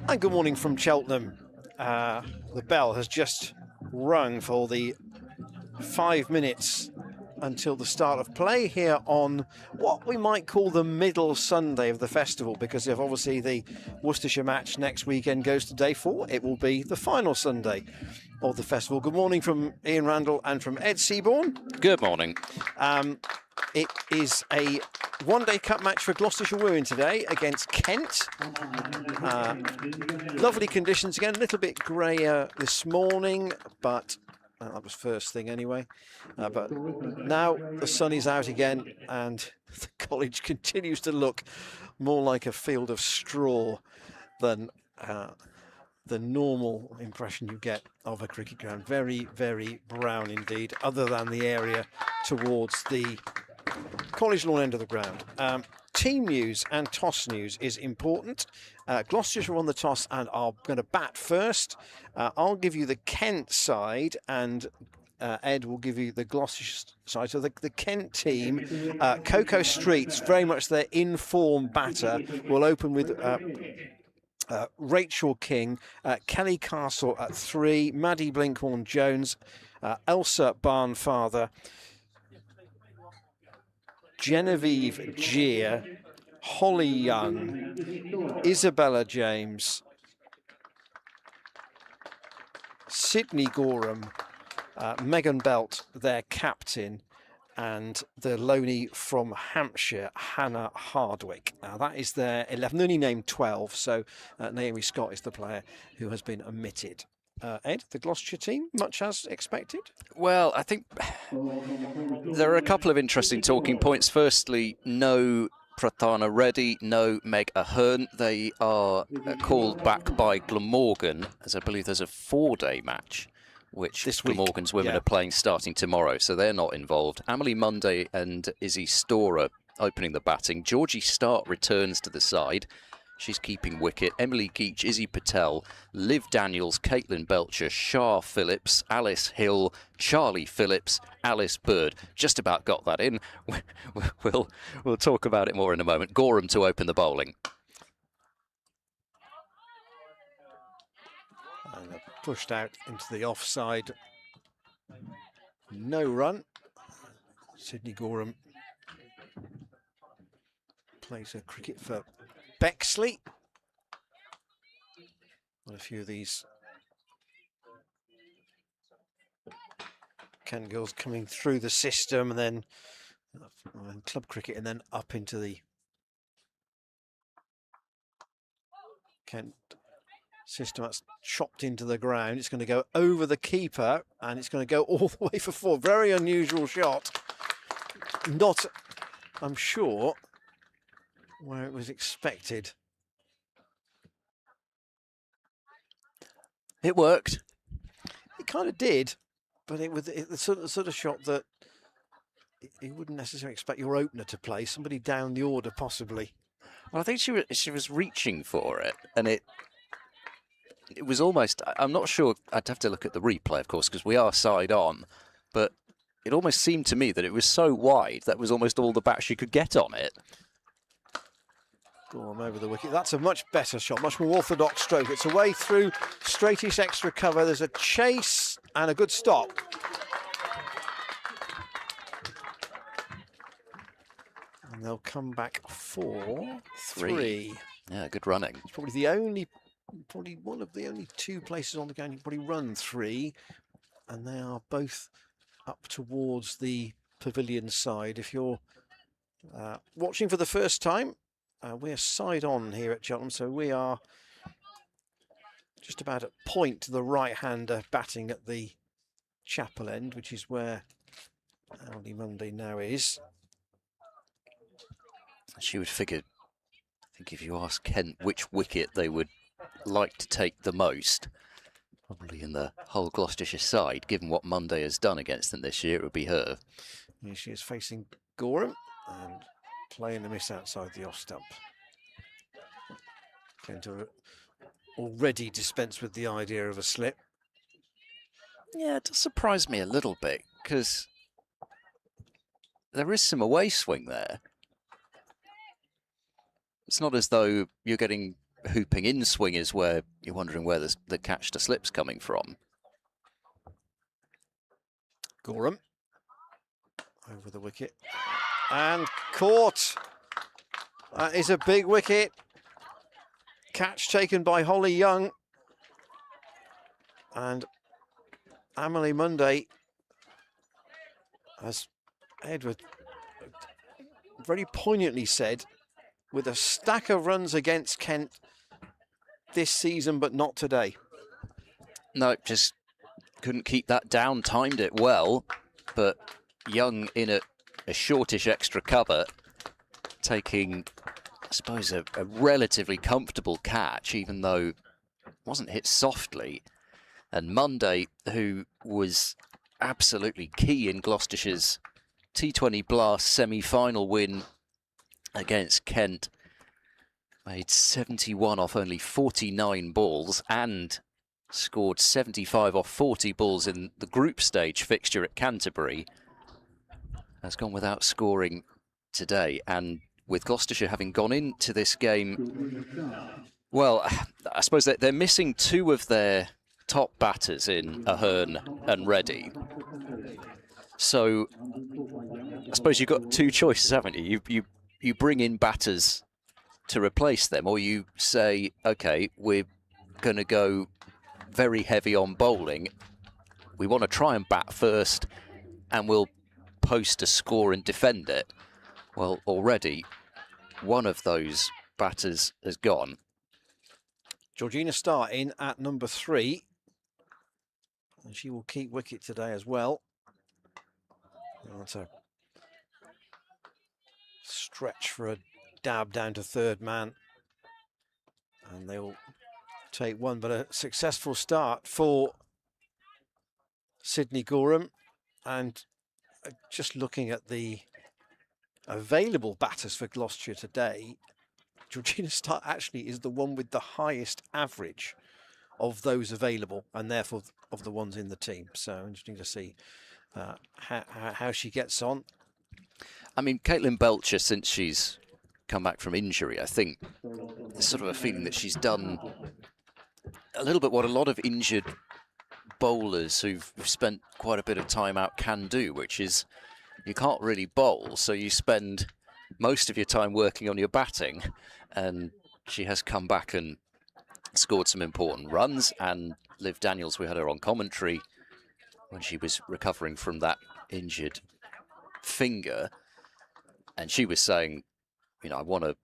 And good morning from Cheltenham. The bell has just rung for the 5 minutes until the start of play here on what we might call the middle Sunday of the festival, because if obviously the Worcestershire match next weekend goes to day 4, it will be the final Sunday of the festival. Good morning from Ian Randall and from Ed Seaborn. Good morning. It is a one-day cup match for Gloucestershire Women today against Kent. Lovely conditions again, a little bit greyer this morning, but that was first thing anyway. But now the sun is out again and the college continues to look more like a field of straw than the normal impression you get of a cricket ground. Very, very brown indeed, other than the area towards the college lawn end of the ground. Team news and toss news is important. Gloucestershire won the toss and are going to bat first. I'll give you the Kent side and Ed will give you the Gloucestershire side. So the Kent team, Coco Streets, very much their in-form batter, will open with Rachel King, Kelly Castle at 3, Maddie Blinkhorn-Jones, Elsa Barnfather, Genevieve Gear, Holly Young, Isabella James, Sydney Gorham, Megan Belt, their captain, and the loanee from Hampshire, Hannah Hardwick. Now that is their 11, only named 12, so Naomi Scott is the player who has been omitted. Ed, the Gloucestershire team, much as expected? Well, I think there are a couple of interesting talking points. Firstly, no Prathana Reddy, no Meg Ahern. They are called back by Glamorgan, as I believe there's a 4-day match, which Glamorgan's women are playing starting tomorrow, so they're not involved. Amelie Munday and Izzy Storer opening the batting. Georgie Start returns to the side. She's keeping wicket. Emily Geach, Izzy Patel, Liv Daniels, Caitlin Belcher, Shah Phillips, Alice Hill, Charlie Phillips, Alice Bird. Just about got that in. We'll talk about it more in a moment. Gorham to open the bowling. And pushed out into the offside. No run. Sydney Gorham plays her cricket for Bexley. Got a few of these Kent girls coming through the system and then club cricket and then up into the Kent system. That's chopped into the ground. It's going to go over the keeper and it's going to go all the way for 4. Very unusual shot. Not, I'm sure, where it was expected. It worked. It kind of did, but it was the sort of shot that you wouldn't necessarily expect your opener to play. Somebody down the order, possibly. Well, I think she was reaching for it, and it was almost. I'm not sure. I'd have to look at the replay, of course, because we are side on, but it almost seemed to me that it was so wide that was almost all the bat she could get on it. Gorham over the wicket. That's a much better shot, much more orthodox stroke. It's away through straightish extra cover. There's a chase and a good stop. And they'll come back 4-3. Yeah, good running. It's probably one of the only 2 places on the ground you can probably run 3. And they are both up towards the pavilion side. If you're watching for the first time, we're side on here at Cheltenham, so we are just about at point to the right-hander batting at the chapel end, which is where Amelie Munday now is. She would figure, I think if you ask Kent which wicket they would like to take the most, probably in the whole Gloucestershire side, given what Munday has done against them this year, it would be her. Here she is facing Gorham and playing the miss outside the off stump. Going to already dispense with the idea of a slip. Yeah, it does surprise me a little bit, because there is some away swing there. It's not as though you're getting hooping in swingers where you're wondering where the catch to slip's coming from. Gorham over the wicket and caught. That is a big wicket. Catch taken by Holly Young. And Emily Monday, as Edward very poignantly said, with a stack of runs against Kent this season, but not today. No, just couldn't keep that down, timed it well, but Young in a shortish extra cover, taking, I suppose, a relatively comfortable catch, even though it wasn't hit softly. And Monday, who was absolutely key in Gloucestershire's T20 Blast semi-final win against Kent, made 71 off only 49 balls and scored 75 off 40 balls in the group stage fixture at Canterbury, has gone without scoring today. And with Gloucestershire having gone into this game, well, I suppose that they're missing two of their top batters in Ahern and Reddy. So I suppose you've got two choices, haven't you? You bring in batters to replace them, or you say, okay, we're going to go very heavy on bowling. We want to try and bat first, and we'll post a score and defend it. Well, already one of those batters has gone. Georgina Starr in at number 3. And she will keep wicket today as well. That's a stretch for a dab down to third man. And they'll take one, but a successful start for Sydney Gorham. And just looking at the available batters for Gloucestershire today, Georgina Starr actually is the one with the highest average of those available, and therefore of the ones in the team. So interesting to see how she gets on. I mean, Caitlin Belcher, since she's come back from injury, I think there's sort of a feeling that she's done a little bit what a lot of injured bowlers who've spent quite a bit of time out can do, which is you can't really bowl, so you spend most of your time working on your batting. And she has come back and scored some important runs. And Liv Daniels, we had her on commentary when she was recovering from that injured finger, and she was saying, you know, I want to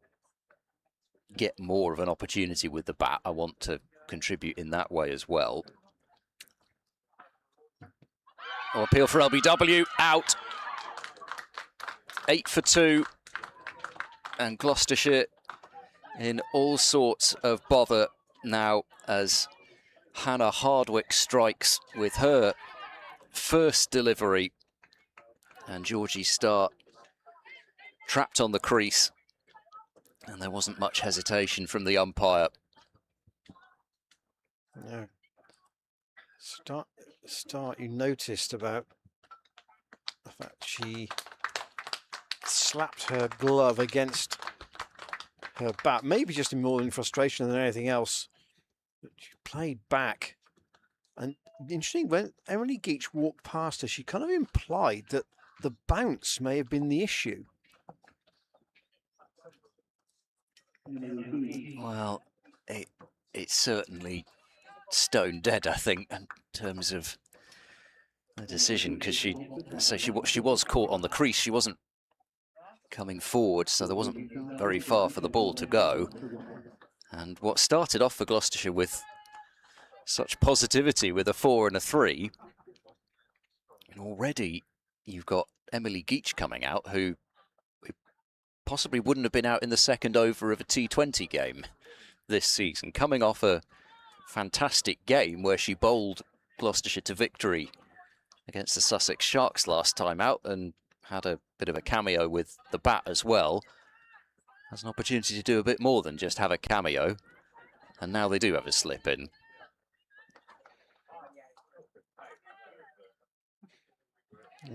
get more of an opportunity with the bat. I want to contribute in that way as well. Oh, appeal for LBW, out. 8 for 2. And Gloucestershire in all sorts of bother now as Hannah Hardwick strikes with her first delivery. And Georgie Starr trapped on the crease. And there wasn't much hesitation from the umpire. No. Start, you noticed about the fact she slapped her glove against her bat, maybe just more in frustration than anything else. But she played back. And interesting, when Emily Geach walked past her, she kind of implied that the bounce may have been the issue. Well, it's certainly stone dead, I think, in terms of the decision, because she was caught on the crease. She wasn't coming forward, so there wasn't very far for the ball to go. And what started off for Gloucestershire with such positivity with a 4 and a 3, and already you've got Emily Geach coming out, who possibly wouldn't have been out in the second over of a T20 game this season, coming off a fantastic game where she bowled Gloucestershire to victory against the Sussex Sharks last time out and had a bit of a cameo with the bat as well. Has an opportunity to do a bit more than just have a cameo, and now they do have a slip in.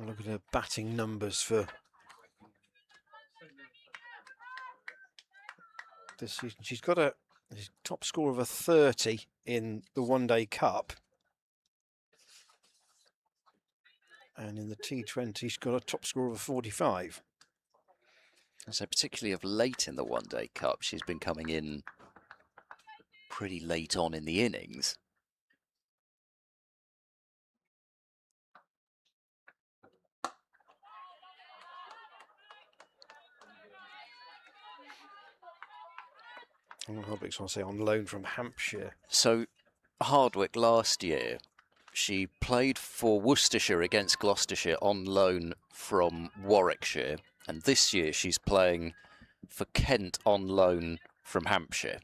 Look at her batting numbers for this season. She's got a top score of a 30 in the one-day cup. And in the T20, she's got a top score of a 45. So particularly of late in the one-day cup, she's been coming in pretty late on in the innings. Hardwick's want to say on loan from Hampshire. So Hardwick last year, she played for Worcestershire against Gloucestershire on loan from Warwickshire. And this year she's playing for Kent on loan from Hampshire.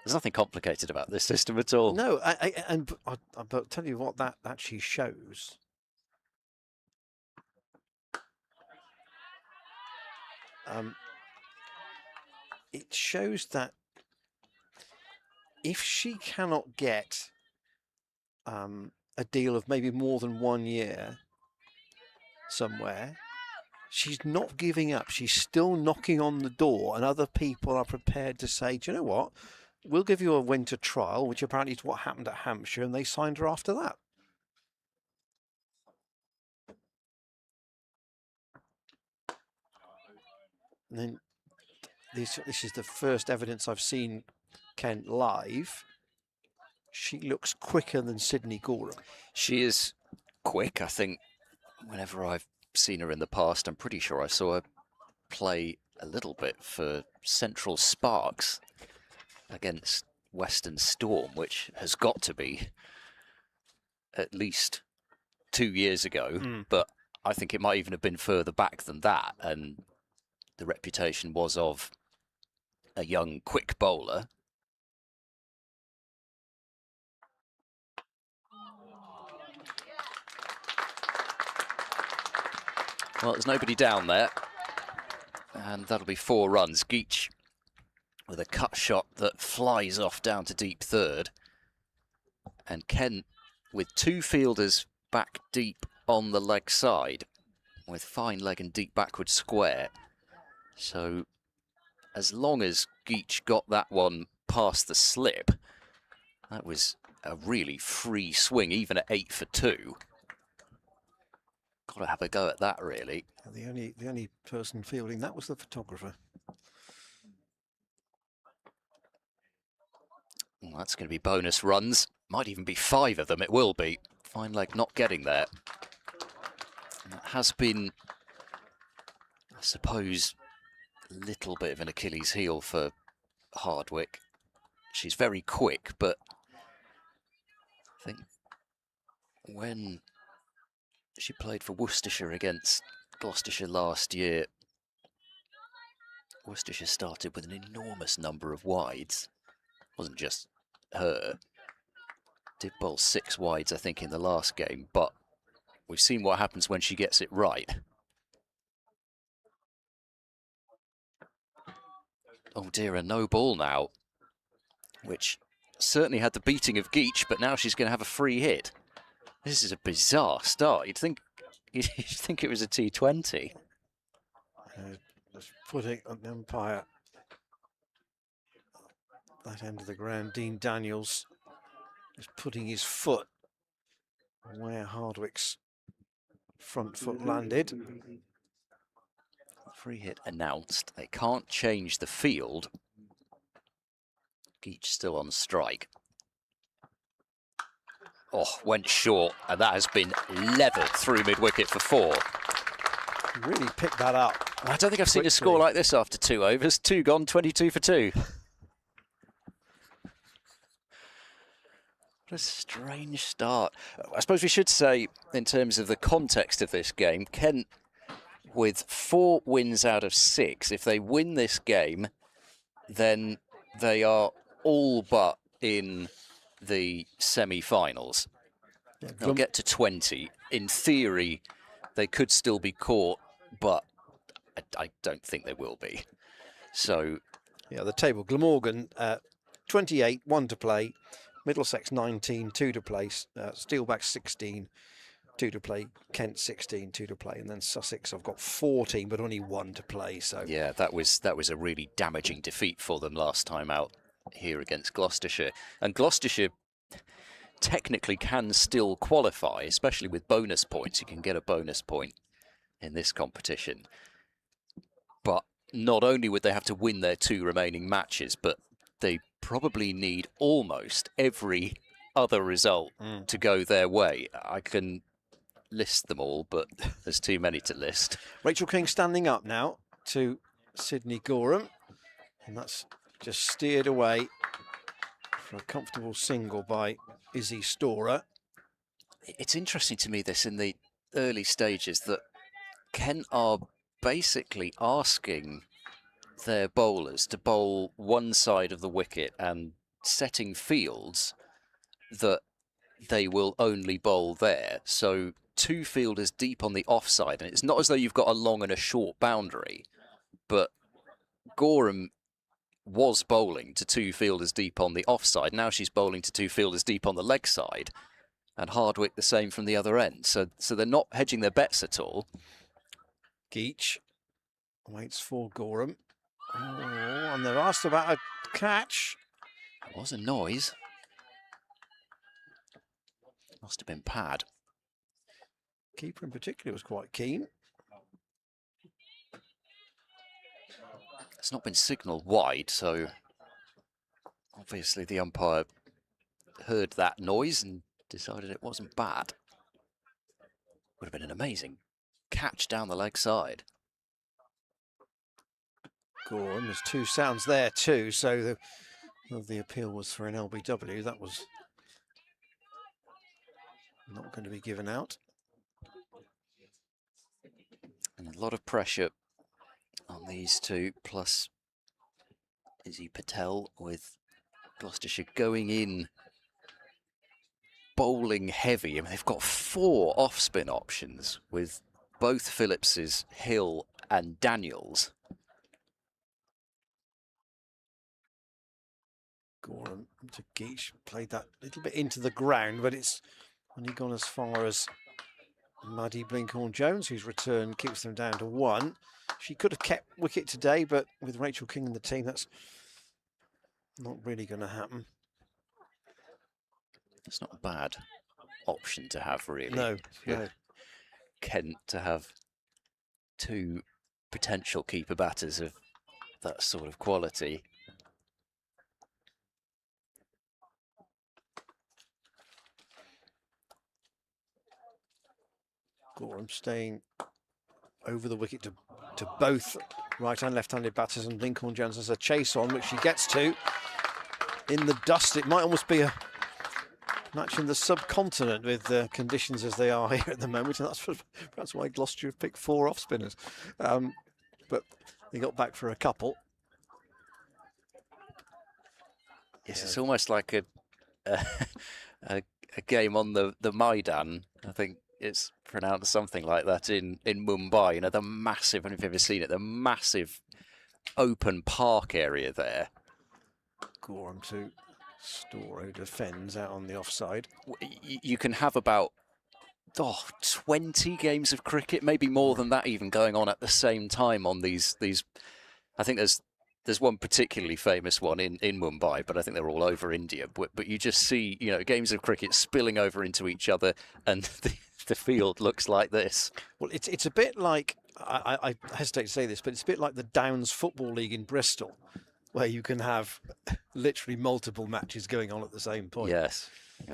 There's nothing complicated about this system at all. No, but tell you what that actually shows. It shows that if she cannot get a deal of maybe more than 1 year somewhere, she's not giving up. She's still knocking on the door, and other people are prepared to say, do you know what? We'll give you a winter trial, which apparently is what happened at Hampshire, and they signed her after that. And then this is the first evidence I've seen Kent live. She looks quicker than Sydney Gorham. She is quick. I think whenever I've seen her in the past, I'm pretty sure I saw her play a little bit for Central Sparks against Western Storm, which has got to be at least 2 years ago. But I think it might even have been further back than that. And the reputation was of a young, quick bowler. Well, there's nobody down there. And that'll be 4 runs. Geach with a cut shot that flies off down to deep third. And Kent with 2 fielders back deep on the leg side with fine leg and deep backward square. So as long as Geach got that one past the slip, that was a really free swing, even at 8 for 2. Got to have a go at that, really. The only person fielding that was the photographer. Well, that's going to be bonus runs. Might even be 5 of them. It will be. Fine leg not getting there. And that has been, I suppose, a little bit of an Achilles heel for Hardwick. She's very quick, but I think when she played for Worcestershire against Gloucestershire last year, Worcestershire started with an enormous number of wides. It wasn't just her. Did bowl 6 wides, I think, in the last game, but we've seen what happens when she gets it right. Oh dear, a no ball now, which certainly had the beating of Geach, but now she's going to have a free hit. This is a bizarre start. You'd think it was a T20. Just putting on the umpire that end of the ground. Dean Daniels is putting his foot where Hardwick's front foot landed. Free hit announced. They can't change the field. Geach still on strike. Oh, went short, and that has been levelled through mid-wicket for 4. Really picked that up. I don't think I've seen a score like this after 2 overs. 2 gone, 22 for 2. What a strange start. I suppose we should say, in terms of the context of this game, Kent with 4 wins out of 6. If they win this game, then they are all but in the semi-finals. Yeah, They'll get to 20. In theory, they could still be caught, but I don't think they will be. So, yeah, the table: Glamorgan 28, 1 to play; Middlesex 19, 2 to play; Steelback 16, 2 to play, Kent 16, 2 to play, and then Sussex have got 14 but only 1 to play. So yeah, that was a really damaging defeat for them last time out here against Gloucestershire. And Gloucestershire technically can still qualify, especially with bonus points. You can get a bonus point in this competition. But not only would they have to win their 2 remaining matches, but they probably need almost every other result to go their way. I can list them all, but there's too many to list. Rachel King standing up now to Sydney Gorham, and that's just steered away for a comfortable single by Izzy Storer. It's interesting to me this in the early stages that Kent are basically asking their bowlers to bowl one side of the wicket and setting fields that they will only bowl there. So 2 fielders deep on the offside, and it's not as though you've got a long and a short boundary, but Gorham was bowling to 2 fielders deep on the offside. Now she's bowling to 2 fielders deep on the leg side, and Hardwick the same from the other end. So they're not hedging their bets at all. Geach waits for Gorham. Oh, and they've asked about a catch. It was a noise. Must have been pad. Keeper in particular was quite keen. It's not been signalled wide, so obviously the umpire heard that noise and decided it wasn't bad. Would have been an amazing catch down the leg side. Gorham, there's 2 sounds there too, so the appeal was for an LBW. That was not going to be given out. And a lot of pressure on these 2, plus Izzy Patel with Gloucestershire going in bowling heavy. I mean, they've got 4 off-spin options with both Phillips's, Hill and Daniels. Gorham to Geach, played that little bit into the ground, but it's only gone as far as Maddie Blinkhorn-Jones, whose return keeps them down to 1. She could have kept wicket today, but with Rachel King in the team, that's not really going to happen. It's not a bad option to have, really. No, no. Kent to have 2 potential keeper batters of that sort of quality. Gorham staying over the wicket to both right and left-handed batters, and Blinkhorn-Jones has a chase on, which she gets to. In the dust, it might almost be a match in the subcontinent with the conditions as they are here at the moment, and that's perhaps why Gloucestershire have picked 4 off-spinners. But they got back for a couple. Yes, it's almost like a game on the Maidan. I think it's pronounced something like that in Mumbai. You know, the massive, I don't know if you've ever seen it, the massive open park area there. Gorham to Storer, who defends out on the offside. You can have about 20 games of cricket, maybe more than that even, going on at the same time on these. I think there's one particularly famous one in Mumbai, but I think they're all over India. But you just see, you know, games of cricket spilling over into each other, and the field looks like this. Well, it's a bit like, I hesitate to say this, but it's a bit like the Downs Football League in Bristol, where you can have literally multiple matches going on at the same point. Yes.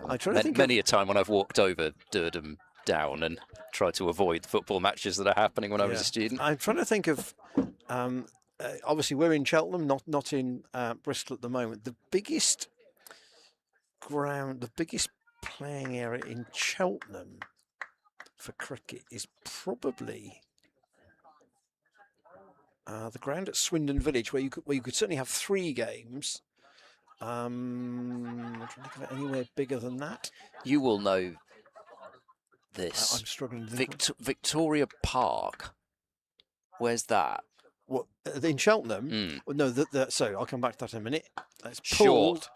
I try to think many a time when I've walked over Durdham Down and tried to avoid football matches that are happening when I was a student. I'm trying to think of, obviously we're in Cheltenham, not in Bristol at the moment. The biggest playing area in Cheltenham for cricket is probably the ground at Swindon Village, where you could certainly have 3 games. I'm trying to think of anywhere bigger than that. You will know this. I'm struggling. Victoria Park. Where's that? What, in Cheltenham? Well, no, so I'll come back to that in a minute. It's Short.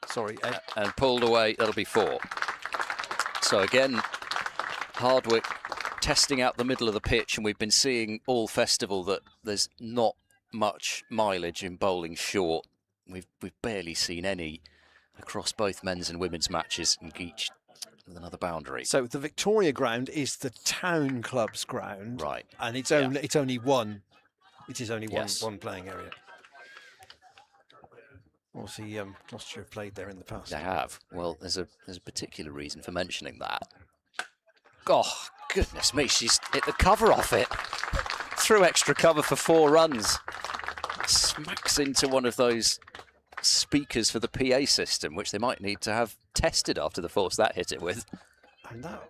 Sorry. And pulled away, that'll be 4. So again, Hardwick testing out the middle of the pitch, and we've been seeing all festival that there's not much mileage in bowling short. We've barely seen any across both men's and women's matches, and Geach with another boundary. So the Victoria ground is the town club's ground, Right, and it's yeah. only one. It is only Yes. one playing area. Obviously, Gloucestershire have played there in the past. They have. Well, there's a particular reason for mentioning that. Oh, goodness me, she's hit the cover off it. Through extra cover for 4 runs. Smacks into one of those speakers for the PA system, which they might need to have tested after the force that hit it with. And that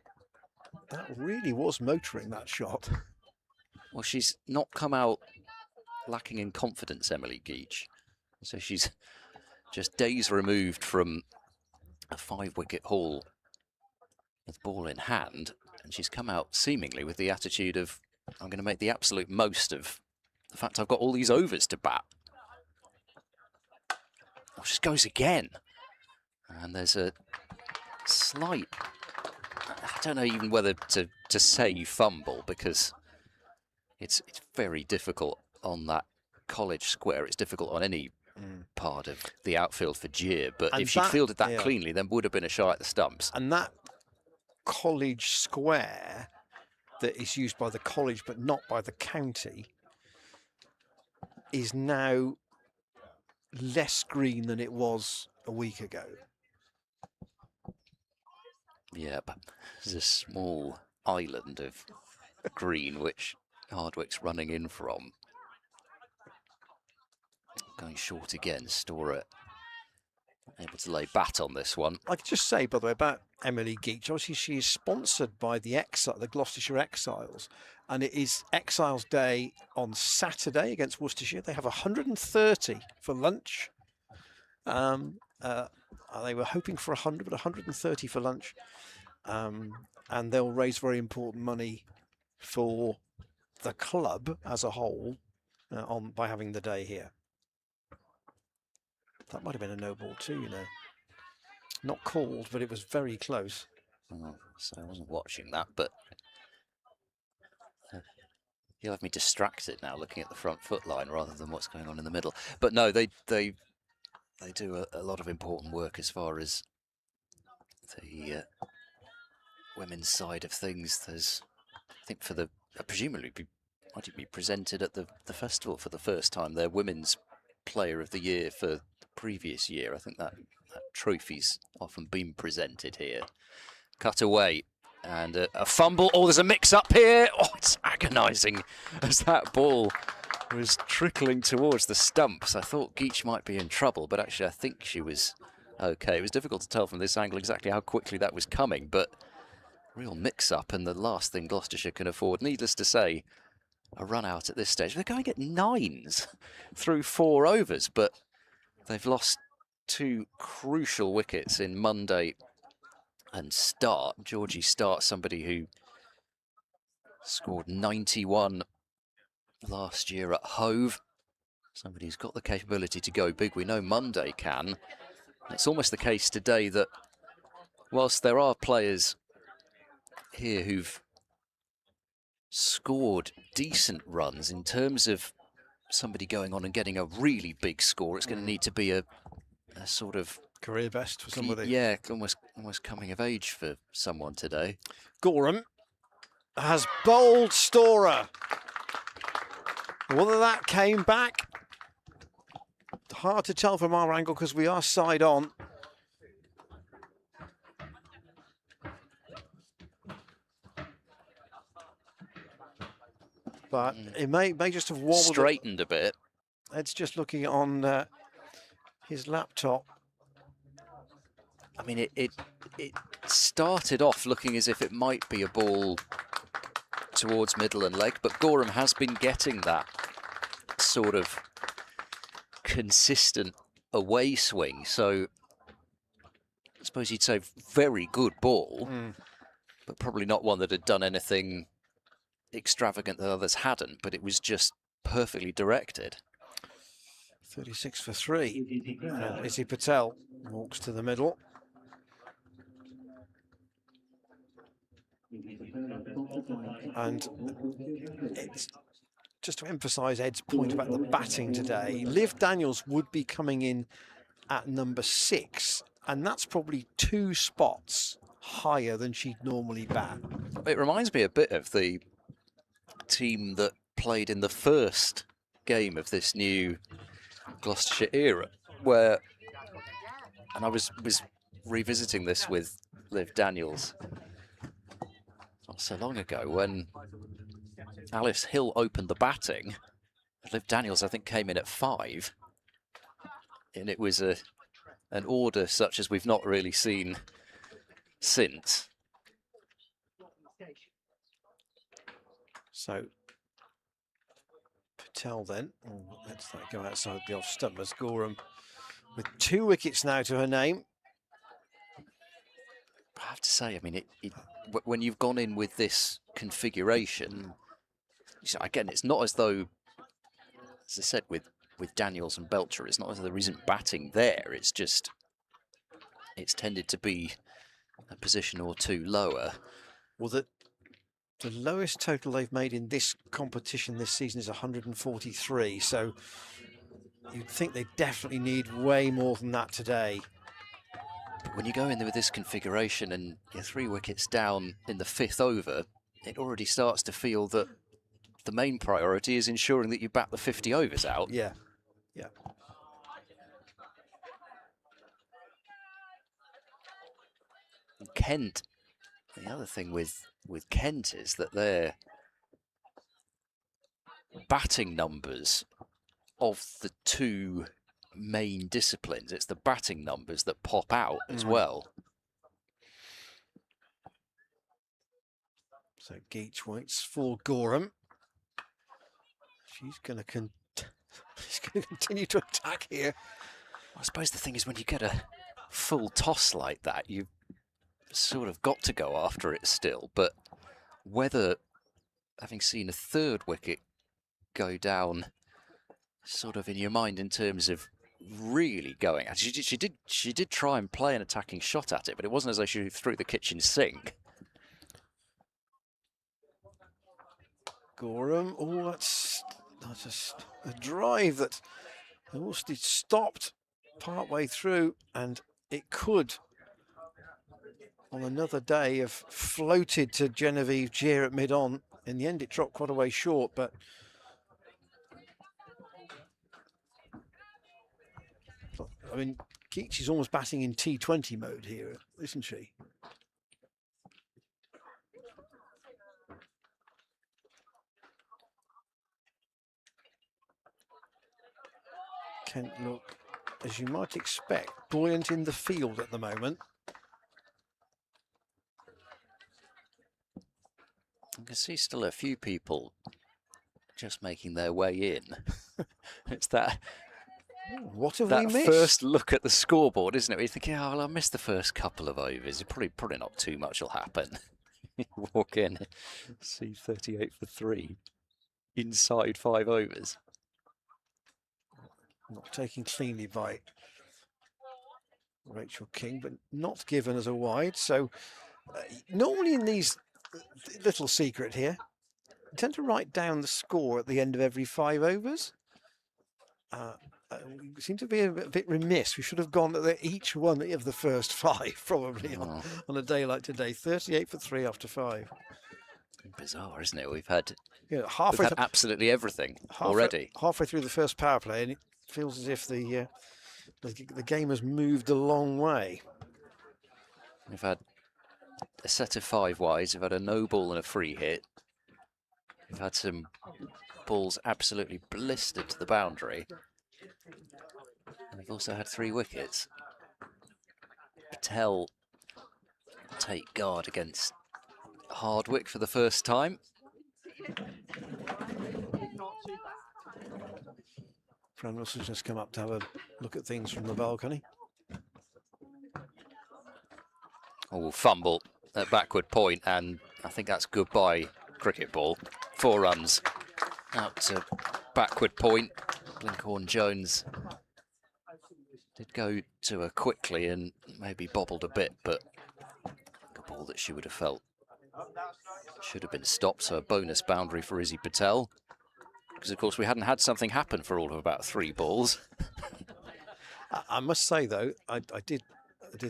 really was motoring, that shot. Well, she's not come out lacking in confidence, Emily Geach. So she's just days removed from a 5-wicket haul with ball in hand, and she's come out seemingly with the attitude of, I'm going to make the absolute most of the fact I've got all these overs to bat. Oh, she goes again. And there's a slight, I don't know even whether to say fumble, because it's very difficult on that College square. It's difficult on any part of the outfield for Gier, but And if she that- fielded that yeah. cleanly, then would have been a shot at the stumps. And that College square that is used by the college but not by the county is now less green than it was a week ago. Yeah, but there's a small island of green which Hardwick's running in from. Going short again, Storer able to lay bat on this one. I could just say, by the way, about Emily Geach, obviously she is sponsored by the Gloucestershire Exiles, and it is Exiles Day on Saturday against Worcestershire. They have 130 for lunch. They were hoping for 100, but 130 for lunch. And they'll raise very important money for the club as a whole by having the day here. That might have been a no ball too, you know. Not called, but it was very close. Oh, so I wasn't watching that, but you'll have me distracted now looking at the front foot line rather than what's going on in the middle. But no, they do a lot of important work as far as the women's side of things. There's, I think, for the presumably might it be presented at the festival for the first time, their Women's Player of the Year for the previous year. I think that trophy's often been presented here. Cut away, and a fumble. Oh, there's a mix-up here. Oh, it's agonising as that ball was trickling towards the stumps. I thought Geach might be in trouble, but actually I think she was okay. It was difficult to tell from this angle exactly how quickly that was coming, but real mix-up, and the last thing Gloucestershire can afford, needless to say, a run out at this stage. They're going at 9s through 4 overs, but they've lost 2 crucial wickets in Monday and Start. Georgie Start, somebody who scored 91 last year at Hove. Somebody who's got the capability to go big. We know Monday can. It's almost the case today that whilst there are players here who've scored decent runs, in terms of somebody going on and getting a really big score, it's going to need to be a sort of Career best for somebody. Yeah, almost coming of age for someone today. Gorham has bowled Storer. Whether that came back, hard to tell from our angle because we are side on. But it may just have wobbled. Straightened a bit. It's just looking on his laptop. I mean, it started off looking as if it might be a ball towards middle and leg, but Gorham has been getting that sort of consistent away swing. So I suppose you'd say very good ball, but probably not one that had done anything extravagant that others hadn't, but it was just perfectly directed. 36 for 3. Izzy Patel walks to the middle. And it's just to emphasise Ed's point about the batting today. Liv Daniels would be coming in at number 6, and that's probably 2 spots higher than she'd normally bat. It reminds me a bit of the team that played in the first game of this new Gloucestershire era, where, and I was revisiting this with Liv Daniels not so long ago, when Alice Hill opened the batting. Liv Daniels, I think, came in at 5, and it was an order such as we've not really seen since. So Patel then, let's that go outside the off stump as Gorham with 2 wickets now to her name. I have to say, I mean, when you've gone in with this configuration, again, it's not as though, as I said, with Daniels and Belcher, it's not as though there isn't batting there. It's just, it's tended to be a position or 2 lower. Well, the lowest total they've made in this competition this season is 143. So you'd think they definitely need way more than that today. But when you go in there with this configuration and you're 3 wickets down in the 5th over, it already starts to feel that the main priority is ensuring that you bat the 50 overs out. Yeah, yeah. And Kent, the other thing with Kent is that their batting numbers of the 2 main disciplines, it's the batting numbers that pop out as well. So Geach waits for Gorham. She's going to continue to attack here. I suppose the thing is, when you get a full toss like that, you've sort of got to go after it still. But whether, having seen a 3rd wicket go down, sort of in your mind in terms of really going, she did try and play an attacking shot at it, but it wasn't as though she threw the kitchen sink. Gorham, oh, that's just a drive that almost stopped partway through, and it could, on another day, have floated to Genevieve Gier at mid-on. In the end, it dropped quite a way short, but I mean, Geach is almost batting in T20 mode here, isn't she? Kent look, as you might expect, buoyant in the field at the moment. I can see still a few people just making their way in. It's that, what have we missed? First look at the scoreboard, isn't it? You're thinking, oh, well, I missed the first couple of overs. Probably not too much will happen. You walk in, see 38 for 3 inside 5 overs. Not taken cleanly by Rachel King, but not given as a wide. So normally in these, little secret here, you tend to write down the score at the end of every 5 overs. We seem to be a bit remiss. We should have gone at each one of the first 5 probably on a day like today. 38 for 3 after 5. Bizarre, isn't it? We've had, halfway absolutely everything already. Halfway through the first power play, and it feels as if the game has moved a long way. We've had a set of 5 wides. We've had a no ball and a free hit. We've had some balls absolutely blistered to the boundary. And we've also had 3 wickets. Patel take guard against Hardwick for the first time. Fran Russell's just come up to have a look at things from the balcony. Oh, fumble at backward point, and I think that's goodbye cricket ball. 4 runs out to backward point. Blinkhorn Jones did go to her quickly and maybe bobbled a bit, but a ball that she would have felt Should have been stopped, so a bonus boundary for Izzy Patel. Because, of course, we hadn't had something happen for all of about 3 balls. I must say, though, I did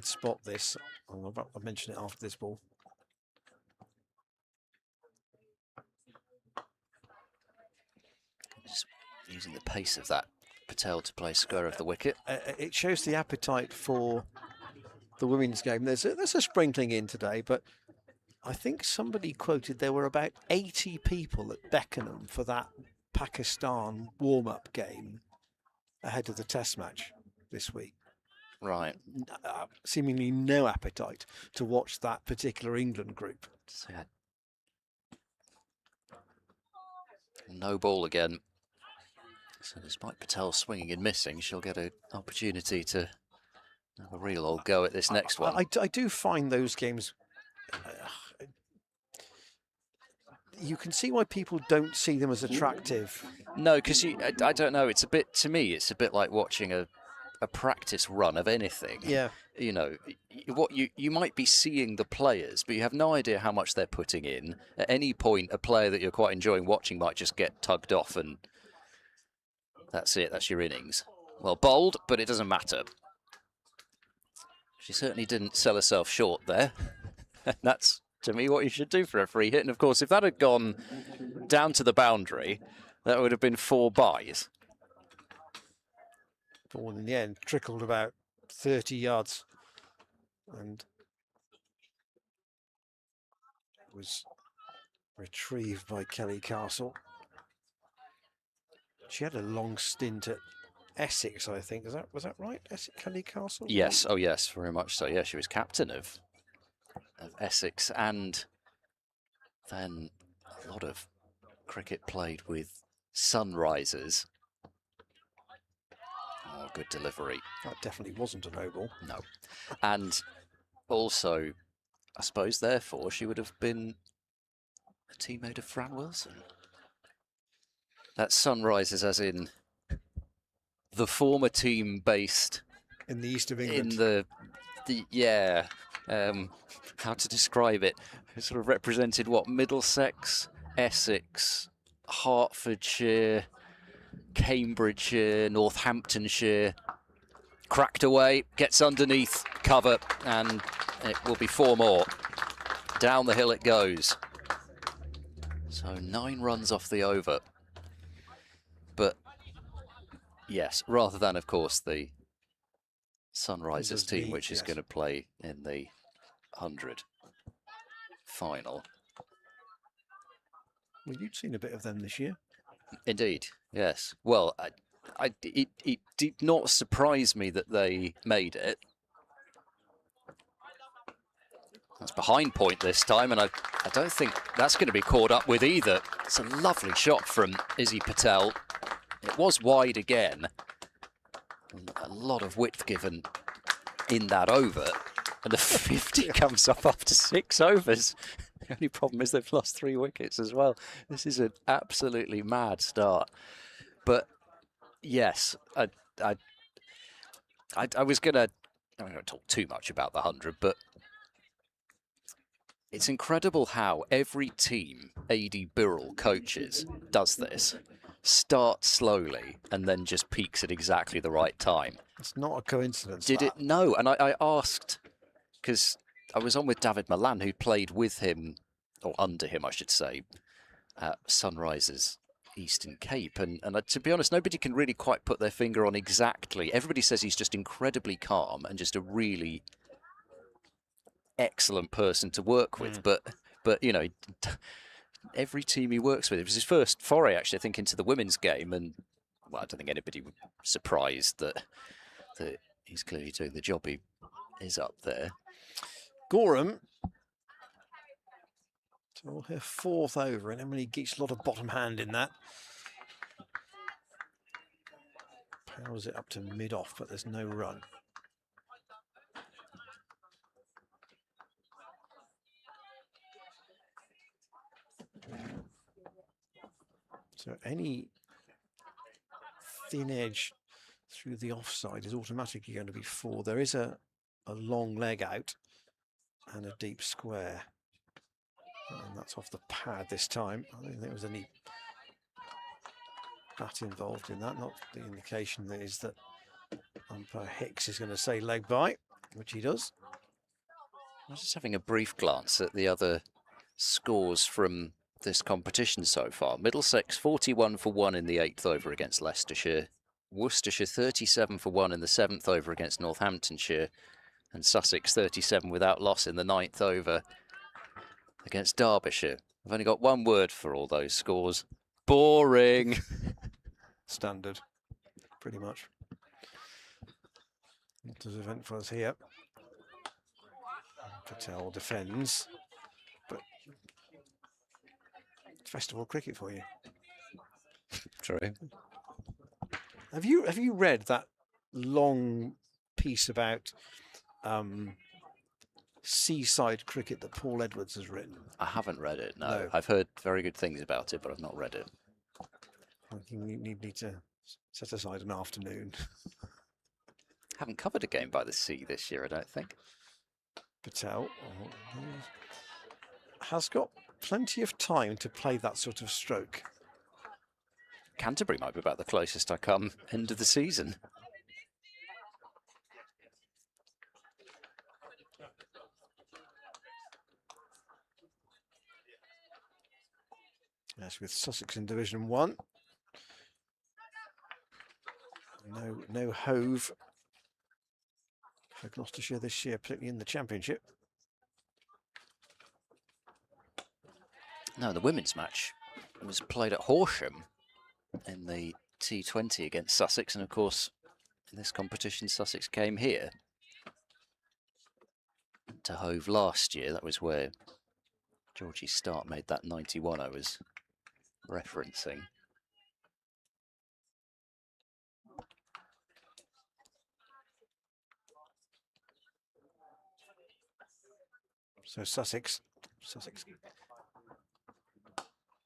spot this. I'll mention it after this ball. Just using the pace of that Patel to play square of the wicket. It shows the appetite for the women's game. There's a sprinkling in today, but I think somebody quoted there were about 80 people at Beckenham for that Pakistan warm-up game ahead of the Test match this week. Right. Seemingly no appetite to watch that particular England group. So, yeah. No ball again. So despite Patel swinging and missing, she'll get an opportunity to have a real old go at this next one. I do find those games... you can see why people don't see them as attractive. No, because I don't know. It's a bit, to me, it's a bit like watching a practice run of anything. Yeah. You know, what you might be seeing the players, but you have no idea how much they're putting in. At any point, a player that you're quite enjoying watching might just get tugged off, and that's it. That's your innings. Well, bowled, but it doesn't matter. She certainly didn't sell herself short there. That's, to me, what you should do for a free hit. And of course, if that had gone down to the boundary, that would have been 4 byes. Ball in the end trickled about 30 yards and was retrieved by Kelly Castle. She had a long stint at Essex, I think. Was that right? Kelly Castle? Yes. Oh, yes. Very much so. Yeah, she was captain of Essex, and then a lot of cricket played with Sunrisers. Oh, good delivery. That definitely wasn't a no ball. No. And also, I suppose, therefore, she would have been a teammate of Fran Wilson. That's Sunrisers as in the former team based in the east of England. In yeah, how to describe it? It sort of represented what? Middlesex, Essex, Hertfordshire, Cambridgeshire, Northamptonshire. Cracked away, gets underneath cover, and it will be 4 more. Down the hill it goes. So 9 runs off the over. But yes, rather than, of course, the Sunrisers team, which is going to play in the 100 final. Well, you'd seen a bit of them this year. Indeed, yes. Well, it did not surprise me that they made it. That's behind point this time, and I don't think that's going to be caught up with either. It's a lovely shot from Izzy Patel. It was wide again. A lot of width given in that over, and the 50 comes up after 6 overs. The only problem is they've lost 3 wickets as well. This is an absolutely mad start. But yes, I was gonna. I'm not going to talk too much about the 100, but it's incredible how every team A.D. Birrell coaches does this. Start slowly and then just peaks at exactly the right time. It's not a coincidence. Did it? No. And I asked, because I was on with David Milan, who played with him, or under him, I should say, at Sunrisers Eastern Cape. And to be honest, nobody can really quite put their finger on exactly. Everybody says he's just incredibly calm and just a really excellent person to work with. But you know, every team he works with, it was his first foray, actually, I think, into the women's game. And, well, I don't think anybody would be surprised that he's clearly doing the job he is up there. Gorham, so her 4th over, and Emily gets a lot of bottom hand in that. Powers it up to mid-off, but there's no run. So any thin edge through the offside is automatically going to be 4. There is a long leg out and a deep square. And that's off the pad this time. I don't think there was any bat involved in that. Not the indication that is that umpire Hicks is going to say leg by, which he does. I was just having a brief glance at the other scores from this competition so far. Middlesex 41 for 1 in the 8th over against Leicestershire. Worcestershire 37 for 1 in the 7th over against Northamptonshire. And Sussex 37 without loss in the 9th over against Derbyshire. I've only got one word for all those scores. Boring. Standard, pretty much. What does event for us here? Patel defends, but it's festival cricket for you. True. Have you read that long piece about seaside cricket that Paul Edwards has written? I haven't read it, no. No. I've heard very good things about it, but I've not read it. I think you need to set aside an afternoon. Haven't covered a game by the sea this year, I don't think. Patel has got plenty of time to play that sort of stroke. Canterbury might be about the closest I come end of the season. Yes, with Sussex in Division 1. No Hove for Gloucestershire this year, particularly in the Championship. No, the women's match was played at Horsham in the T20 against Sussex, and of course in this competition Sussex came here to Hove last year. That was where Georgie Stark made that 91 I was referencing. So Sussex,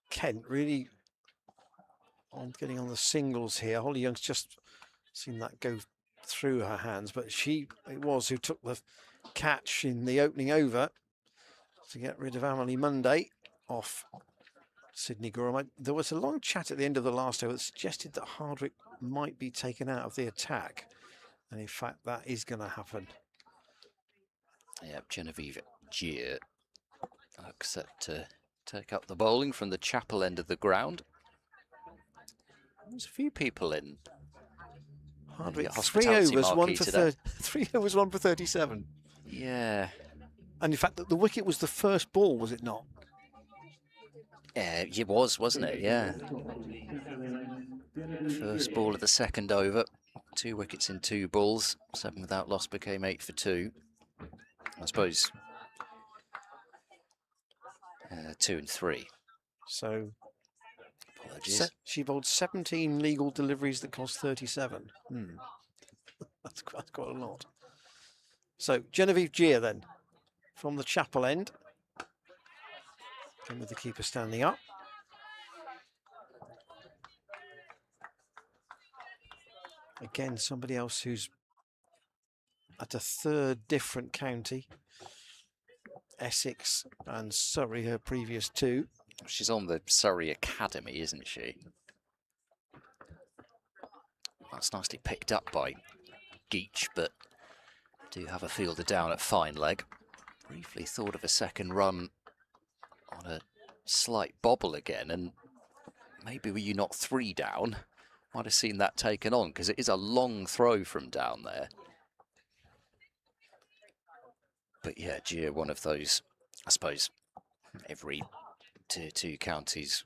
Kent really on getting on the singles here. Holly Young's just seen that go through her hands, but it was who took the catch in the opening over to get rid of Amelie Monday off Sydney Gorham. There was a long chat at the end of the last over that suggested that Hardwick might be taken out of the attack, and in fact that is going to happen. Yep, Genevieve Gier looks set to take up the bowling from the chapel end of the ground. There's a few people in. Hardwick, hospitality 3 overs, marquee today. 3 overs, 1 for 37. Yeah. And in fact, the wicket was the first ball, was it not? Yeah, it was, wasn't it? Yeah. First ball of the second over. 2 wickets in 2 balls. 7 without loss became 8 for 2. I suppose 2 and 3. So apologies. she bowled 17 legal deliveries that cost 37. That's quite a lot. So Genevieve Gier then from the chapel end. And with the keeper standing up. Again, somebody else who's at a third different county. Essex and Surrey, her previous 2. She's on the Surrey Academy, isn't she? That's nicely picked up by Geach, but do have a fielder down at fine leg. Briefly thought of a second run on a slight bobble again, and maybe were you not 3 down, might have seen that taken on, because it is a long throw from down there. But yeah, Gier, one of those, I suppose, every Tier 2 counties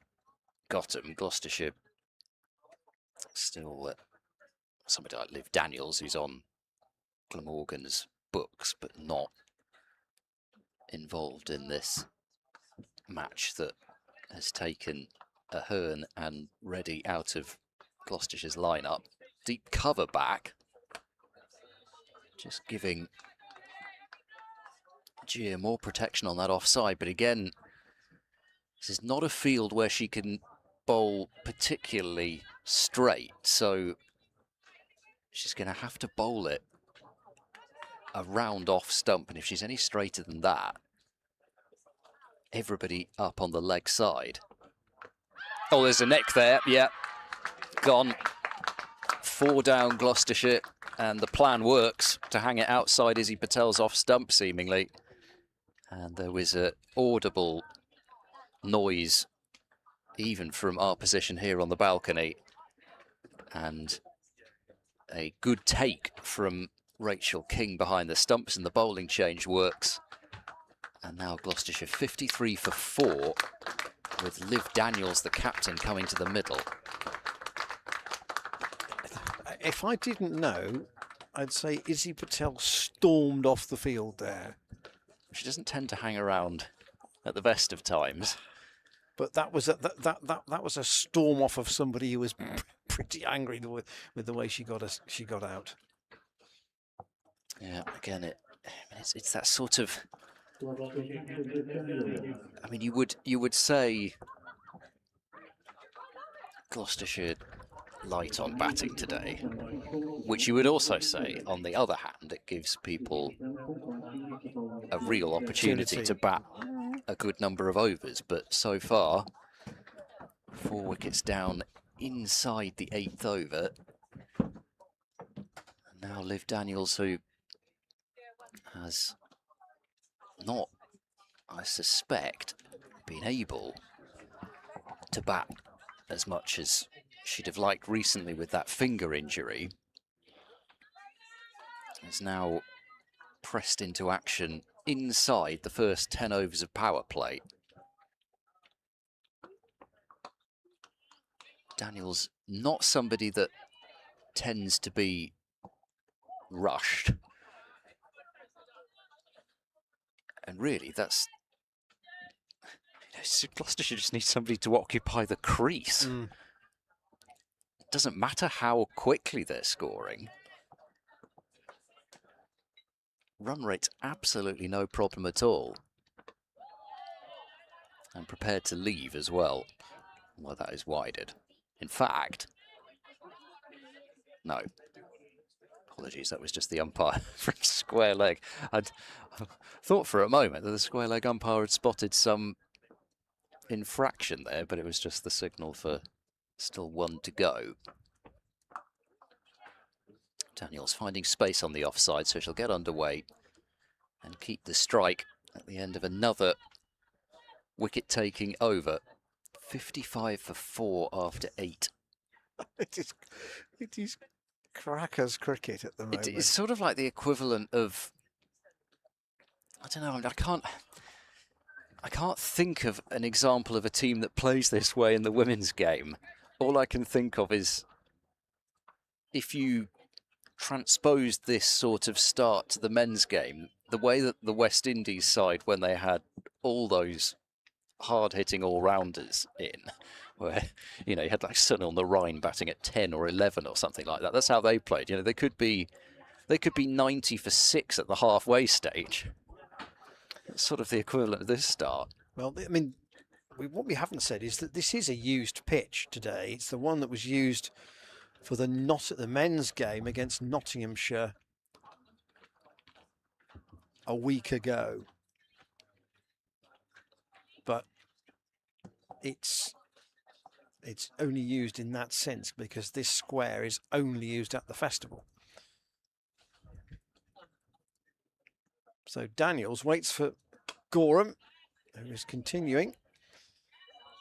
got them. Gloucestershire still somebody like Liv Daniels, who's on Glamorgan's books, but not involved in this match that has taken Ahern and Reddy out of Gloucestershire's lineup. Deep cover back, just giving Gier more protection on that offside, but again, this is not a field where she can bowl particularly straight, so she's going to have to bowl it a round off stump, and if she's any straighter than that, everybody up on the leg side. Oh, there's a neck there. Yeah, gone. 4 down Gloucestershire, and the plan works to hang it outside Izzy Patel's off stump, seemingly. And there was an audible noise, even from our position here on the balcony. And a good take from Rachel King behind the stumps, and the bowling change works. And now Gloucestershire 53 for 4, with Liv Daniels, the captain, coming to the middle. If I didn't know, I'd say Izzy Patel stormed off the field there. She doesn't tend to hang around at the best of times. But that was that was a storm off of somebody who was pretty angry with the way she got out. Yeah, again, it's that sort of. I mean, you would say Gloucestershire light on batting today, which you would also say, on the other hand, it gives people a real opportunity to bat a good number of overs. But so far, 4 wickets down inside the 8th over. And now Liv Daniels, who has not, I suspect, been able to bat as much as she'd have liked recently with that finger injury, is now pressed into action inside the first 10 overs of power play. Daniels, not somebody that tends to be rushed. And really, that's... Gloucestershire just needs somebody to occupy the crease. It doesn't matter how quickly they're scoring. Run rate's absolutely no problem at all. And prepared to leave as well. Well, that is wided. In fact, no. Apologies, that was just the umpire from square leg. I thought for a moment that the square leg umpire had spotted some infraction there, but it was just the signal for still 1 to go. Daniels finding space on the offside, so she'll get underway and keep the strike at the end of another wicket-taking over. 55 for 4 after 8. It is crackers cricket at the moment. It's sort of like the equivalent of, I don't know, I can't think of an example of a team that plays this way in the women's game. All I can think of is if you transposed this sort of start to the men's game, the way that the West Indies side, when they had all those hard-hitting all-rounders in, where, you know, you had like Sun on the Rhine batting at 10 or 11 or something like that. That's how they played. You know, they could be 90 for 6 at the halfway stage. That's sort of the equivalent of this start. Well, I mean, what we haven't said is that this is a used pitch today. It's the one that was used for the men's game against Nottinghamshire a week ago. But it's only used in that sense because this square is only used at the festival. So Daniels waits for Gorham, who is continuing,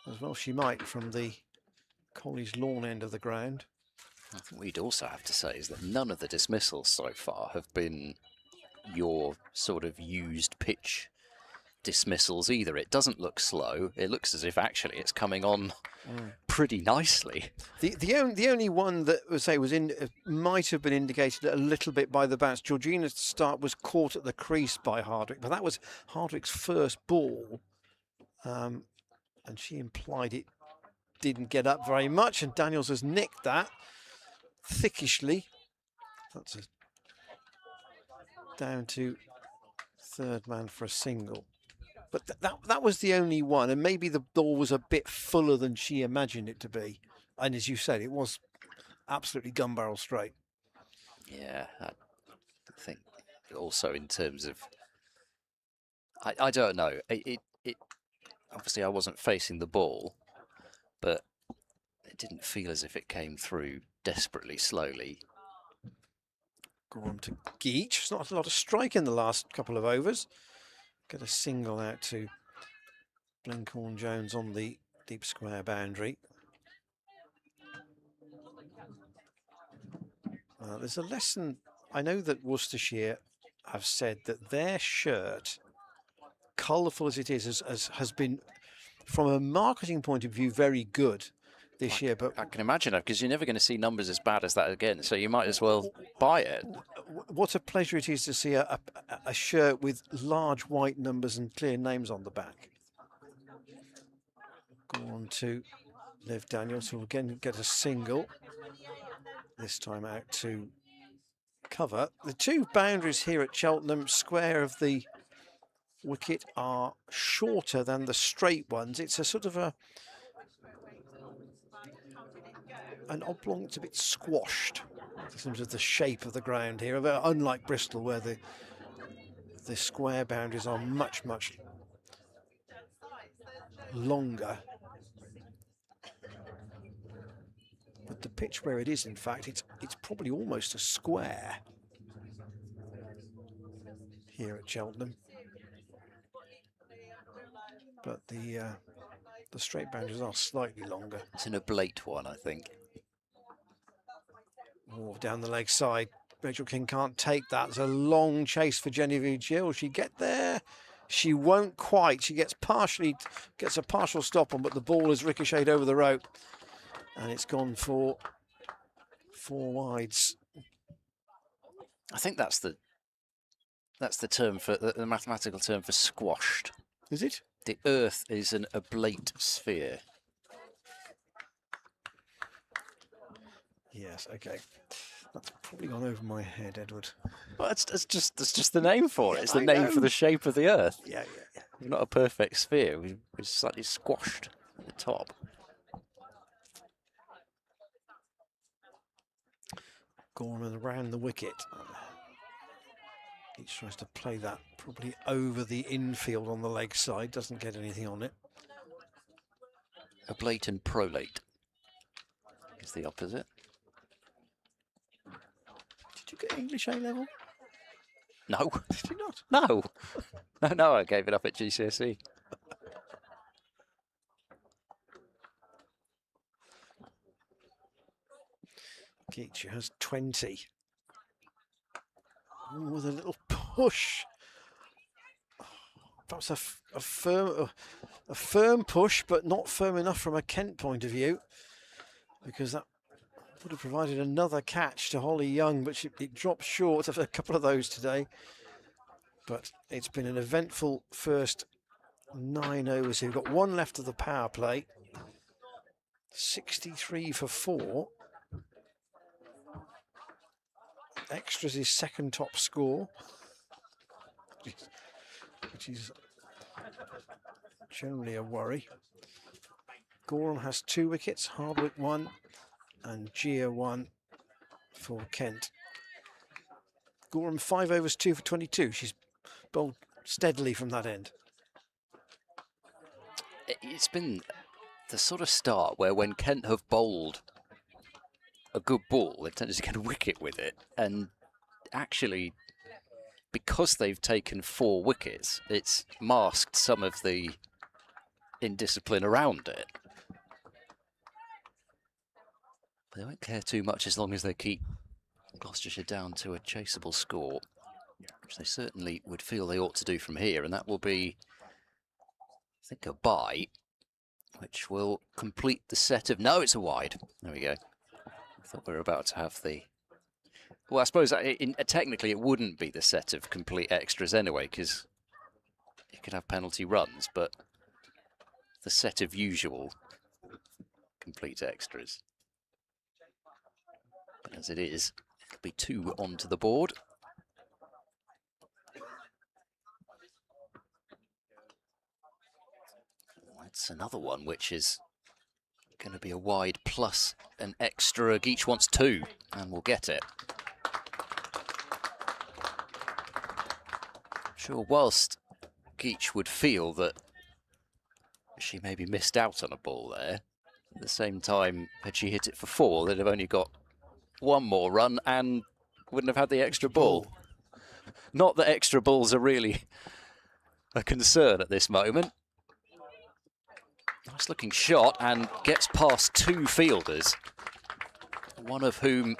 as well she might, from the College Lawn end of the ground. I think we'd also have to say is that none of the dismissals so far have been your sort of used pitch dismissals either. It doesn't look slow. It looks as if actually it's coming on pretty nicely. The only one that might have been indicated a little bit by the bounce. Georgina's start was caught at the crease by Hardwick, but that was Hardwick's first ball, and she implied it didn't get up very much, and Daniels has nicked that thickishly. That's down to third man for a single. But that was the only one, and maybe the ball was a bit fuller than she imagined it to be. And as you said, it was absolutely gun barrel straight. Yeah, I think also in terms of, I don't know, obviously I wasn't facing the ball, but it didn't feel as if it came through desperately slowly. Go on to Geach. It's not a lot of strike in the last couple of overs. Get a single out to Blencorn Jones on the deep square boundary. There's a lesson. I know that Worcestershire have said that their shirt, colourful as it is, has been, from a marketing point of view, very good this year. But I can imagine that, because you're never going to see numbers as bad as that again, so you might as well buy it. What a pleasure it is to see a shirt with large white numbers and clear names on the back. Go on to Liv Daniels, who will again get a single. This time out to cover. The two boundaries here at Cheltenham square of the wicket are shorter than the straight ones. It's a sort of an oblong. It's a bit squashed in terms of the shape of the ground here, unlike Bristol, where the square boundaries are much longer. But the pitch where it is, in fact, it's probably almost a square here at Cheltenham. But the straight boundaries are slightly longer. It's an oblate one, I think. Oh, down the leg side. Rachel King can't take that. There's a long chase for Genevieve Gill. She get there? She won't quite. She gets a partial stop on, but the ball is ricocheted over the rope. And it's gone for 4 wides. I think that's the term for the mathematical term for squashed. Is it? The Earth is an oblate sphere. Yes. Okay. That's probably gone over my head, Edward. Well, that's just the name for it. It's the I name know. for the shape of the Earth. Yeah. We're not a perfect sphere. We're slightly squashed at the top. Gorman around the wicket. He tries to play that probably over the infield on the leg side. Doesn't get anything on it. Oblate and prolate is the opposite. Did you get English A level? No. Did you not? No, I gave it up at GCSE. Geach has 20. Ooh, with a little push. Perhaps a firm push, but not firm enough from a Kent point of view, because that would have provided another catch to Holly Young, but it dropped short of a couple of those today. But it's been an eventful first 9 overs. We've got 1 left of the power play. 63 for 4. Extras his second top score, which is generally a worry. Gorham has 2 wickets, Hardwick 1 and Gia 1 for Kent. Gorham 5 overs, 2 for 22. She's bowled steadily from that end. It's been the sort of start where when Kent have bowled a good ball, they've tended to get a wicket with it. And actually, because they've taken 4 wickets, it's masked some of the indiscipline around it. But they won't care too much as long as they keep Gloucestershire down to a chaseable score, which they certainly would feel they ought to do from here. And that will be, I think, a bye, which will complete the set of... No, it's a wide. There we go. I thought we were about to have the... Well, I suppose technically it wouldn't be the set of complete extras anyway, because you could have penalty runs, but the set of usual complete extras. But as it is, it'll be 2 onto the board. That's another one which is going to be a wide plus an extra. Geach wants 2 and we'll get it. Sure, whilst Geach would feel that she maybe missed out on a ball there. At the same time, had she hit it for 4, they'd have only got 1 more run and wouldn't have had the extra ball. Not that extra balls are really a concern at this moment. Nice looking shot and gets past 2 fielders, one of whom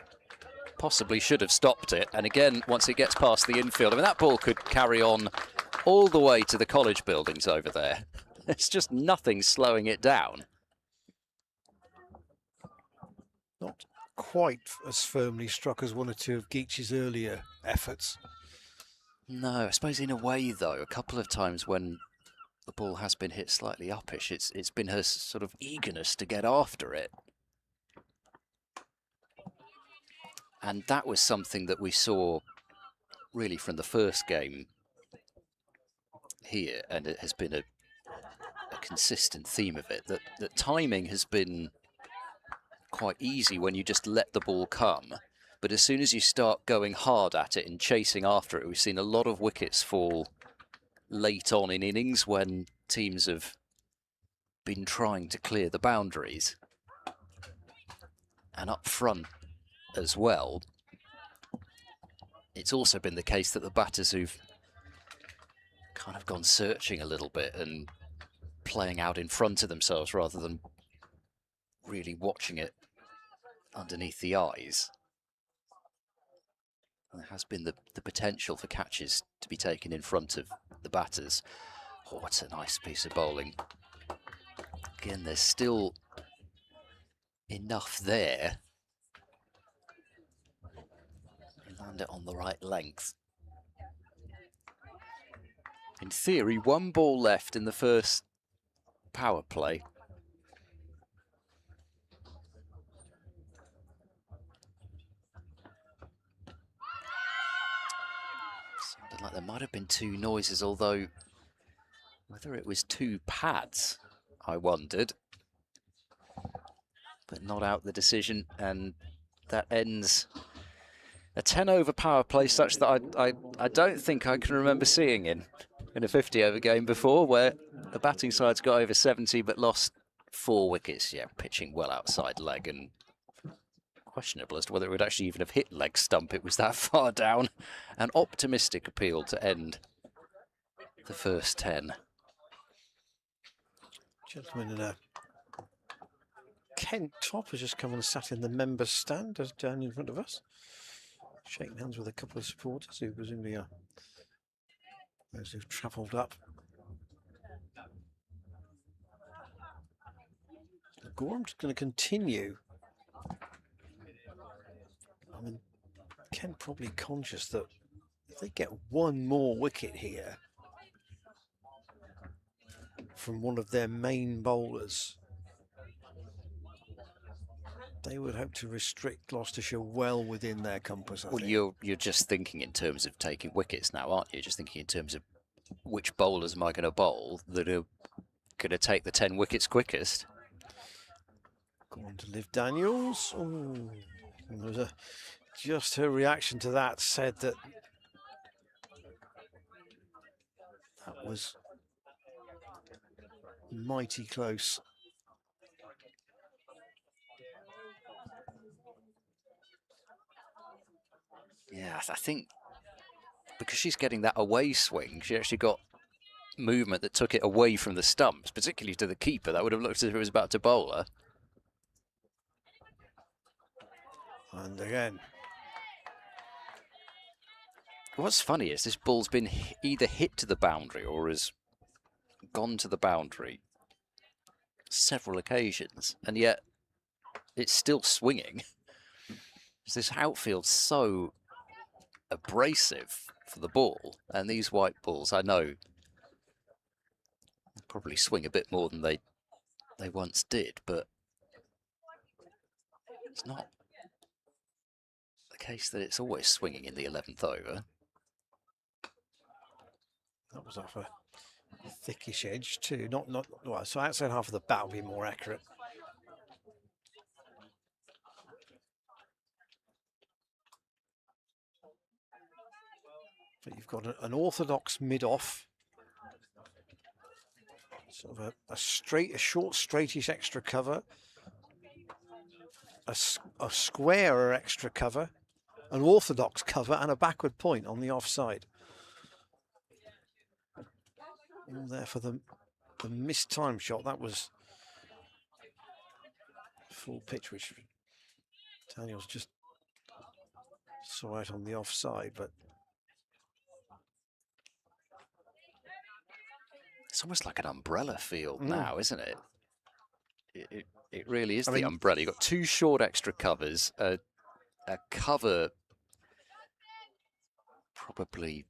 possibly should have stopped it. And again, once it gets past the infield, I mean, that ball could carry on all the way to the college buildings over there. There's just nothing slowing it down. Not quite as firmly struck as one or two of Geach's earlier efforts. No, I suppose in a way, though, a couple of times when the ball has been hit slightly uppish, it's been her sort of eagerness to get after it. And that was something that we saw really from the first game here, and it has been a consistent theme of it, that timing has been quite easy when you just let the ball come. But as soon as you start going hard at it and chasing after it, we've seen a lot of wickets fall late on in innings when teams have been trying to clear the boundaries. And up front as well, it's also been the case that the batters who've kind of gone searching a little bit and playing out in front of themselves rather than really watching it underneath the eyes. There has been the potential for catches to be taken in front of the batters. Oh, it's a nice piece of bowling. Again, there's still enough there. Land it on the right length. In theory, 1 ball left in the first power play. Sounded like there might have been 2 noises, although whether it was 2 pads, I wondered. But not out the decision, and that ends a 10-over power play such that I don't think I can remember seeing in a 50-over game before, where the batting side's got over 70 but lost 4 wickets. Yeah, pitching well outside leg, and questionable as to whether it would actually even have hit leg stump. It was that far down. An optimistic appeal to end the first 10. Gentleman in a Kent top has just come and sat in the members' stand down in front of us, shaking hands with a couple of supporters who presumably are those who've travelled up. Gorham's going to continue. I mean, Kent probably conscious that if they get 1 more wicket here from one of their main bowlers, they would hope to restrict Gloucestershire well within their compass, I think. You're just thinking in terms of taking wickets now, aren't you? Just thinking in terms of which bowlers am I going to bowl that are going to take the 10 wickets quickest. Go on to Liv Daniels. Oh, and there was just her reaction to that said that was mighty close. Yeah, I think because she's getting that away swing, she actually got movement that took it away from the stumps, particularly to the keeper. That would have looked as if it was about to bowl her. And again, what's funny is this ball's been either hit to the boundary or has gone to the boundary several occasions, and yet it's still swinging. This outfield's so abrasive for the ball, and these white balls, I know, probably swing a bit more than they once did, but it's not the case that it's always swinging in the 11th over. That was off a thickish edge too. Not well, so outside half of the bat would be more accurate. But you've got an orthodox mid-off. Sort of a short, straightish extra cover, a square extra cover, an orthodox cover, and a backward point on the offside. All there for the missed time shot. That was full pitch, which Daniels just saw out on the offside, but it's almost like an umbrella field now, isn't it? It really is the mean, umbrella. You've got two short extra covers, a cover probably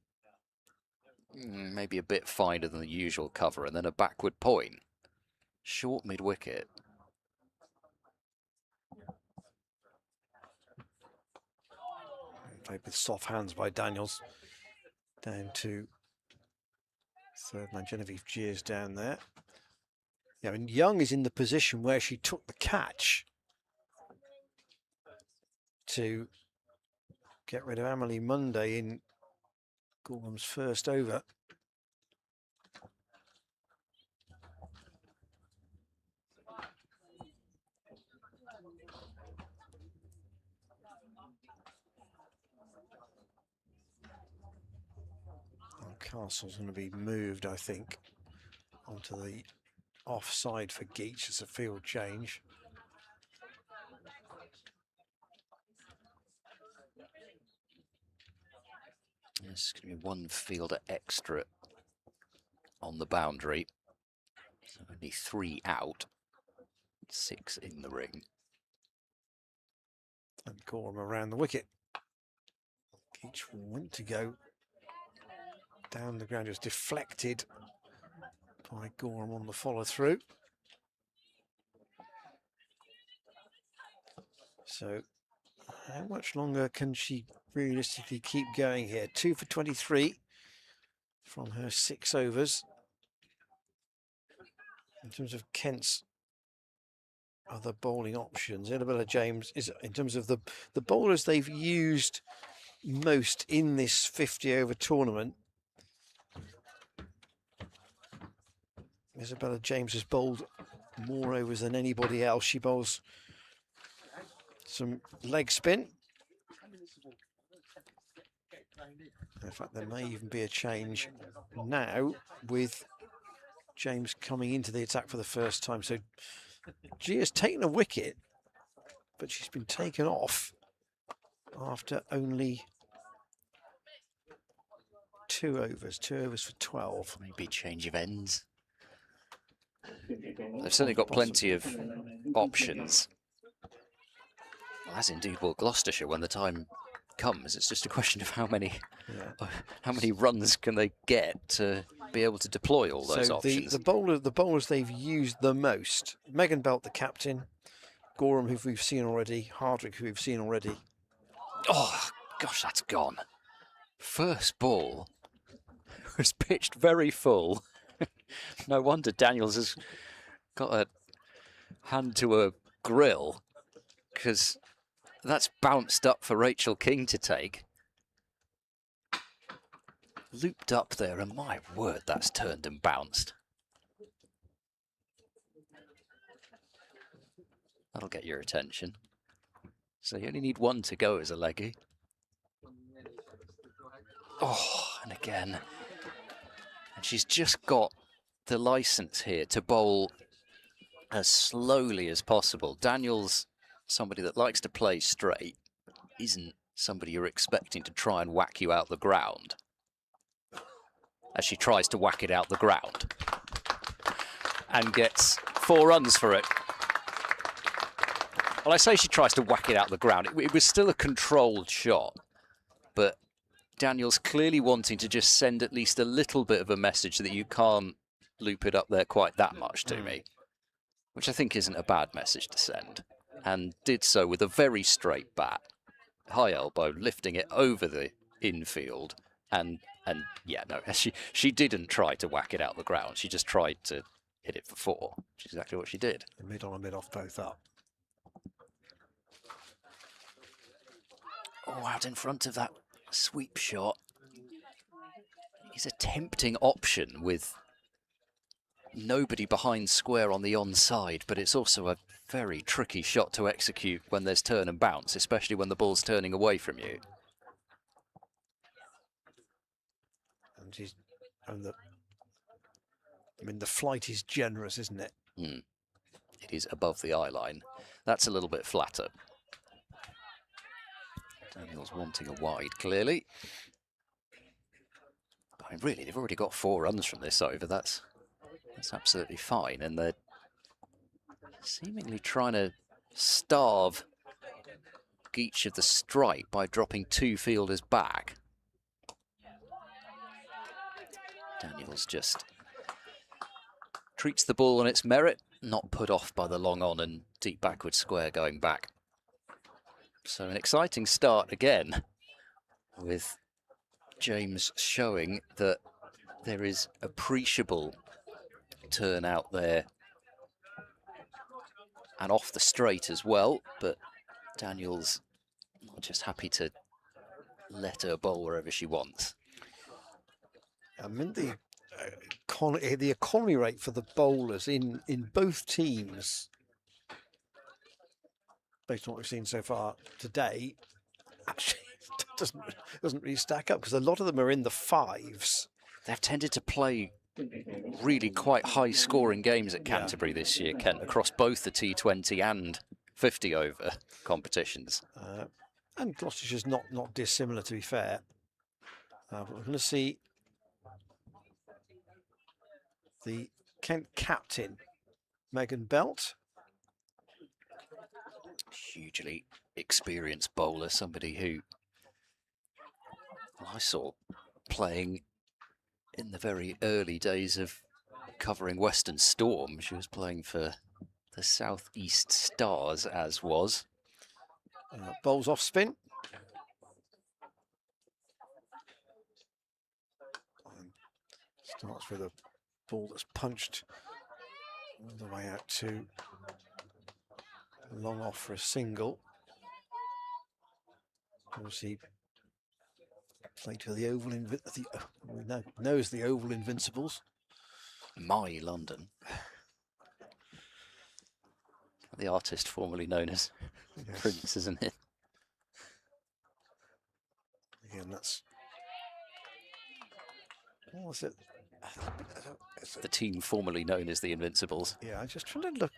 maybe a bit finer than the usual cover, and then a backward point. Short mid-wicket. Played with soft hands by Daniels. Down to third man, Genevieve Jeers down there. Yeah, and Young is in the position where she took the catch to get rid of Amelie Monday in Gorham's first over. And Castle's going to be moved, I think, onto the offside for Geach as a field change. There's going to be one fielder extra on the boundary. So only 3 out, 6 in the ring. And Gorham around the wicket. Geach went to go down the ground, just deflected by Gorham on the follow through. So how much longer can she realistically keep going here? 2 for 23 from her 6 overs. In terms of Kent's other bowling options, Isabella James is, in terms of the bowlers they've used most in this 50 over tournament, Isabella James has bowled more overs than anybody else. She bowls some leg spin. In fact, there may even be a change now with James coming into the attack for the first time. So Gia's taken a wicket, but she's been taken off after only 2 overs. 2 overs for 12. Maybe change of ends. They've certainly got plenty of options. As indeed will Gloucestershire when the time comes. It's just a question of how many runs can they get to be able to deploy all those options. The bowlers they've used the most: Megan Belt, the captain; Gorham, who we've seen already; Hardwick, who we've seen already. Oh gosh, that's gone. First ball was pitched very full. No wonder Daniels has got a hand to a grill, because that's bounced up for Rachel King to take. Looped up there, and my word, that's turned and bounced. That'll get your attention. So you only need 1 to go as a leggy. Oh, and again. And she's just got the licence here to bowl as slowly as possible. Daniels, somebody that likes to play straight, isn't somebody you're expecting to try and whack you out the ground. As she tries to whack it out the ground and gets 4 runs for it. Well, I say she tries to whack it out the ground. It was still a controlled shot, but Daniels clearly wanting to just send at least a little bit of a message that you can't loop it up there quite that much to me, which I think isn't a bad message to send, and did so with a very straight bat, high elbow, lifting it over the infield, and yeah, no, she didn't try to whack it out the ground. She just tried to hit it for 4, which is exactly what she did. A mid on and mid off, both up. Oh, out in front of that sweep shot. He's a tempting option with nobody behind square on the onside, but it's also a very tricky shot to execute when there's turn and bounce, especially when the ball's turning away from you. And the flight is generous, isn't it? It is above the eye line. That's a little bit flatter. Daniel's wanting a wide, clearly. I mean, really, they've already got 4 runs from this over. That's absolutely fine. And they're seemingly trying to starve Geach of the strike by dropping 2 fielders back. Daniels just treats the ball on its merit, not put off by the long on and deep backward square going back. So an exciting start again, with James showing that there is appreciable turnout there and off the straight as well, but Daniels not just happy to let her bowl wherever she wants. I mean, the economy rate for the bowlers in both teams, based on what we've seen so far today, actually doesn't really stack up, because a lot of them are in the 5s. They've tended to play really quite high scoring games at Canterbury this year, Kent, across both the T20 and 50 over competitions. And Gloucestershire's not dissimilar, to be fair. But we're going to see the Kent captain, Megan Belt. Hugely experienced bowler, somebody who I saw playing in the very early days of covering Western Storm. She was playing for the South East Stars, as was. Bowls off spin. Starts with a ball that's punched all the way out to long off for a single. Obviously played for the Oval, knows the Oval Invincibles. My London. The artist formerly known as Prince, isn't it? Again, that's... What was it? The team formerly known as the Invincibles. Yeah, I'm just trying to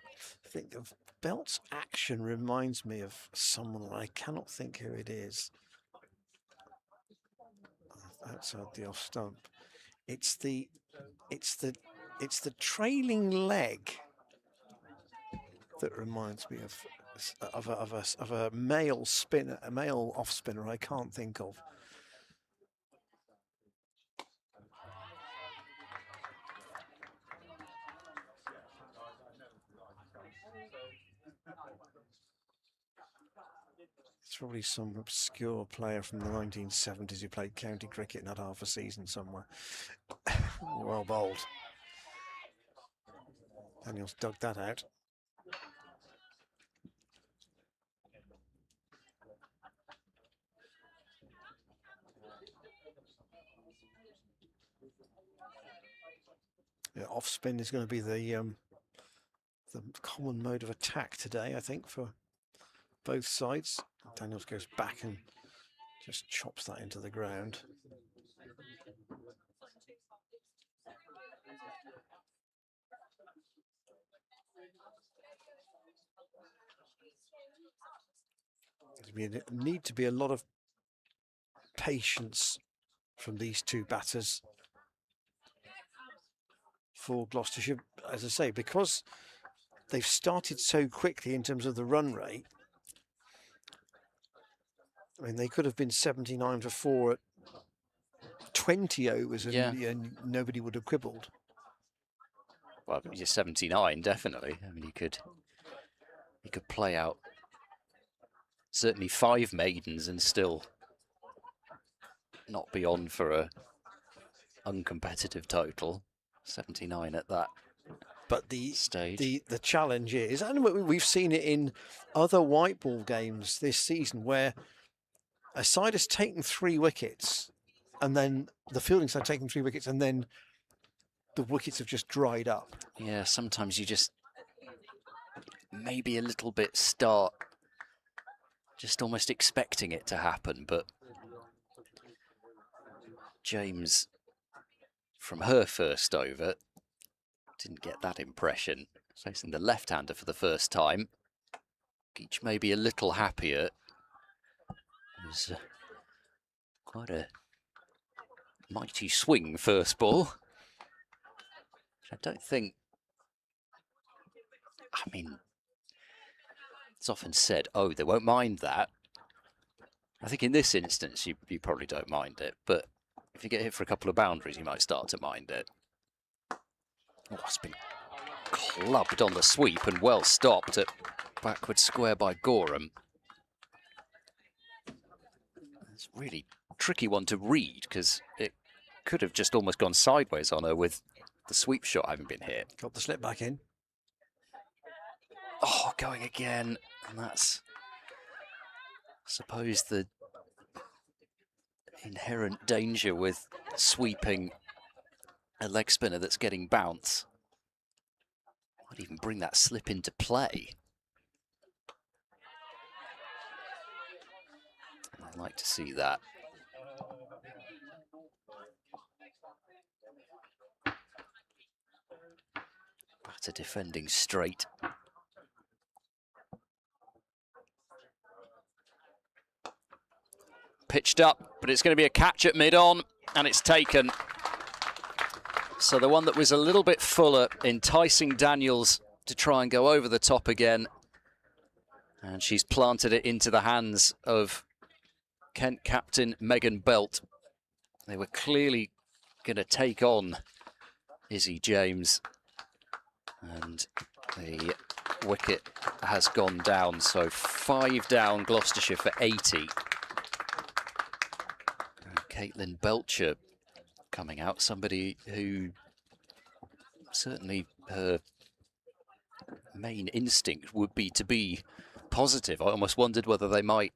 think of Belt's action. Reminds me of someone, I cannot think who it is. Outside the off stump, it's the trailing leg that reminds me of a male spinner, a male off spinner. I can't think of. It's probably some obscure player from the 1970s who played county cricket and had half a season somewhere. Well bowled. Daniel's dug that out. Yeah, off spin is going to be the common mode of attack today, I think, for both sides. Daniels goes back and just chops that into the ground. There need to be a lot of patience from these two batters for Gloucestershire, as I say, because they've started so quickly in terms of the run rate. I mean, they could have been 79 for 4 at 20 overs and nobody would have quibbled. Well, you're 79, definitely. I mean, you could play out certainly 5 maidens and still not be on for a uncompetitive total. 79 at that. But the stage. The challenge is, and we've seen it in other white ball games this season, where a side has taken 3 wickets, and then the fielding side taking 3 wickets, and then the wickets have just dried up. Yeah, sometimes you just maybe a little bit start just almost expecting it to happen, but James, from her first over, didn't get that impression. Facing the left-hander for the first time. Geach may be a little happier. It was quite a mighty swing first ball. I don't think, I mean, it's often said, oh, they won't mind that. I think in this instance, you probably don't mind it, but if you get hit for a couple of boundaries, you might start to mind it. Oh, it's been clubbed on the sweep and well stopped at backward square by Gorham. It's a really tricky one to read because it could have just almost gone sideways on her with the sweep shot having been hit. Got the slip back in. Oh, going again. And that's, I suppose, the inherent danger with sweeping a leg spinner that's getting bounce. Might even bring that slip into play. I'd like to see that. Batter defending straight. Pitched up, but it's going to be a catch at mid-on, and it's taken. So the one that was a little bit fuller, enticing Daniels to try and go over the top again. And she's planted it into the hands of Kent captain Megan Belt. They were clearly going to take on Izzy James. And the wicket has gone down. So 5 down, Gloucestershire for 80. And Caitlin Belcher coming out, somebody who certainly her main instinct would be to be positive. I almost wondered whether they might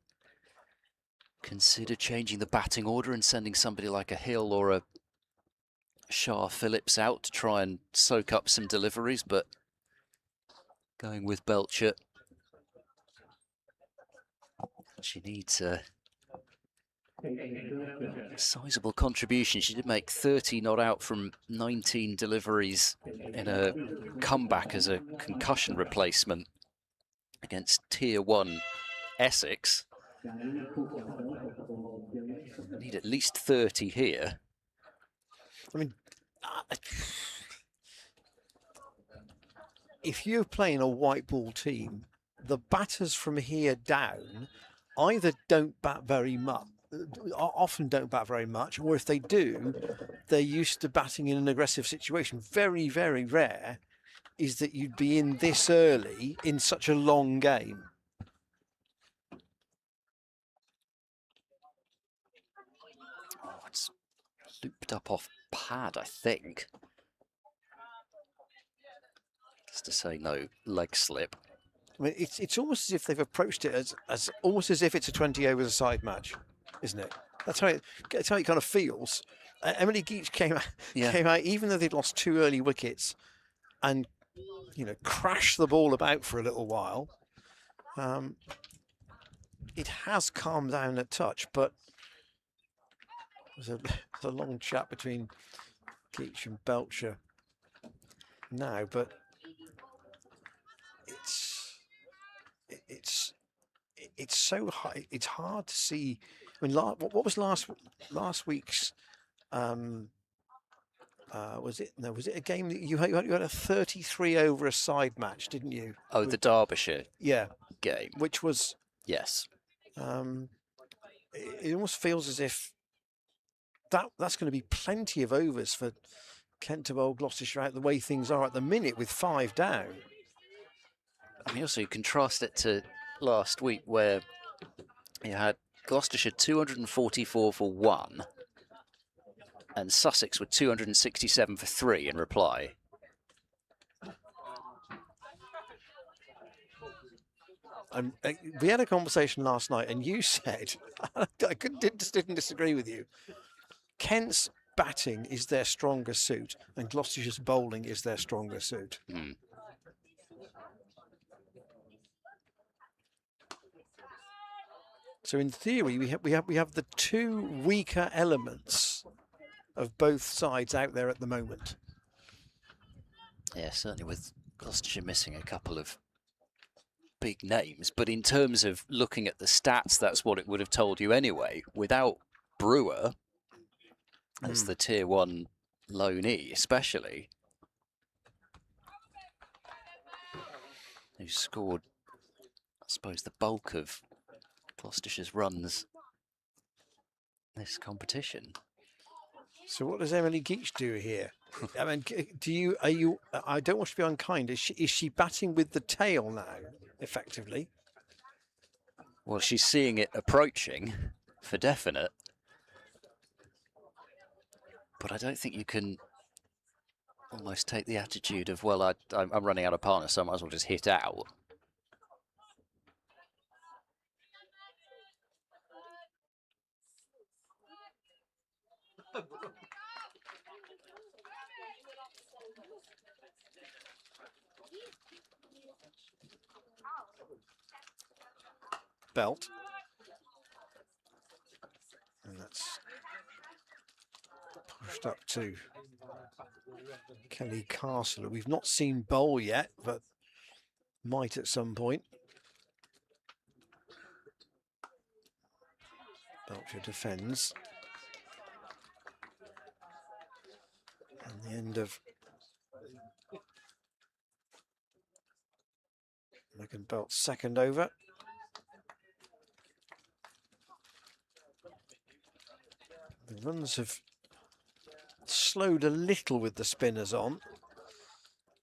consider changing the batting order and sending somebody like a Hill or a Shah Phillips out to try and soak up some deliveries, but going with Belcher. She needs a sizable contribution. She did make 30 not out from 19 deliveries in a comeback as a concussion replacement against Tier 1 Essex. Need at least 30 here. I mean, if you're playing a white ball team, the batters from here down either don't bat very much, often don't bat very much, or if they do, they're used to batting in an aggressive situation. Very, very rare is that you'd be in this early in such a long game. Oh, it's looped up off pad, I think. Just to say no leg slip. I mean, it's almost as if they've approached it as almost as if it's a 20 overs a side match, isn't it? That's how it kind of feels. Emily Geach came out, even though they'd lost 2 early wickets, and crashed the ball about for a little while. It has calmed down a touch, but there's a long chat between Geach and Belcher now, but it's so high. It's hard to see. I mean, what was last week's? Was it a game that you had a 33 over a side match, didn't you? Oh, the Derbyshire game, which was yes. It almost feels as if that's going to be plenty of overs for Kent to bowl Gloucestershire out the way things are at the minute with 5 down. I mean, also you contrast it to last week where you had Gloucestershire 244 for 1 and Sussex were 267 for 3 in reply. We had a conversation last night and you said, I didn't disagree with you, Kent's batting is their stronger suit and Gloucestershire's bowling is their stronger suit. So in theory, we have the two weaker elements of both sides out there at the moment. Yeah, certainly with Gloucestershire missing a couple of big names, but in terms of looking at the stats, that's what it would have told you anyway. Without Brewer as the tier 1 loanee, especially, who scored, I suppose, the bulk of Gloucestershire's runs this competition. So what does Emily Geach do here? I mean, I don't want to be unkind. Is she batting with the tail now, effectively? Well, she's seeing it approaching for definite. But I don't think you can almost take the attitude of, well, I'm running out of partners, so I might as well just hit out. Belt. And that's pushed up to Kelly Castle. We've not seen bowl yet, but might at some point. Belcher defends. And the end of Megan Belt's second over. The runs have slowed a little with the spinners on,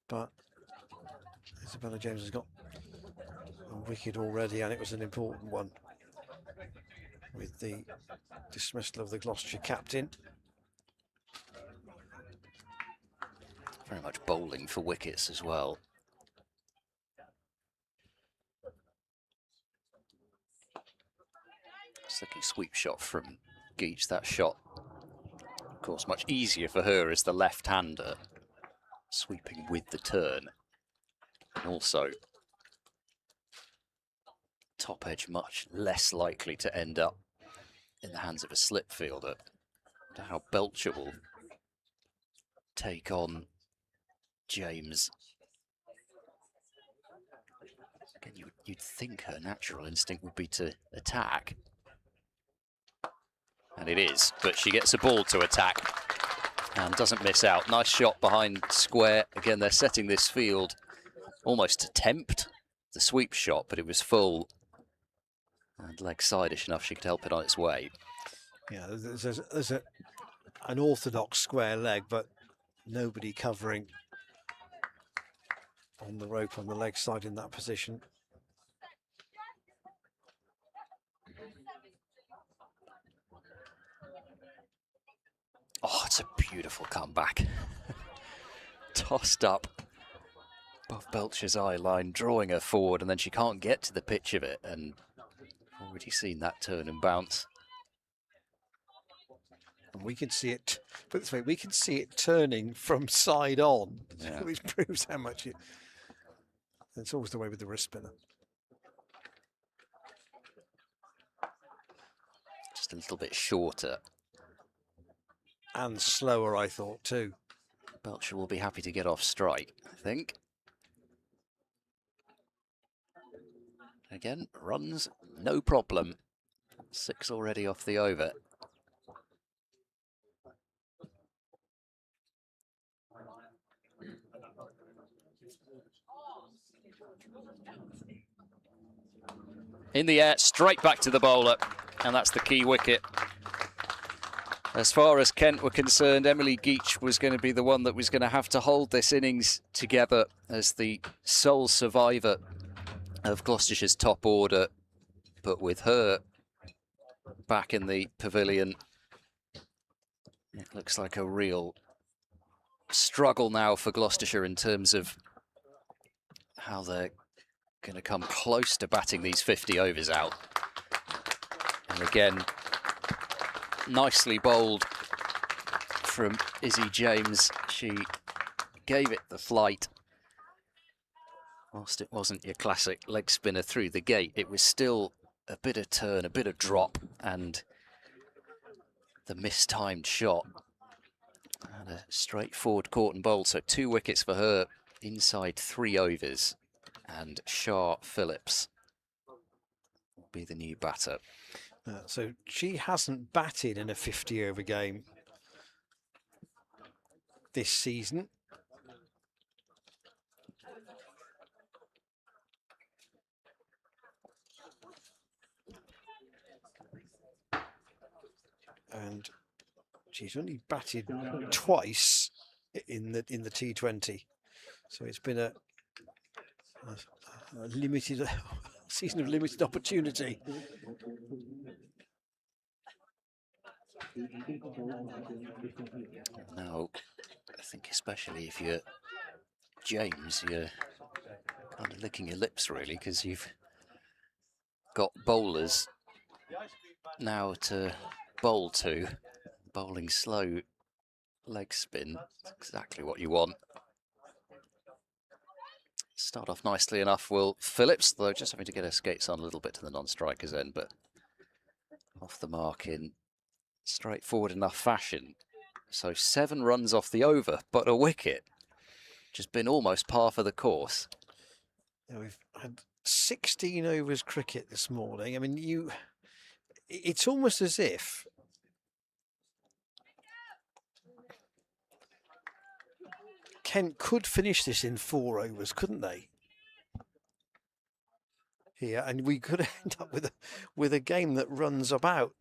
but Isabella James has got a wicket already, and it was an important one with the dismissal of the Gloucestershire captain. Very much bowling for wickets as well. Second sweep shot from Geach. That shot, of course, much easier for her as the left-hander, sweeping with the turn. And also, top edge much less likely to end up in the hands of a slip fielder. How Belcher will take on James. Again, you'd think her natural instinct would be to attack. And it is, but she gets a ball to attack and doesn't miss out. Nice shot behind square. Again, they're setting this field almost to tempt the sweep shot, but it was full and leg side-ish enough she could help it on its way. Yeah, there's an orthodox square leg, but nobody covering on the rope on the leg side in that position. Oh, it's a beautiful comeback. Tossed up above Belcher's eye line, drawing her forward, and then she can't get to the pitch of it, and already seen that turn and bounce. And we can see it, put it this way, we can see it turning from side on, Yeah. which proves how much it's always the way with the wrist spinner. Just a little bit shorter. And slower, I thought, too. Belcher will be happy to get off strike, I think. Again, runs, no problem. 6 already off the over. In the air, straight back to the bowler, and that's the key wicket. As far as Kent were concerned, Emily Geach was going to be the one that was going to have to hold this innings together as the sole survivor of Gloucestershire's top order. But with her back in the pavilion, it looks like a real struggle now for Gloucestershire in terms of how they're going to come close to batting these 50 overs out. And again, nicely bowled from Izzy James. She gave it the flight. Whilst it wasn't your classic leg spinner through the gate, it was still a bit of turn, a bit of drop, and the mistimed shot. And a straightforward court and bowl, so 2 wickets for her inside 3 overs. And Shah Phillips will be the new batter. So she hasn't batted in a 50-over game this season. And she's only batted twice in the T20, so it's been a limited season of limited opportunity. Now, I think especially if you're James, you're kind of licking your lips really, because you've got bowlers now to bowl to. Bowling slow leg spin, exactly what you want. Start off nicely enough, Will Phillips, though just having to get her skates on a little bit to the non-striker's end, but off the mark in straightforward enough fashion. So 7 runs off the over, but a wicket, which has been almost par for the course. Yeah, we've had 16 overs cricket this morning. I mean, it's almost as if Kent could finish this in 4 overs, couldn't they? Here, and we could end up with a game that runs about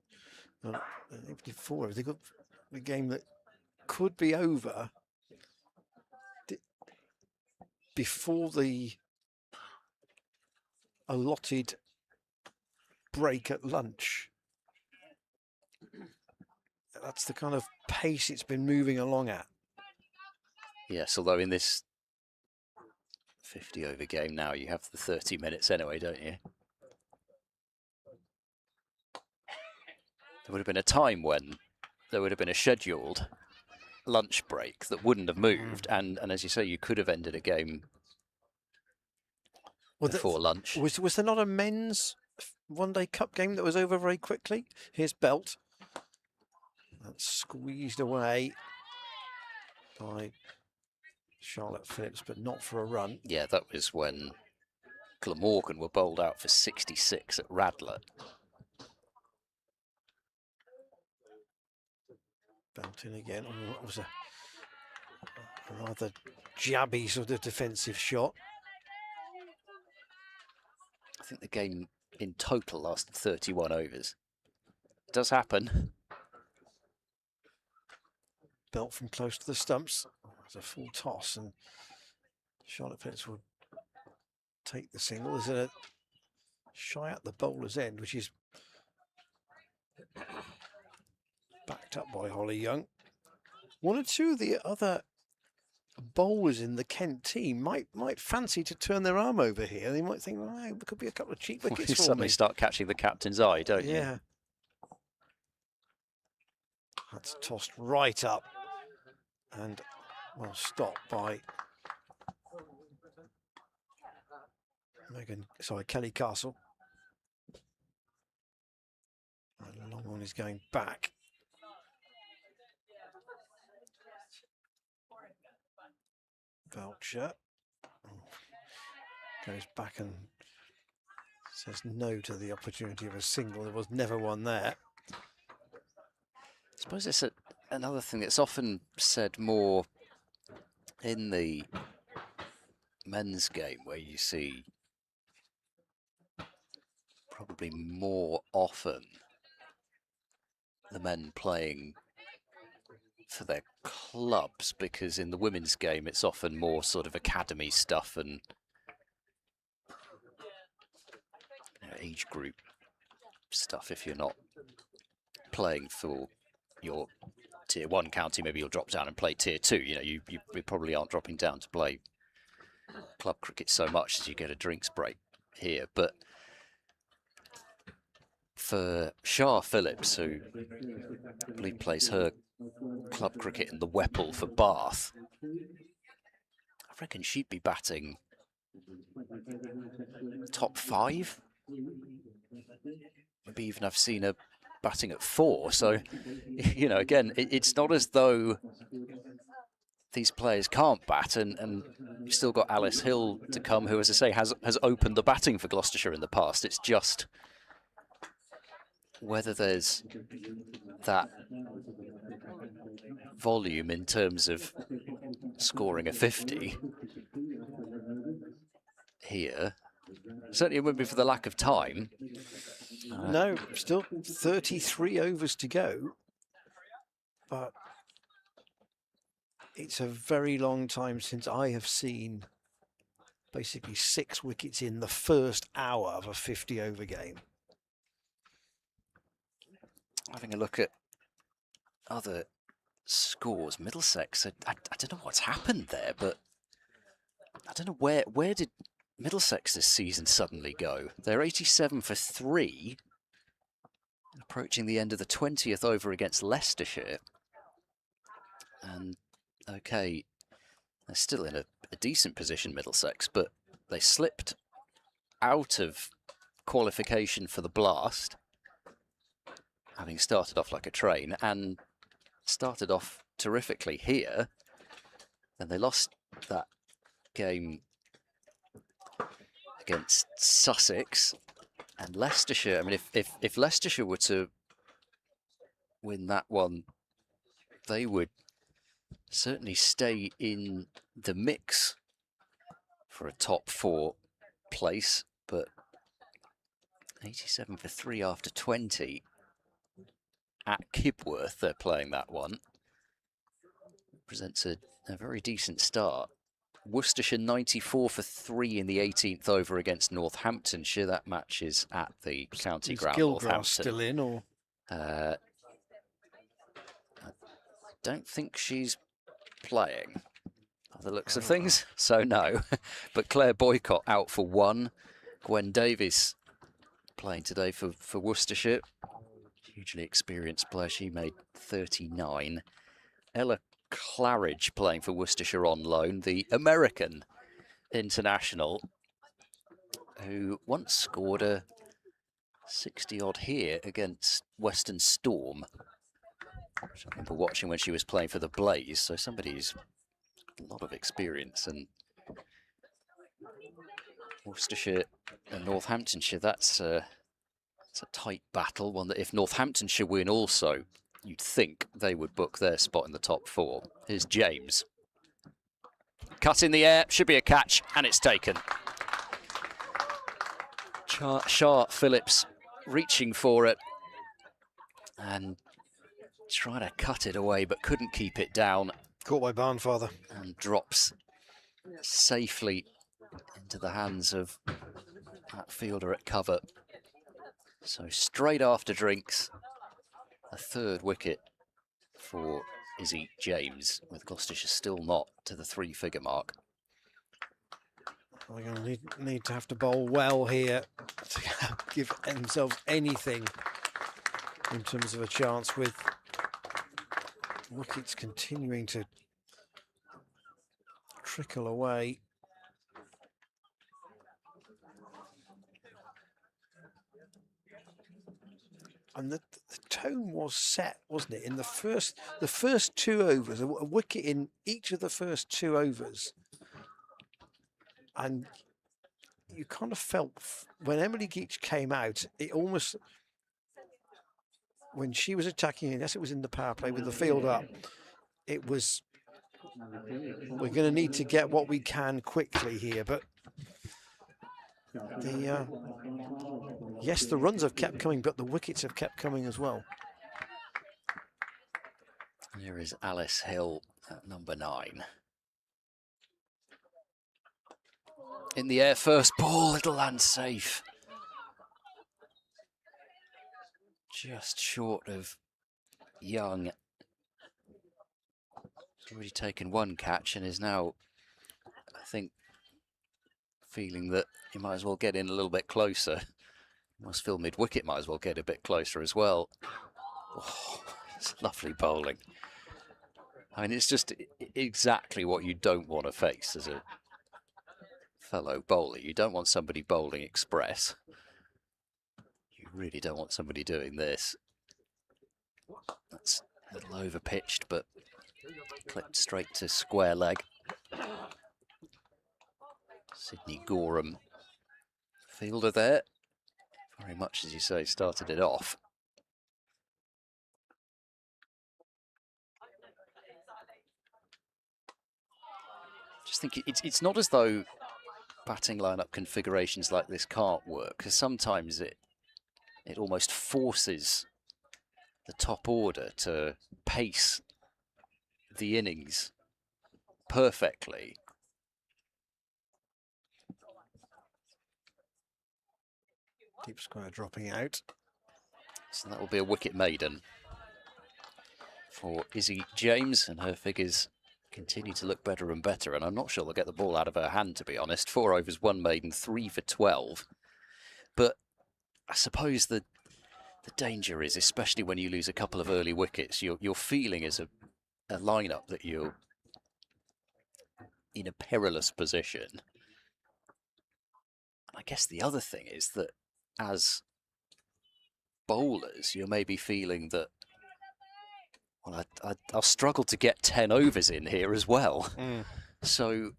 4 overs. They've got a game that could be over before the allotted break at lunch. That's the kind of pace it's been moving along at. Yes, although in this 50-over game now, you have the 30 minutes anyway, don't you? There would have been a time when there would have been a scheduled lunch break that wouldn't have moved, and as you say, you could have ended a game before lunch. Was there not a men's one-day cup game that was over very quickly? Here's Belt. That's squeezed away by Charlotte Phillips, but not for a run. Yeah, that was when Glamorgan were bowled out for 66 at Radler. Belt in again. Oh, that was a rather jabby sort of defensive shot. I think the game in total lasted 31 overs. It does happen. Belt from close to the stumps. It's a full toss, and Charlotte Phillips will take the single. There's a shy at the bowler's end, which is backed up by Holly Young. 1 or 2 of the other bowlers in the Kent team might fancy to turn their arm over here. They might think, well, there could be a couple of cheap wickets You for suddenly me. start catching the captain's eye, don't you? Yeah. That's tossed right up and well stopped by Kelly Castle. And long one is going back. Belcher goes back and says no to the opportunity of a single. There was never one there. I suppose it's another thing that's often said more in the men's game, where you see probably more often the men playing for their clubs, because in the women's game it's often more sort of academy stuff and age group stuff. If you're not playing for your tier 1 county, maybe you'll drop down and play tier 2. You know, you probably aren't dropping down to play club cricket so much as you get a drinks break here. But for Shah Phillips, who I believe plays her club cricket in the Whipple for Bath. I reckon she'd be batting top 5. Maybe even I've seen her batting at 4. So, you know, again, it's not as though these players can't bat, and you've still got Alice Hill to come, who, as I say, has opened the batting for Gloucestershire in the past. It's just whether there's that volume in terms of scoring a 50 here. Certainly it wouldn't be for the lack of time. No, still 33 overs to go, but it's a very long time since I have seen basically 6 wickets in the first hour of a 50 over game. Having a look at other scores, Middlesex, I don't know what's happened there, but I don't know where did Middlesex this season suddenly go? They're 87 for 3, approaching the end of the 20th over against Leicestershire. And okay, they're still in a decent position, Middlesex, but they slipped out of qualification for the Blast, having started off like a train, and started off terrifically here. Then they lost that game against Sussex, and Leicestershire. I mean, if Leicestershire were to win that one, they would certainly stay in the mix for a top 4 place, but 87 for 3 after 20 at Kibworth, they're playing that one. Presents a very decent start. Worcestershire 94 for 3 in the 18th over against Northamptonshire. That match is at the county ground. Gilgrass still in, or? I don't think she's playing, by the looks of things, so no. But Claire Boycott out for 1. Gwen Davies playing today for Worcestershire. Hugely experienced player, she made 39. Ella Claridge playing for Worcestershire on loan, the American international, who once scored a 60-odd here against Western Storm, which I remember watching when she was playing for the Blaze, so somebody who's got a lot of experience. And Worcestershire and Northamptonshire, it's a tight battle, one that if Northamptonshire win also, you'd think they would book their spot in the top 4. Here's James. Cut in the air, should be a catch, and it's taken. Shah Phillips reaching for it and trying to cut it away, but couldn't keep it down. Caught by Barnfather. And drops safely into the hands of that fielder at cover. So straight after drinks, a 3rd wicket for Izzy James, with Gloucestershire still not to the 3-figure mark. They're going to need to have to bowl well here to give themselves anything in terms of a chance, with wickets continuing to trickle away. And the tone was set, wasn't it? In the first 2 overs, a wicket in each of the first 2 overs. And you kind of felt when Emily Geach came out, it almost, when she was attacking, I guess it was in the power play with the field up, it was, we're going to need to get what we can quickly here. But yes, the runs have kept coming, but the wickets have kept coming as well. Here is Alice Hill at number 9. In the air, first ball, little and safe. Just short of Young. He's already taken 1 catch and is now, I think, feeling that he might as well get in a little bit closer. Must feel mid-wicket might as well get a bit closer as well. Oh, it's lovely bowling. I mean, it's just exactly what you don't want to face as a fellow bowler. You don't want somebody bowling express. You really don't want somebody doing this. That's a little over-pitched, but clipped straight to square leg. Sydney Gorham, fielder there. Very much, as you say, started it off. Just think it's not as though batting lineup configurations like this can't work, because sometimes it almost forces the top order to pace the innings perfectly. Deep square dropping out. So that will be a wicket maiden for Izzy James, and her figures continue to look better and better, and I'm not sure they'll get the ball out of her hand, to be honest. 4 overs, 1 maiden, 3 for 12. But I suppose the danger is, especially when you lose a couple of early wickets, you're feeling as a lineup that you're in a perilous position. And I guess the other thing is that as bowlers, you're maybe feeling that, well, I'll struggle to get 10 overs in here as well. So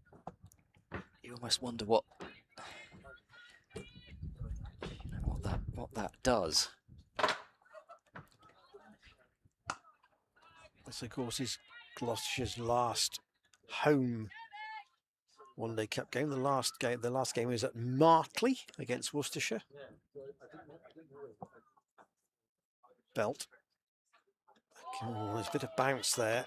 you almost wonder what that does. This, of course, is Gloucestershire's last home one-day cup game. The last game was at Martley against Worcestershire. Belt. Oh, there's a bit of bounce there.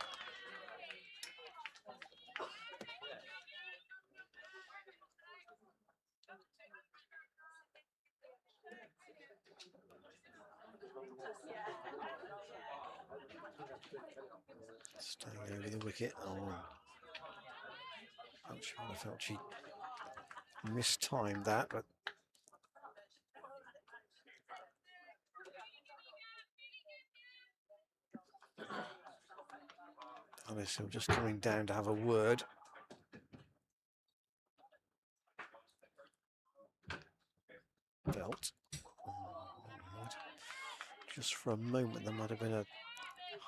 Staying over the wicket. Oh, I felt she mistimed that, but obviously I'm just coming down to have a word. Belt. Just for a moment, there might have been a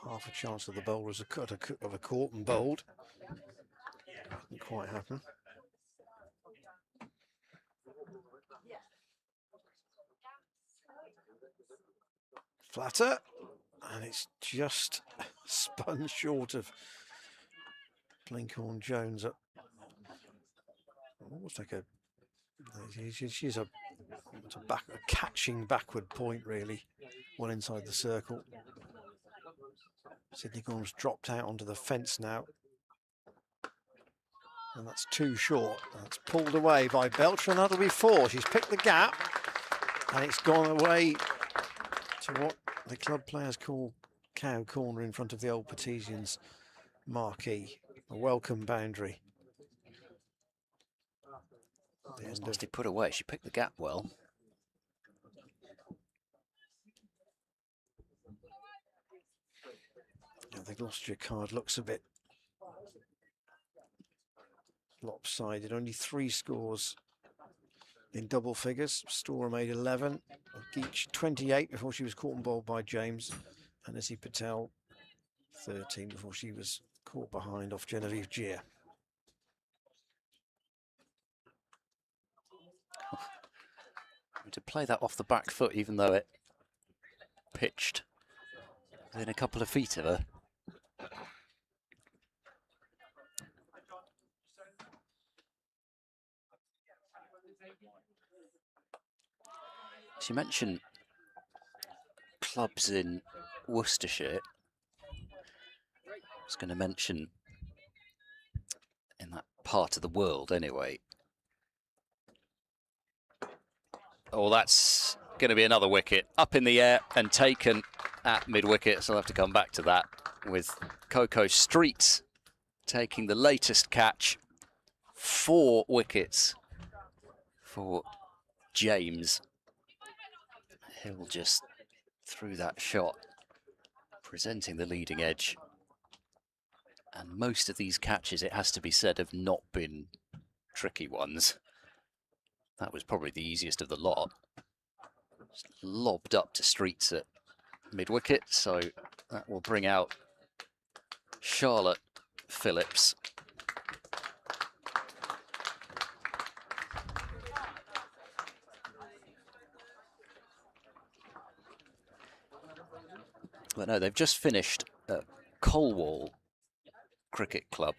half a chance of the bowlers of a caught and bowled. Didn't quite happen. Flatter, and it's just spun short of Blinkhorn Jones at almost like she's a catching backward point, really, one inside the circle. Sydney Gorham's dropped out onto the fence now, and that's too short. That's pulled away by Belcher, and that'll be 4. She's picked the gap, and it's gone away to what the club players call cow corner in front of the old Patesians marquee, a welcome boundary. It was nicely put away. She picked the gap well. Yeah, the Gloucestershire card looks a bit lopsided. Only 3 scores in double figures. Storer made 11. Geach 28 before she was caught and bowled by James. And Izzy Patel 13 before she was caught behind off Genevieve Gier. To play that off the back foot, even though it pitched within a couple of feet of her. She mentioned clubs in Worcestershire. I was going to mention in that part of the world anyway. Oh, that's going to be another wicket up in the air and taken at mid-wicket, so I'll have to come back to that, with Coco Street taking the latest catch. 4 wickets for James. Hill just threw that shot, presenting the leading edge. And most of these catches, it has to be said, have not been tricky ones. That was probably the easiest of the lot. Just lobbed up to Streets at mid-wicket, so that will bring out Charlotte Phillips. But no, they've just finished at Colwall Cricket Club,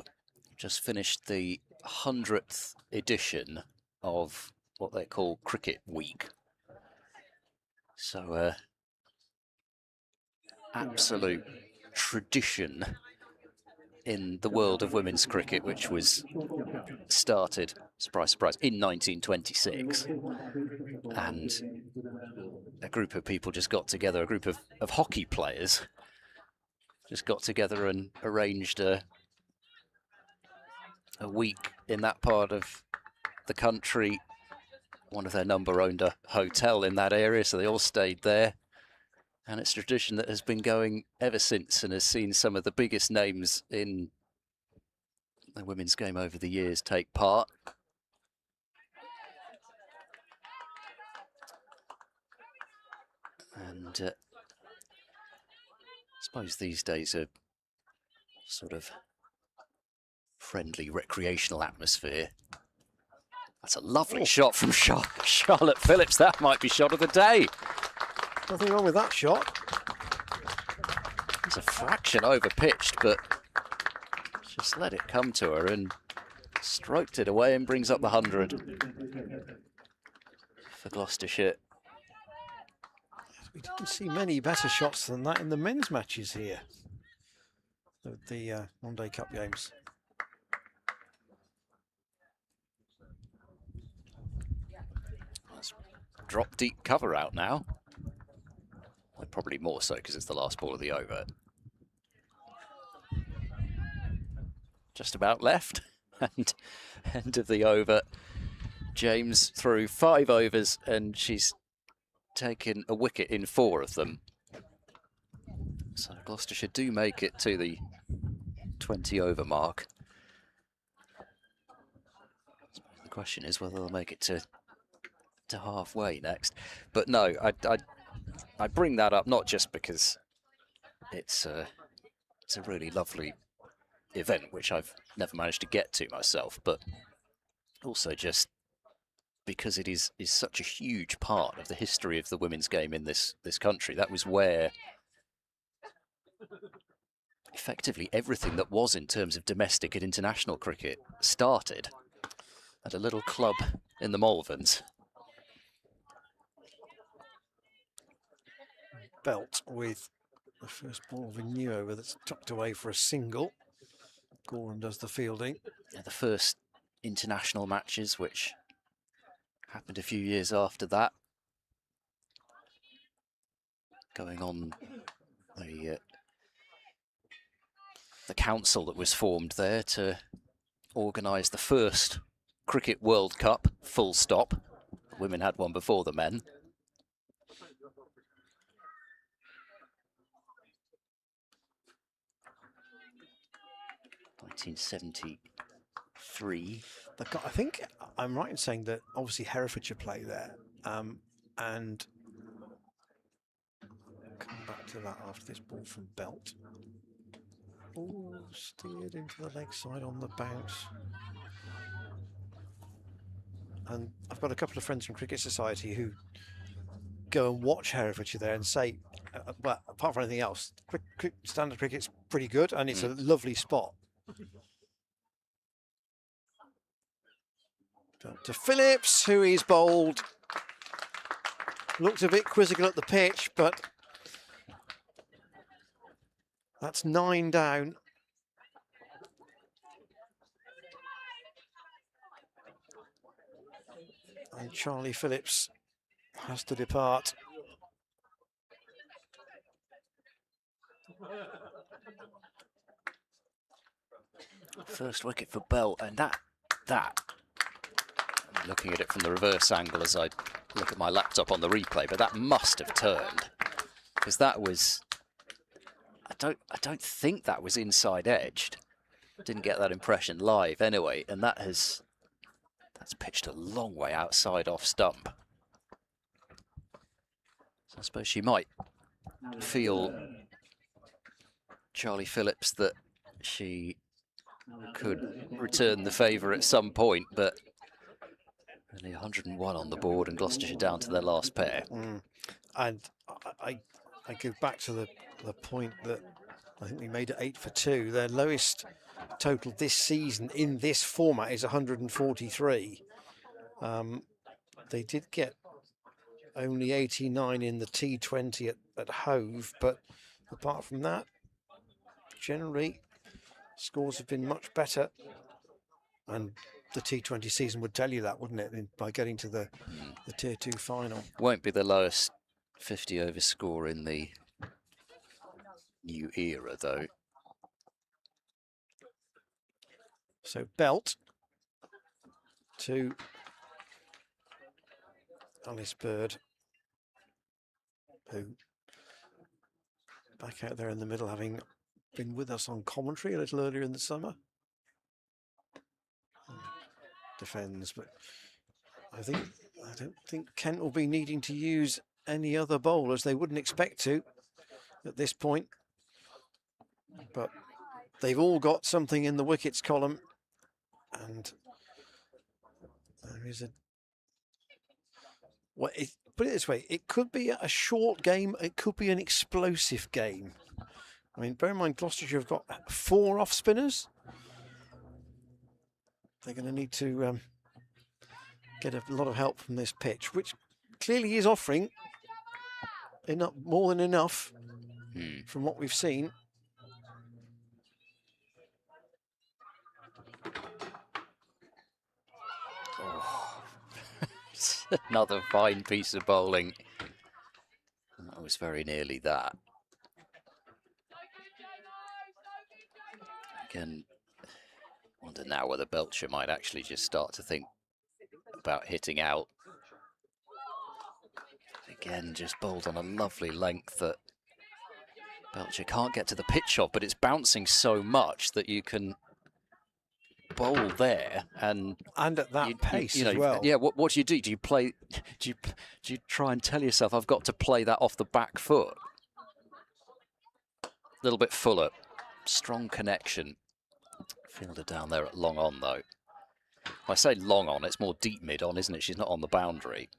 just finished the 100th edition of what they call Cricket Week. So, absolute tradition in the world of women's cricket, which was started, surprise, surprise, in 1926. And a group of people just got together, a group of hockey players just got together and arranged a week in that part of the country. One of their number owned a hotel in that area, so they all stayed there. And it's a tradition that has been going ever since and has seen some of the biggest names in the women's game over the years take part. And I suppose these days a sort of friendly recreational atmosphere. That's a lovely shot from Charlotte Phillips. That might be shot of the day. Nothing wrong with that shot. It's a fraction over pitched, but just let it come to her and stroked it away and brings up the 100 for Gloucestershire. We didn't see many better shots than that in the men's matches here, the one-day cup games. Let's drop deep cover out now. Well, probably more so because it's the last ball of the over. Just about left, and end of the over. James threw 5 overs and she's taken a wicket in 4 of them. So Gloucestershire do make it to the 20 over mark. The question is whether they'll make it to halfway next. But no, I bring that up not just because it's a really lovely event, which I've never managed to get to myself, but also just because it is such a huge part of the history of the women's game in this country. That was where effectively everything that was in terms of domestic and international cricket started, at a little club in the Malverns. Belt with the first ball of a new over that's tucked away for a single. Gorham does the fielding. Yeah, the first international matches, which happened a few years after that, going on the council that was formed there to organise the first Cricket World Cup, full stop. The women had one before the men. (1973). I think I'm right in saying that obviously Herefordshire play there, and come back to that after this ball from Belt. Oh, steered into the leg side on the bounce. And I've got a couple of friends from Cricket Society who go and watch Herefordshire there and say, well, apart from anything else, standard cricket's pretty good and it's a lovely spot. To Phillips, who is bowled. Looked a bit quizzical at the pitch, but that's 9 down. And Charlie Phillips has to depart. First wicket for Belt, and that looking at it from the reverse angle as I look at my laptop on the replay, but that must have turned, because that was, I don't think that was inside edged. Didn't get that impression live anyway, and that's pitched a long way outside off stump. So I suppose she might feel, Charlie Phillips, that she could return the favour at some point, but only 101 on the board and Gloucestershire down to their last pair. And I go back to the point that I think we made it 8 for 2. Their lowest total this season in this format is 143. They did get only 89 in the T20 at Hove, but apart from that, generally scores have been much better, and the T20 season would tell you that, wouldn't it, by getting to the Tier 2 final. Won't be the lowest 50 over score in the new era, though. So Belt to Alice Bird, who back out there in the middle, having been with us on commentary a little earlier in the summer. Defends, but I don't think Kent will be needing to use any other bowlers. They wouldn't expect to at this point, but they've all got something in the wickets column, and there is a, well, put it this way, it could be a short game, it could be an explosive game. I mean, bear in mind, Gloucestershire have got 4 off spinners. They're going to need to get a lot of help from this pitch, which clearly is offering enough, more than enough from what we've seen. Oh. Another fine piece of bowling. That was very nearly that. Again, wonder now whether Belcher might actually just start to think about hitting out. Again, just bowled on a lovely length that Belcher can't get to the pitch of, but it's bouncing so much that you can bowl there and at that pace you know, as well. Yeah, what do you do? Do you play? Do you try and tell yourself, I've got to play that off the back foot? A little bit fuller, strong connection. Fielder down there at long on though. When I say long on, it's more deep mid on, isn't it? She's not on the boundary,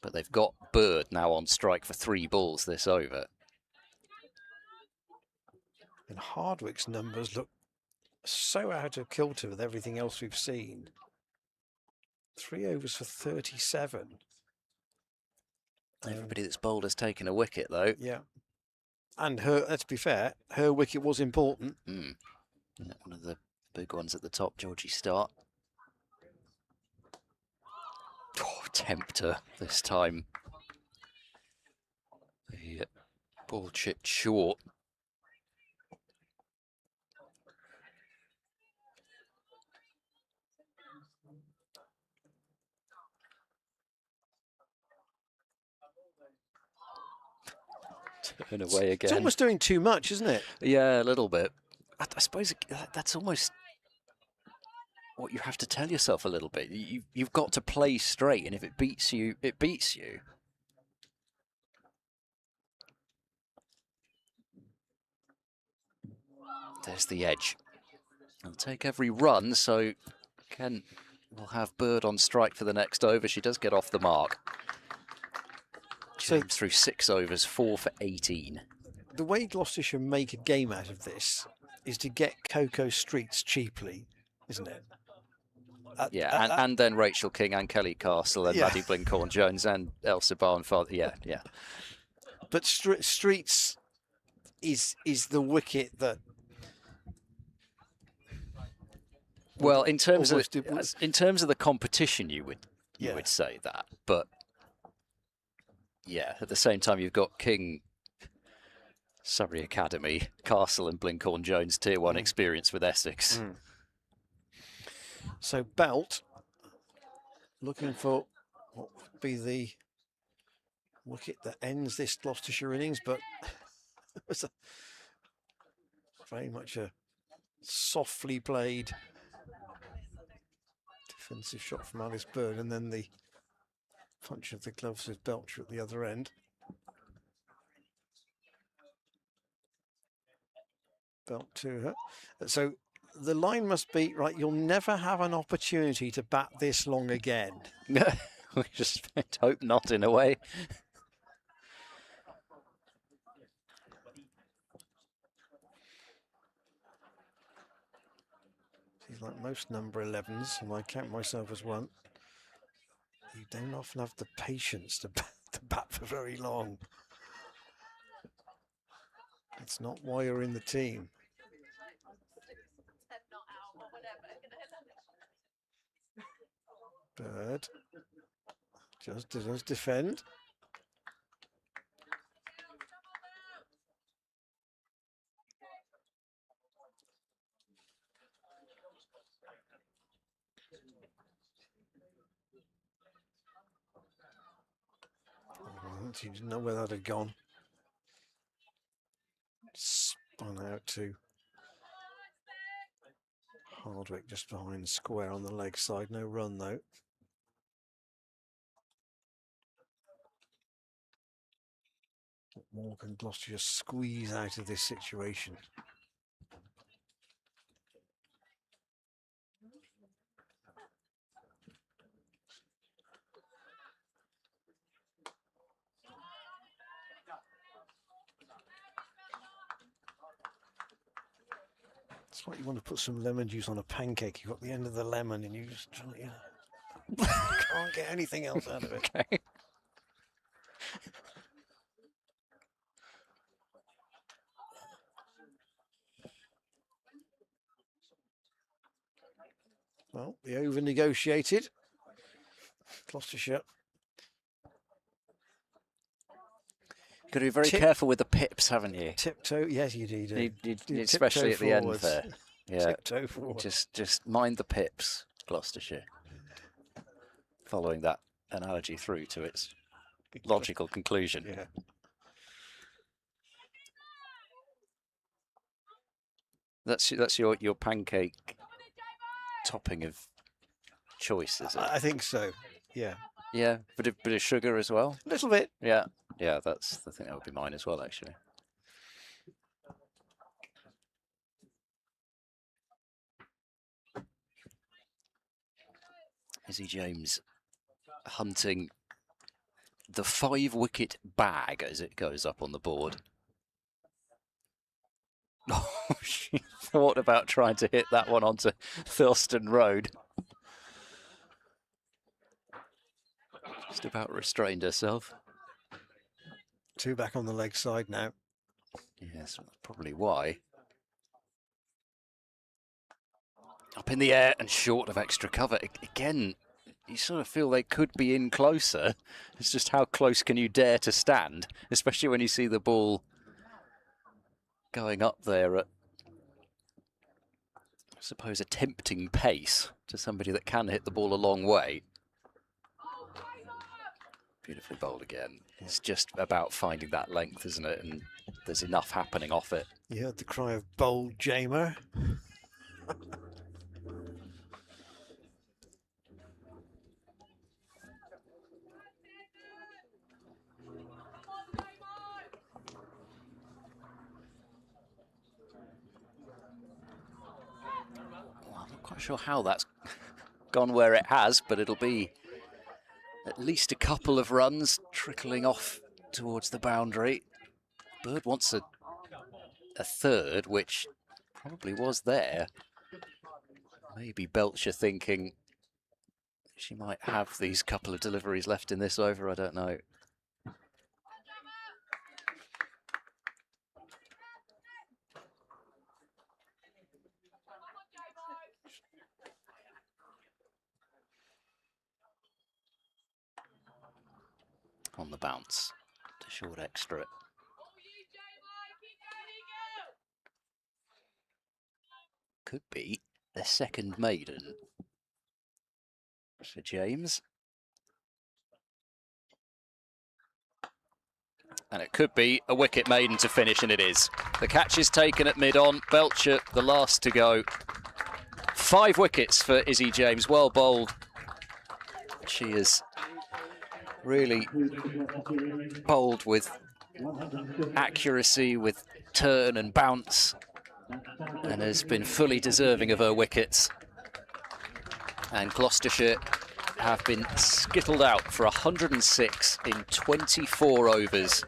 but they've got Bird now on strike for 3 balls this over. And Hardwick's numbers look so out of kilter with everything else we've seen. 3 overs for 37. Everybody that's bowled has taken a wicket though. Yeah. And her, let's be fair, her wicket was important. Yeah, one of the big ones at the top, Georgie Start. Oh, tempter this time. The ball chipped short. Turn away again. It's almost doing too much, isn't it? Yeah, a little bit. I suppose that's almost what you have to tell yourself a little bit. You've got to play straight, and if it beats you, it beats you. There's the edge. I'll take every run, so Kent will have Bird on strike for the next over. She does get off the mark. James through 6 overs, 4 for 18. The way Gloucestershire make a game out of this is to get Coco Streets cheaply, isn't it? And then Rachel King and Kelly Castle and Maddie Blinkhorn-Jones and Elsa Barnfather. Yeah. But Streets is the wicket that. Well, in terms of the competition, you would say that, but yeah, at the same time, you've got King, Surrey Academy, Castle and Blinkhorn-Jones Tier 1 experience with Essex. So Belt looking for what would be the wicket that ends this Gloucestershire innings, but it was very much a softly played defensive shot from Alice Bird, and then the punch of the gloves with Belcher at the other end. Belt to her. So the line must be, right, you'll never have an opportunity to bat this long again. We just hope not, in a way. She's like most number 11s, and I count myself as one. You don't often have the patience to bat for very long. It's not why you're in the team. Bird just does defend. She didn't know where that had gone. Spun out to Hardwick just behind the square on the leg side. No run though. What more can Gloucestershire squeeze out of this situation? It's like you want to put some lemon juice on a pancake. You've got the end of the lemon and you just can't get anything else out of it. Okay. Well, the over negotiated. Gloucestershire. Got to be very careful with the pips, haven't you? Tiptoe, yes, you do. Especially at the end there. Yeah. Tiptoe forward. Just mind the pips, Gloucestershire. Following that analogy through to its logical conclusion. Yeah. That's your pancake topping of choice, is it? I think so. Yeah. Yeah, bit of sugar as well. A little bit. Yeah, I think that would be mine as well, actually. Izzy James hunting the 5-wicket bag as it goes up on the board. Oh, she thought about trying to hit that one onto Thilston Road. Just about restrained herself. 2 back on the leg side now. Yes, that's probably why. Up in the air and short of extra cover. Again, you sort of feel they could be in closer. It's just how close can you dare to stand, especially when you see the ball going up there at, I suppose, a tempting pace to somebody that can hit the ball a long way. Beautifully bowled again. It's just about finding that length, isn't it? And there's enough happening off it. You heard the cry of bold Jamer. I'm not quite sure how that's gone where it has, but it'll be at least a couple of runs trickling off towards the boundary. Bird wants a third, which probably was there. Maybe Belcher thinking she might have these couple of deliveries left in this over, I don't know. On the bounce to short extra. Could be the second maiden for James. And it could be a wicket maiden to finish, and it is. The catch is taken at mid-on. Belcher, the last to go. 5 wickets for Izzy James. Well bowled. She is really bowled with accuracy, with turn and bounce, and has been fully deserving of her wickets. And Gloucestershire have been skittled out for 106 in 24 overs.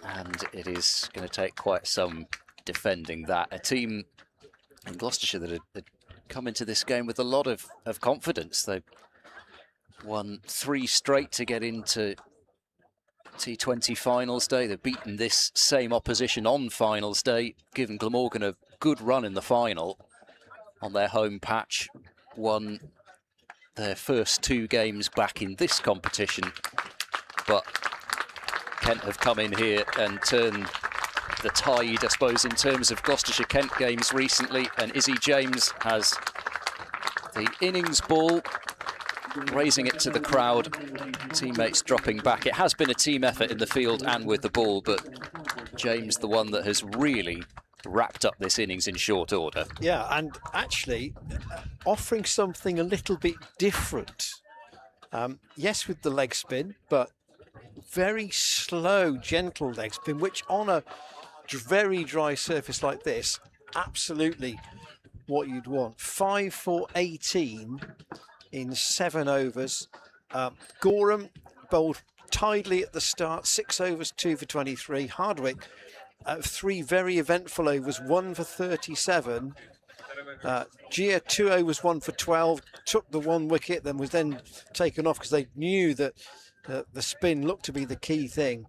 And it is going to take quite some defending that. A team in Gloucestershire that had come into this game with a lot of confidence. They won 3 straight to get into T20 finals day. They've beaten this same opposition on finals day, given Glamorgan a good run in the final on their home patch. Won their first 2 games back in this competition, but Kent have come in here and turned the tide, I suppose, in terms of Gloucestershire-Kent games recently, and Izzy James has the innings ball, raising it to the crowd, teammates dropping back. It has been a team effort in the field and with the ball, but James the one that has really wrapped up this innings in short order. Yeah, and actually offering something a little bit different. Yes, with the leg spin, but very slow, gentle leg spin, which on a very dry surface like this, absolutely what you'd want. 5 for 18 in 7 overs. Gorham bowled tidily at the start, 6 overs, 2 for 23. Hardwick, 3 very eventful overs, 1 for 37. Gia, 2 overs, 1 for 12, took the 1 wicket, then was then taken off because they knew that the spin looked to be the key thing.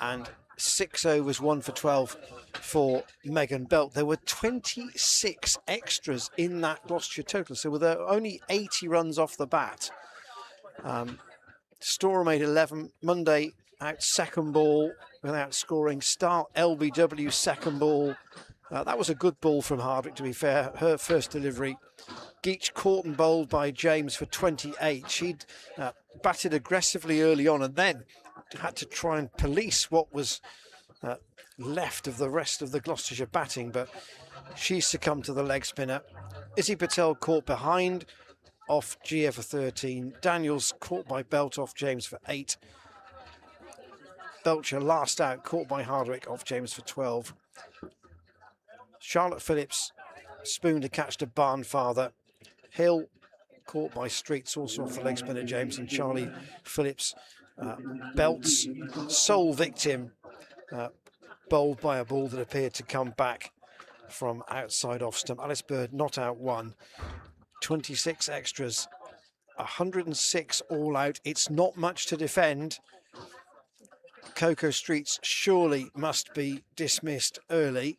And 6 overs, 1 for 12 for Megan Belt. There were 26 extras in that Gloucestershire total, so with only 80 runs off the bat. Storer made 11. Monday out second ball without scoring. Start LBW second ball. That was a good ball from Hardwick, to be fair. Her first delivery. Geach caught and bowled by James for 28. She'd batted aggressively early on and then had to try and police what was left of the rest of the Gloucestershire batting, but she succumbed to the leg spinner. Izzy Patel caught behind off Gia for 13. Daniels caught by Belt off James for 8. Belcher last out, caught by Hardwick off James for 12. Charlotte Phillips spooned a catch to Barnfather. Hill caught by Streets, also off the leg spinner James, and Charlie Phillips, Belt's sole victim, bowled by a ball that appeared to come back from outside off stump. Alice Bird not out 1. 26 extras, 106 all out. It's not much to defend. Coco Streets surely must be dismissed early,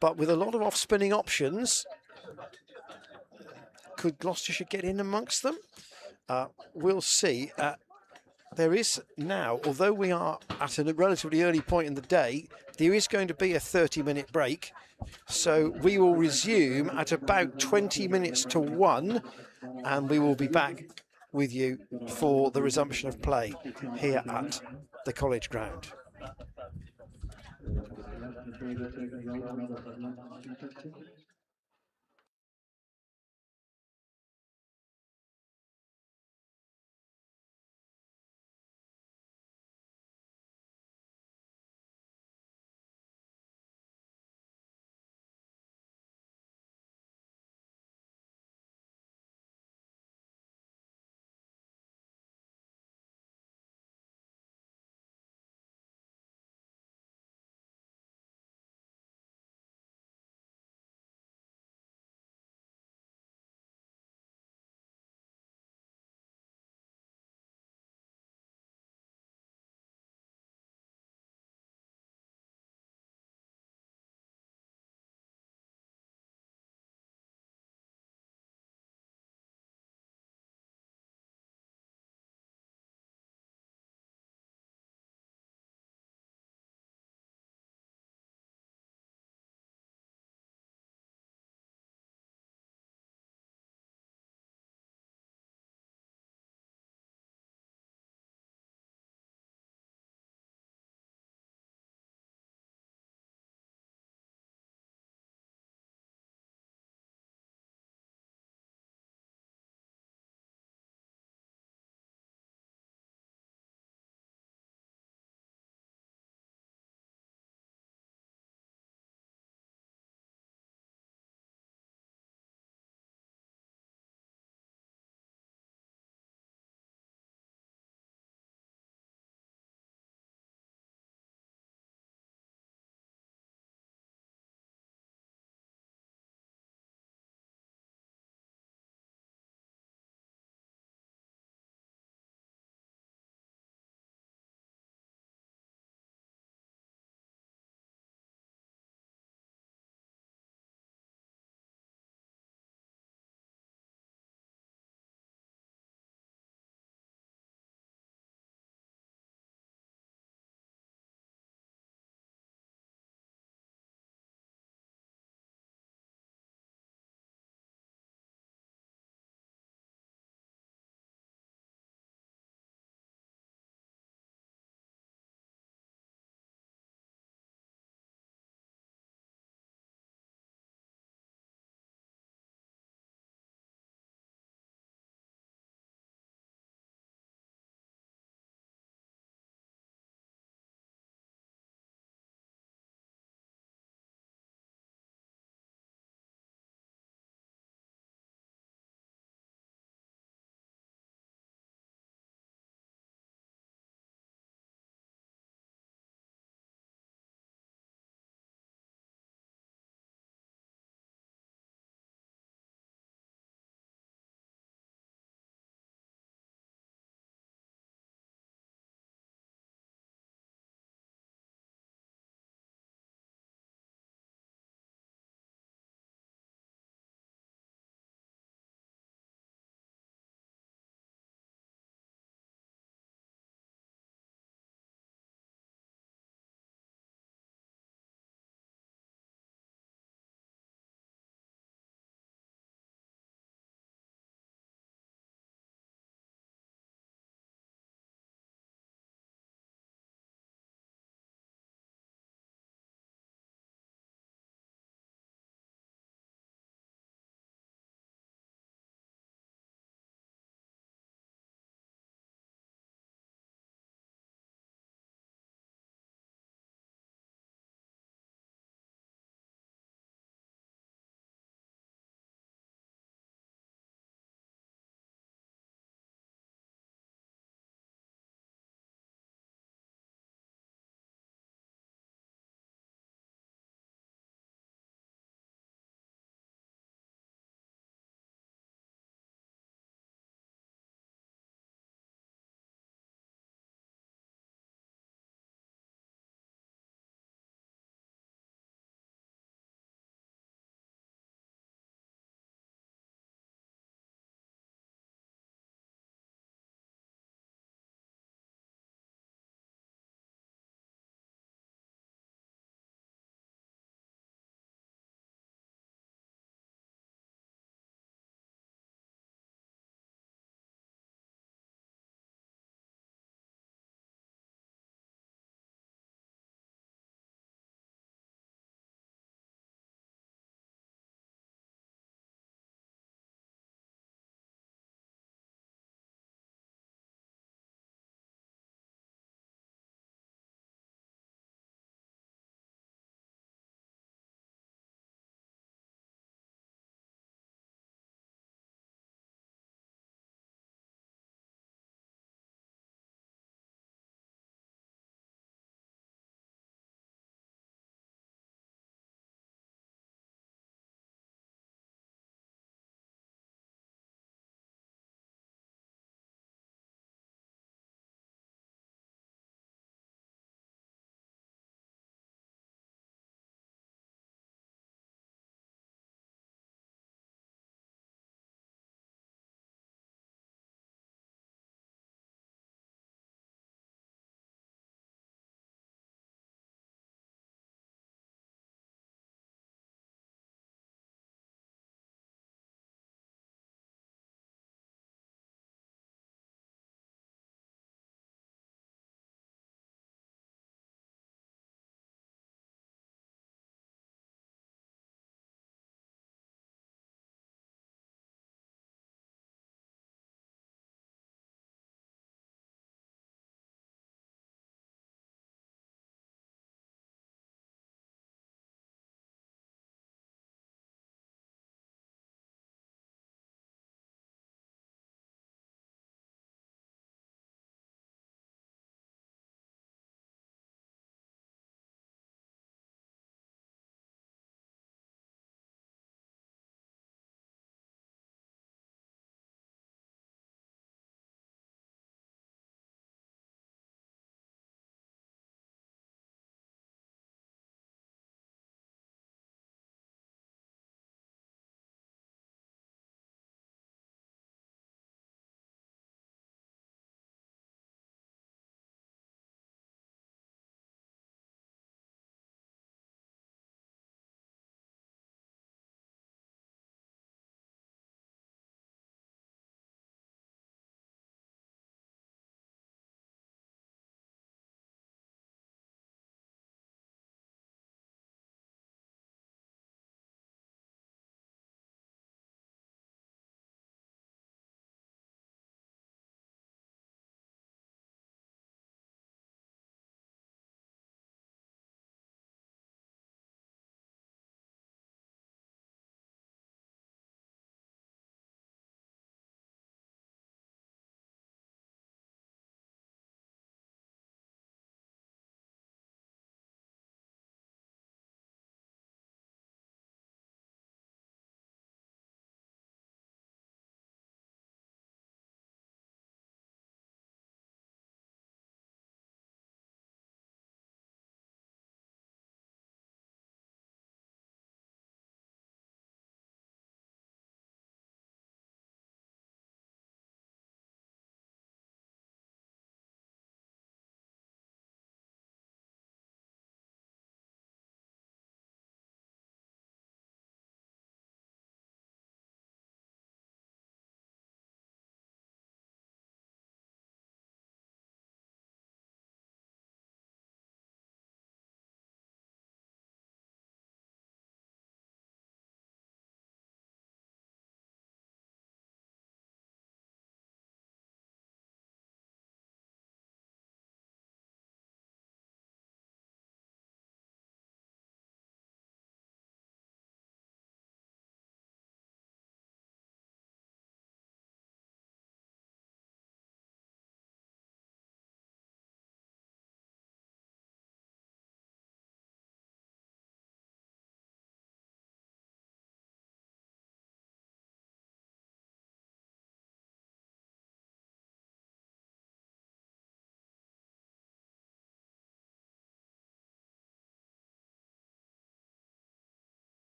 but with a lot of off-spinning options, could Gloucestershire get in amongst them? We'll see. There is now, although we are at a relatively early point in the day, there is going to be a 30-minute break. So we will resume at about 20 minutes to 1, and we will be back with you for the resumption of play here at the College Ground.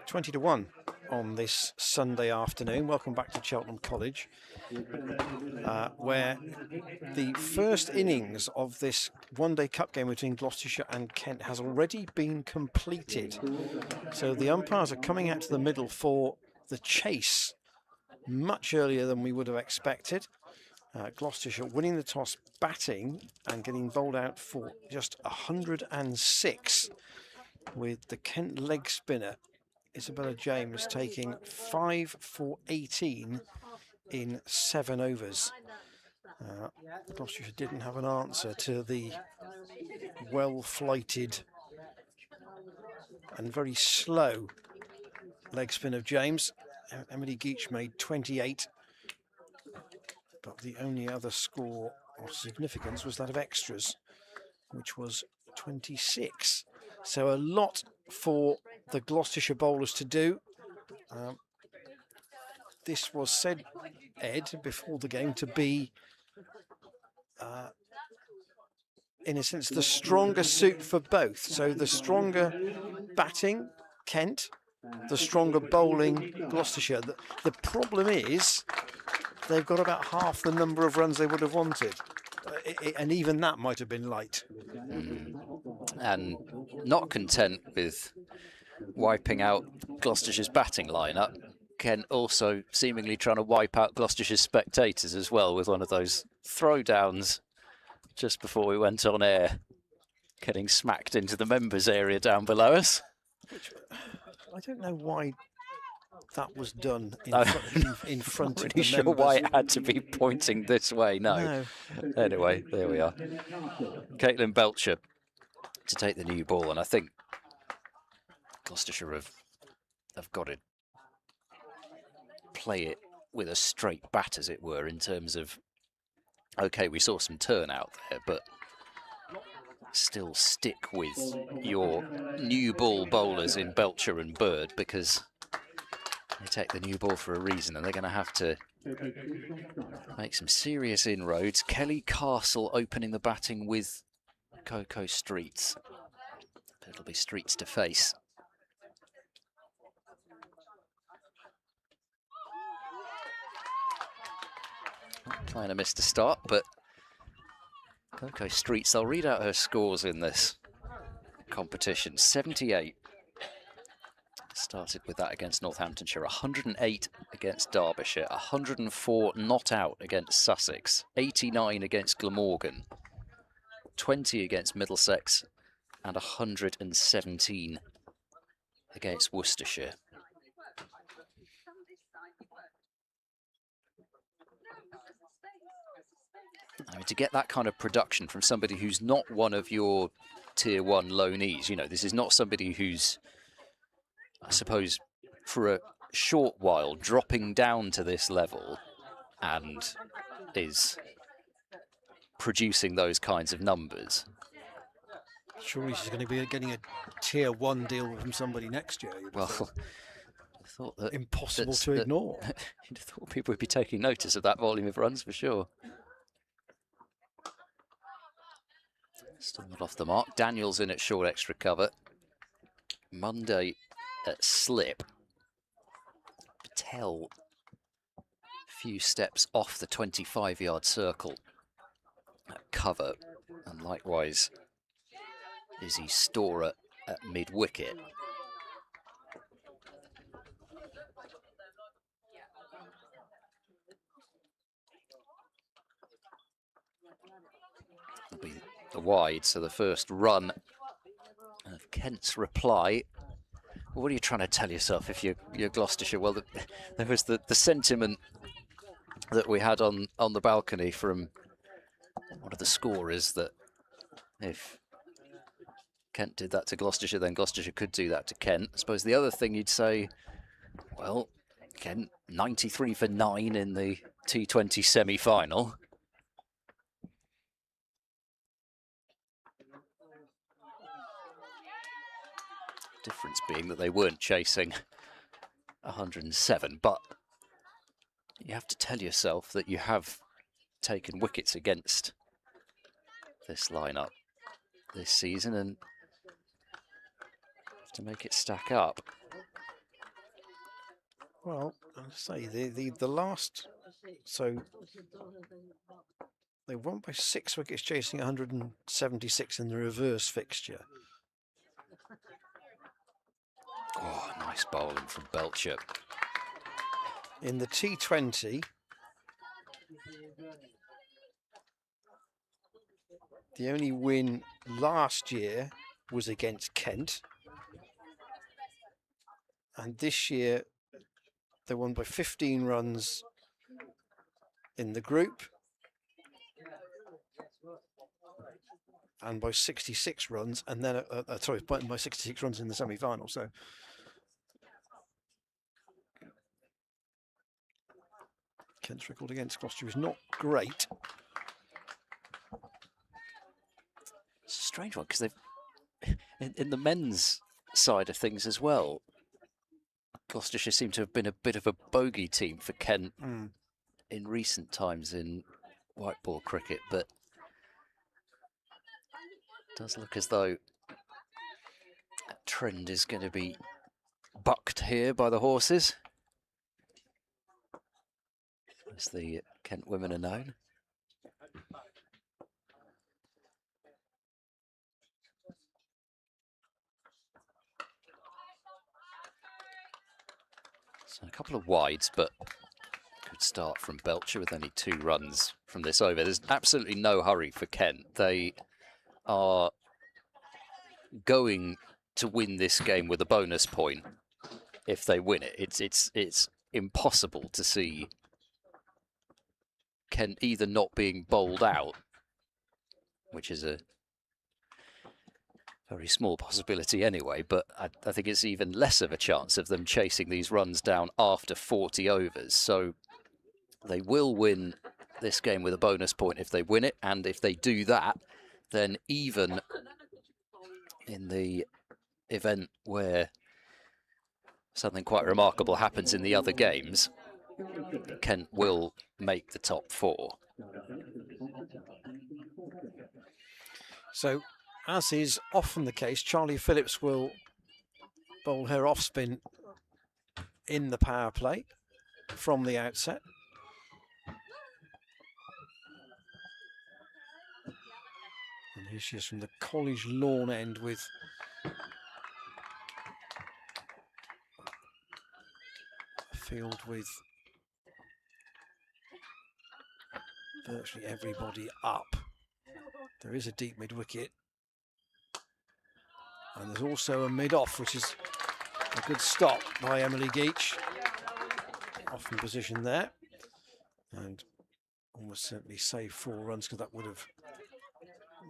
$20-1 on this Sunday afternoon. Welcome back to Cheltenham College, where the first innings of this one-day cup game between Gloucestershire and Kent has already been completed. So the umpires are coming out to the middle for the chase much earlier than we would have expected. Gloucestershire winning the toss, batting and getting bowled out for just 106, with the Kent leg spinner Isabella James taking 5 for 18 in 7 overs. Gloucestershire didn't have an answer to the well-flighted and very slow leg spin of James. Emily Geach made 28, but the only other score of significance was that of extras, which was 26. So a lot for the Gloucestershire bowlers to do. This was said, Ed, before the game to be, in a sense, the stronger suit for both. So the stronger batting, Kent, the stronger bowling, Gloucestershire. The problem is they've got about half the number of runs they would have wanted. And even that might have been light. And not content with wiping out Gloucestershire's batting lineup, Kent also seemingly trying to wipe out Gloucestershire's spectators as well, with one of those throwdowns just before we went on air, getting smacked into the members area down below us. Which, I don't know why that was done in front of the sure members. why it had to be pointing this way. No. Anyway, there we are. Caitlin Belcher to take the new ball, and I think Gloucestershire have got to play it with a straight bat, as it were, in terms of, okay, we saw some turnout there, but still stick with your new ball bowlers in Belcher and Bird, because they take the new ball for a reason, and they're going to have to make some serious inroads. Kelly Castle opening the batting with Coco Streets. It'll be Streets to face. Trying to miss the start, but Coco Streets, I'll read out her scores in this competition. 78. Started with that against Northamptonshire. 108 against Derbyshire. 104 not out against Sussex. 89 against Glamorgan. 20 against Middlesex. And 117 against Worcestershire. I mean, to get that kind of production from somebody who's not one of your tier one loanees, you know, this is not somebody who's, I suppose, for a short while dropping down to this level and is producing those kinds of numbers. Surely she's going to be getting a tier one deal from somebody next year. Well, I thought that impossible to ignore. You'd have thought people would be taking notice of that volume of runs for sure. Still not off the mark. Daniels in at short extra cover. Monday at slip. Patel a few steps off the 25-yard circle at cover. And likewise, Izzy Storer at mid-wicket. It'll be the wide, so the first run of Kent's reply. Well, what are you trying to tell yourself if you're Gloucestershire? Well, there was the sentiment that we had on the balcony from one of the scorers, that if Kent did that to Gloucestershire, then Gloucestershire could do that to Kent. I suppose the other thing you'd say, well, Kent 93 for 9 in the T20 semi-final. Difference being that they weren't chasing 107, but you have to tell yourself that you have taken wickets against this lineup this season and to make it stack up. Well, I'll say the last, so they won by 6 wickets, chasing 176 in the reverse fixture. Oh, nice bowling from Belcher. In the T20, the only win last year was against Kent. And this year, they won by 15 runs in the group and by 66 runs, and then, sorry, by 66 runs in the semi-final. So Kent's record against Gloucester is not great. It's a strange one because they've, in the men's side of things as well, Gloucestershire seem to have been a bit of a bogey team for Kent in recent times in white ball cricket, but it does look as though that trend is going to be bucked here by the horses, as the Kent women are known. So a couple of wides, but good start from Belcher with only 2 runs from this over. There's absolutely no hurry for Kent. They are going to win this game with a bonus point if they win it. It's impossible to see Kent either not being bowled out, which is a very small possibility anyway, but I think it's even less of a chance of them chasing these runs down after 40 overs. So they will win this game with a bonus point if they win it, and if they do that, then even in the event where something quite remarkable happens in the other games, Kent will make the top 4. So, as is often the case, Charlie Phillips will bowl her off spin in the power play from the outset. And here she is from the College lawn end with a field with virtually everybody up. There is a deep mid-wicket. And there's also a mid-off, which is a good stop by Emily Geach. Off in position there. And almost certainly save 4 runs, because that would have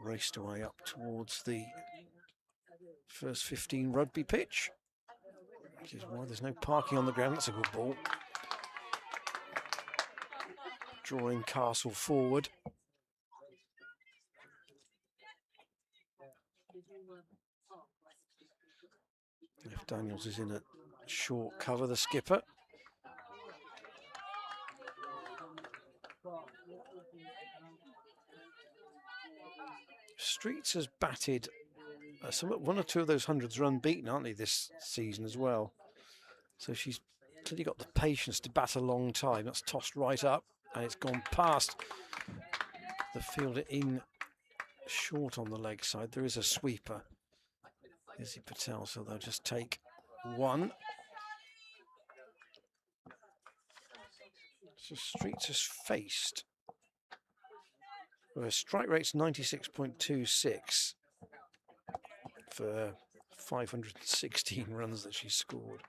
raced away up towards the first 15 rugby pitch. Which is why there's no parking on the ground. That's a good ball. Drawing Castle forward. If Daniels is in a short cover, the skipper. Streets has batted one or two of those hundreds run beaten, aren't they, this season as well? So she's clearly got the patience to bat a long time. That's tossed right up, and it's gone past the fielder in short on the leg side. There is a sweeper, Izzy Patel, so they'll just take 1. So Streets has faced. Well, her strike rate's 96.26 for 516 runs that she scored.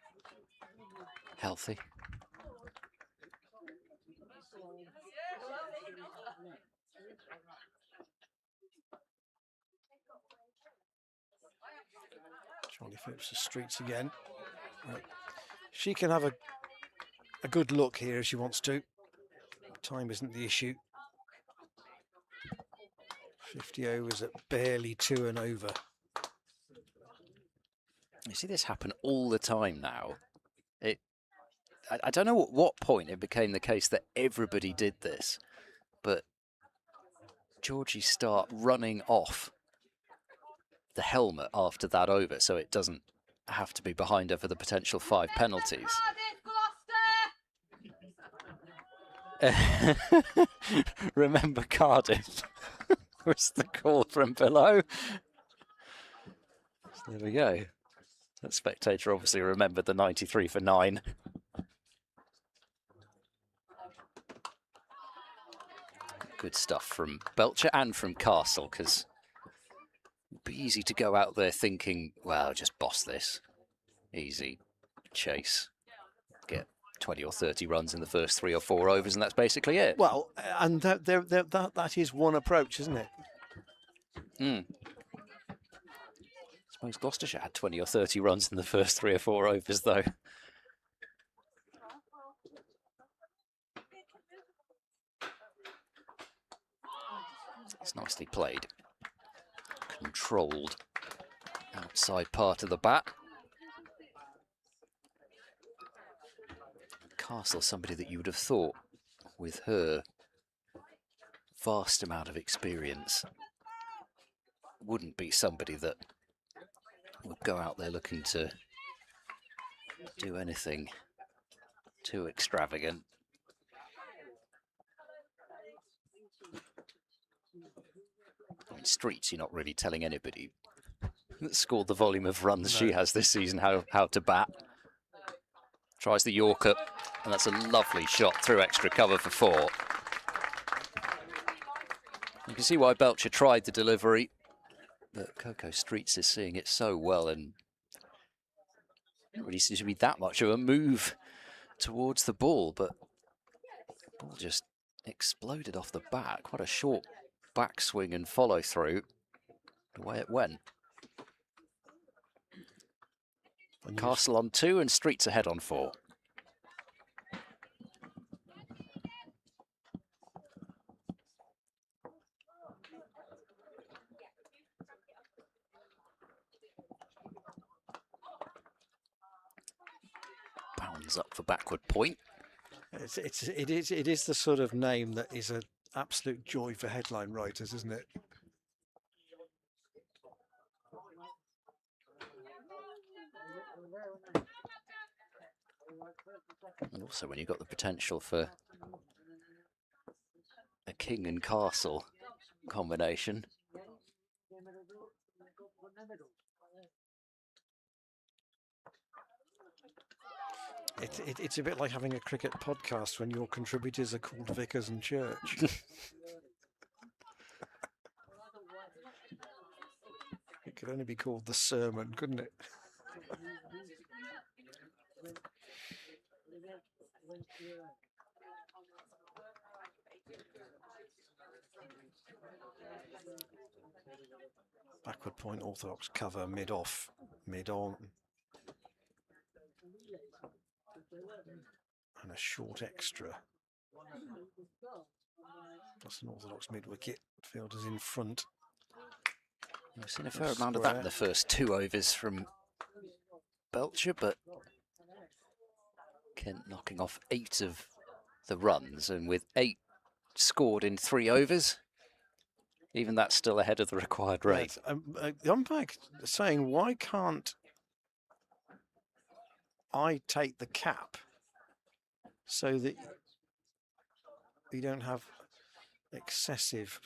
Healthy. Charlie Phillips to Streets again. Right. She can have a good look here if she wants to. Time isn't the issue. 50 overs at barely 2 and over. You see this happen all the time now. I don't know at what point it became the case that everybody did this, but Georgie start running off the helmet after that over, so it doesn't have to be behind her for the potential 5 penalties. Remember Cardiff was the call from below. So there we go. That spectator obviously remembered the 93 for 9. Good stuff from Belcher and from Castle, because it'd be easy to go out there thinking, well, just boss this. Easy chase. Get 20 or 30 runs in the first 3 or 4 overs, and that's basically it. Well, and that is one approach, isn't it? I suppose Gloucestershire had 20 or 30 runs in the first 3 or 4 overs, though. It's nicely played. Controlled outside part of the bat. Castle, somebody that you would have thought, with her vast amount of experience, wouldn't be somebody that would go out there looking to do anything too extravagant. I mean, Streets, you're not really telling anybody that scored the volume of runs she has this season how to bat. Tries the Yorker, and that's a lovely shot through extra cover for 4. You can see why Belcher tried the delivery, but Coco Streets is seeing it so well, and it really seems to be that much of a move towards the ball, but the ball just exploded off the bat. Quite a short backswing and follow through, the way it went. Castle on 2 and Streets ahead on 4. Bounds up for backward point. It is the sort of name that is an absolute joy for headline writers, isn't it? And also when you've got the potential for a king and castle combination. It's a bit like having a cricket podcast when your contributors are called Vickers and Church. It could only be called The Sermon, couldn't it? Backward point, orthodox cover, mid-off, mid-on. And a short extra. Plus an orthodox mid-wicket. Fielders in front. We've seen a fair amount of that in the first 2 overs from Belcher, but Kent knocking off 8 of the runs, and with 8 scored in 3 overs, even that's still ahead of the required rate. The umpire saying, why can't I take the cap so that you don't have excessive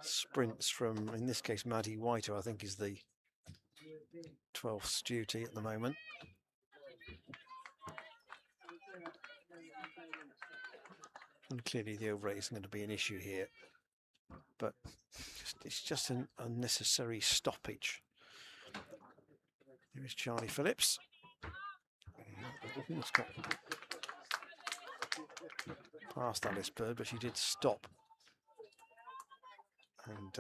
sprints from, in this case, Maddie White, who I think is the 12th duty at the moment. And clearly the over 8 isn't going to be an issue here, but it's just an unnecessary stoppage. Here is Charlie Phillips. It's got past Alice Bird, but she did stop and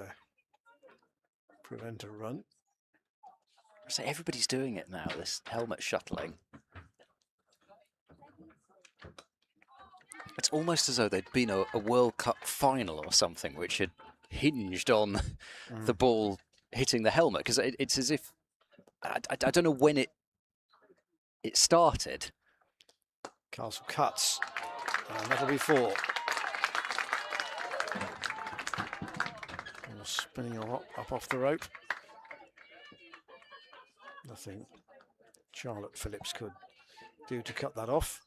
prevent a run. So everybody's doing it now, this helmet shuttling. It's almost as though there'd been a World Cup final or something which had hinged on the ball hitting the helmet, because it's as if, I don't know when it started. Castle cuts, and that'll be 4. spinning up off the rope. Nothing Charlotte Phillips could do to cut that off.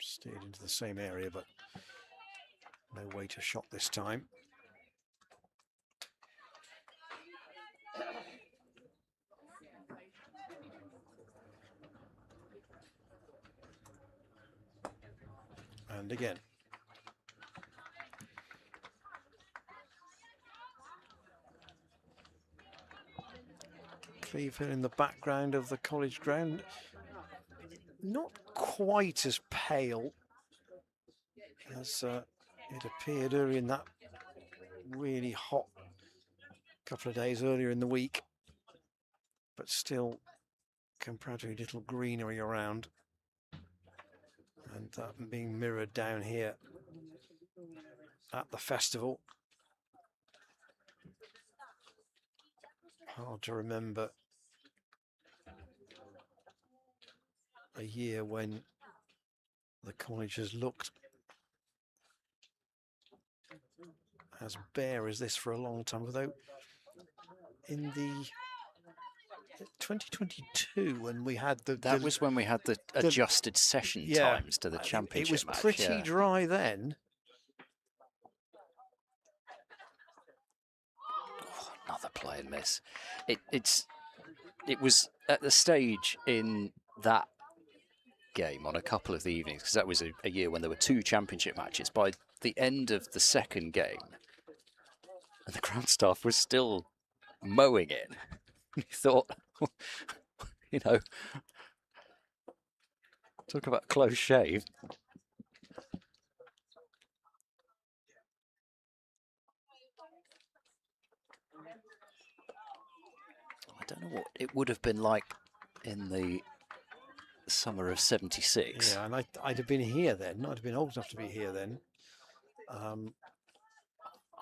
Steered into the same area, but no way to shot this time. And again. Cleveland in the background of the college ground. Not quite as pale as it appeared earlier in that really hot couple of days earlier in the week, but still comparatively little greenery around, and that being mirrored down here at the festival. Hard to remember a year when the college has looked as bare as this for a long time, although in the 2022 when we had that was when we had the adjusted session times to the championship it was match, pretty dry then. Oh, another play and miss. It was at the stage in that game on a couple of the evenings, because that was a year when there were 2 championship matches. By the end of the second game, and the ground staff was still mowing it. You thought, you know, talk about close shave. I don't know what it would have been like in the summer of '76. Yeah, and I'd have been here then. I'd have been old enough to be here then.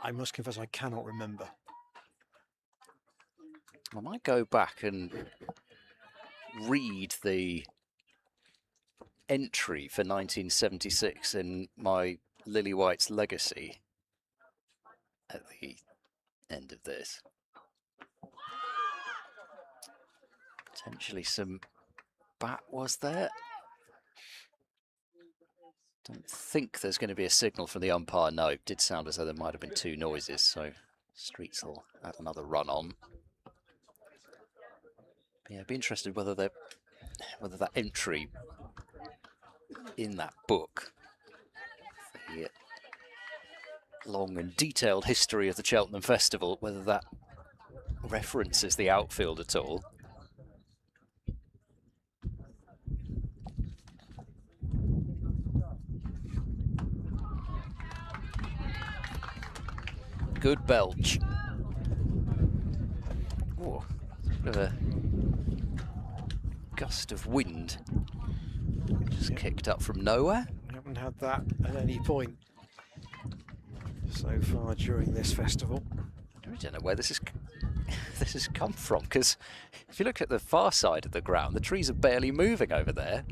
I must confess I cannot remember. I might go back and read the entry for 1976 in my Lily White's Legacy at the end of this. Potentially some bat was there. Don't think there's going to be a signal from the umpire. No, it did sound as though there might have been 2 noises, so Streets will add another run on. Yeah, I'd be interested whether that entry in that book, the long and detailed history of the Cheltenham Festival, whether that references the outfield at all. Good belch. Oh, bit of a gust of wind just kicked up from nowhere. We haven't had that at any point so far during this festival. I don't know where this has come from, because if you look at the far side of the ground, the trees are barely moving over there.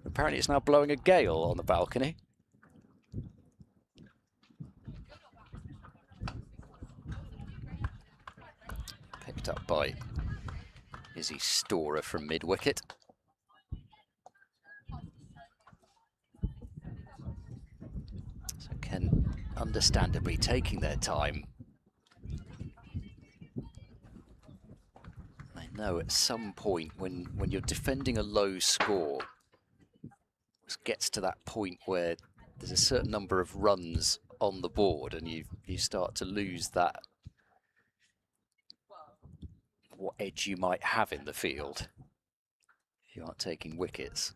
Apparently it's now blowing a gale on the balcony. Picked up by Izzy Storer from mid-wicket. So Kent understandably taking their time. I know at some point when you're defending a low score, it gets to that point where there's a certain number of runs on the board and you start to lose that what edge you might have in the field if you aren't taking wickets.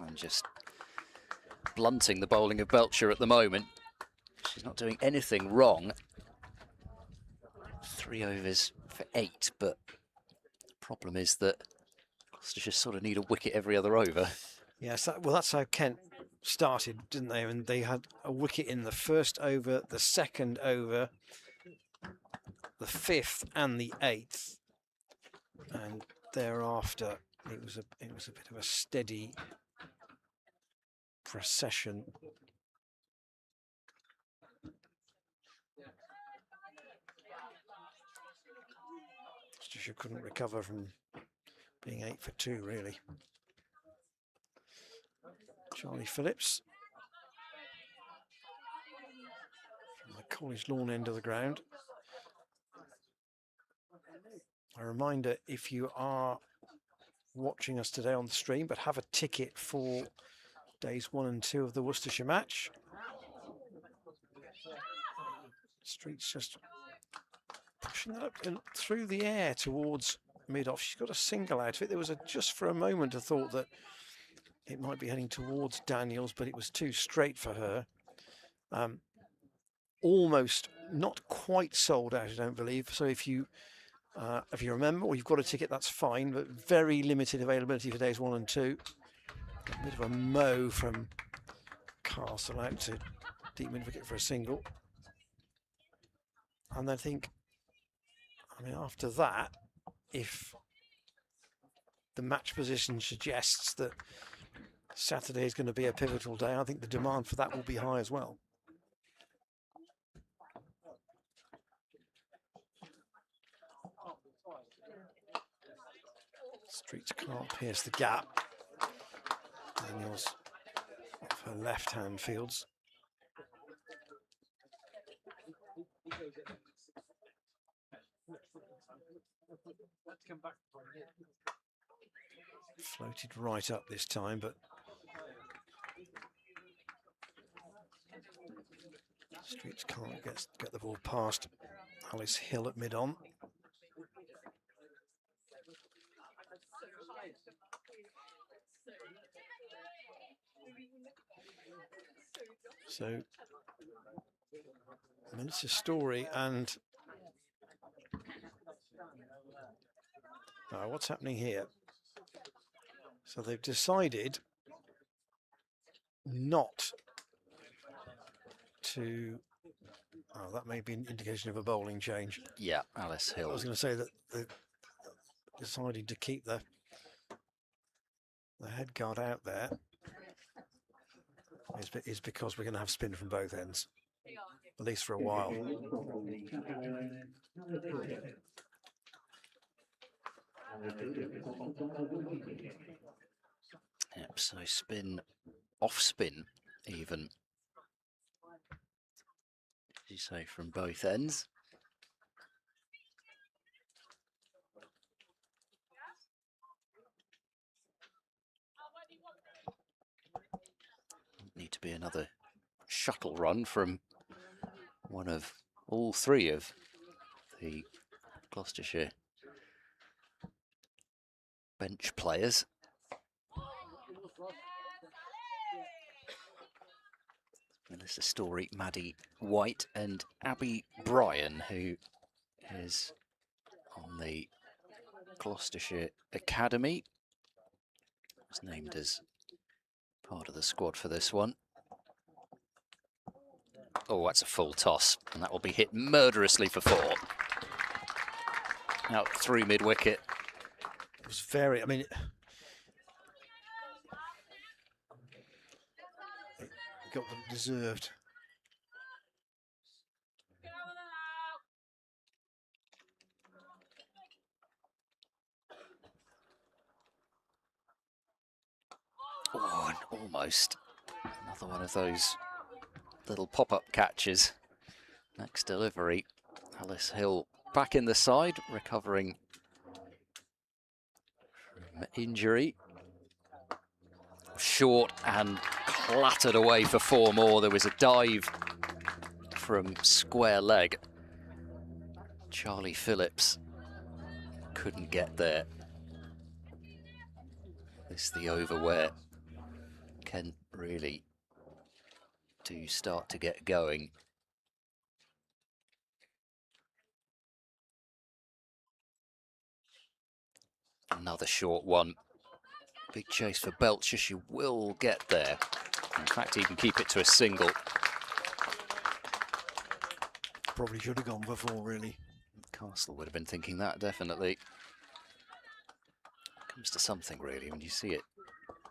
And just blunting the bowling of Belcher at the moment. She's not doing anything wrong. 3 overs for 8, but the problem is that Gloucestershire sort of need a wicket every other over. Yes, well, that's how Kent started, didn't they? And they had a wicket in the first over, the second over, the fifth, and the eighth, and thereafter it was a bit of a steady procession. Gloucestershire couldn't recover from being 8 for 2, really. Charlie Phillips from the College lawn end of the ground. A reminder, if you are watching us today on the stream but have a ticket for days 1 and 2 of the Worcestershire match, Street's just pushing it up and through the air towards mid-off. She's got a single out of it. There was just for a moment a thought that it might be heading towards Daniels, but it was too straight for her. Almost, not quite sold out, I don't believe. So if you remember, or you've got a ticket, that's fine, but very limited availability for days 1 and 2. A bit of a mow from Castle out to deep mid wicket for a single. And I think, after that, if the match position suggests that Saturday is going to be a pivotal day, I think the demand for that will be high as well. Streets can't pierce the gap. Daniels off her left-hand fields. Floated right up this time, but Streets can't get the ball past Alice Hill at mid-on. So, it's a story, and what's happening here? So they've decided not to. Oh, that may be an indication of a bowling change. Yeah, Alice Hill. I was going to say that they decided to keep the head guard out there is because we're going to have spin from both ends, at least for a while. Yep, so spin, off spin even, as you say, from both ends. Need to be another shuttle run from one of all three of the Gloucestershire bench players. Melissa Story, Maddie White and Abby Bryan, who is on the Gloucestershire Academy, was named as part of the squad for this one. Oh, that's a full toss, and that will be hit murderously for 4. Out through mid-wicket. It was very, it got what it deserved. Oh, and almost another one of those little pop-up catches. Next delivery, Alice Hill back in the side, recovering from injury. Short and clattered away for 4 more. There was a dive from square leg. Charlie Phillips couldn't get there. This is the over where Kent really do start to get going. Another short one. Big chase for Belcher. She will get there. In fact, he can keep it to a single. Probably should have gone before, really. Castle would have been thinking that, definitely. Comes to something, really, when you see it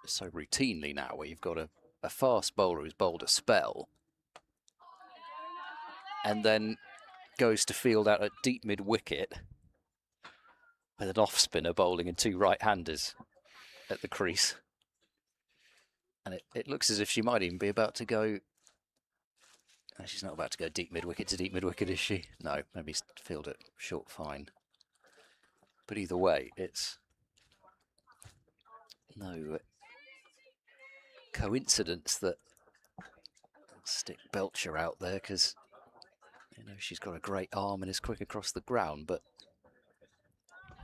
so routinely now, where you've got a fast bowler who's bowled a spell and then goes to field out at deep mid-wicket with an off-spinner bowling and two right-handers at the crease. And it looks as if she might even be about to go... She's not about to go deep mid-wicket to deep mid-wicket, is she? No, maybe field it short fine. But either way, it's no coincidence that stick Belcher out there, because you know she's got a great arm and is quick across the ground, but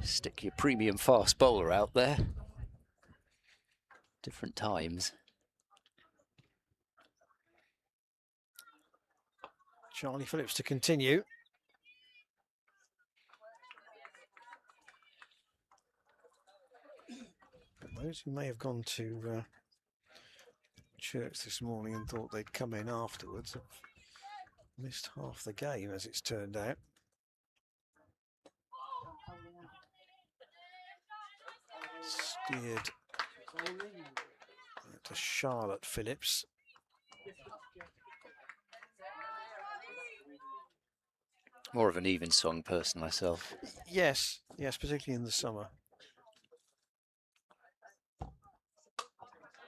stick your premium fast bowler out there. Different times. Charlie Phillips to continue. Those who may have gone to church this morning and thought they'd come in afterwards have missed half the game, as it's turned out. Steered to Charlotte Phillips. More of an even song person myself. Yes, particularly in the summer.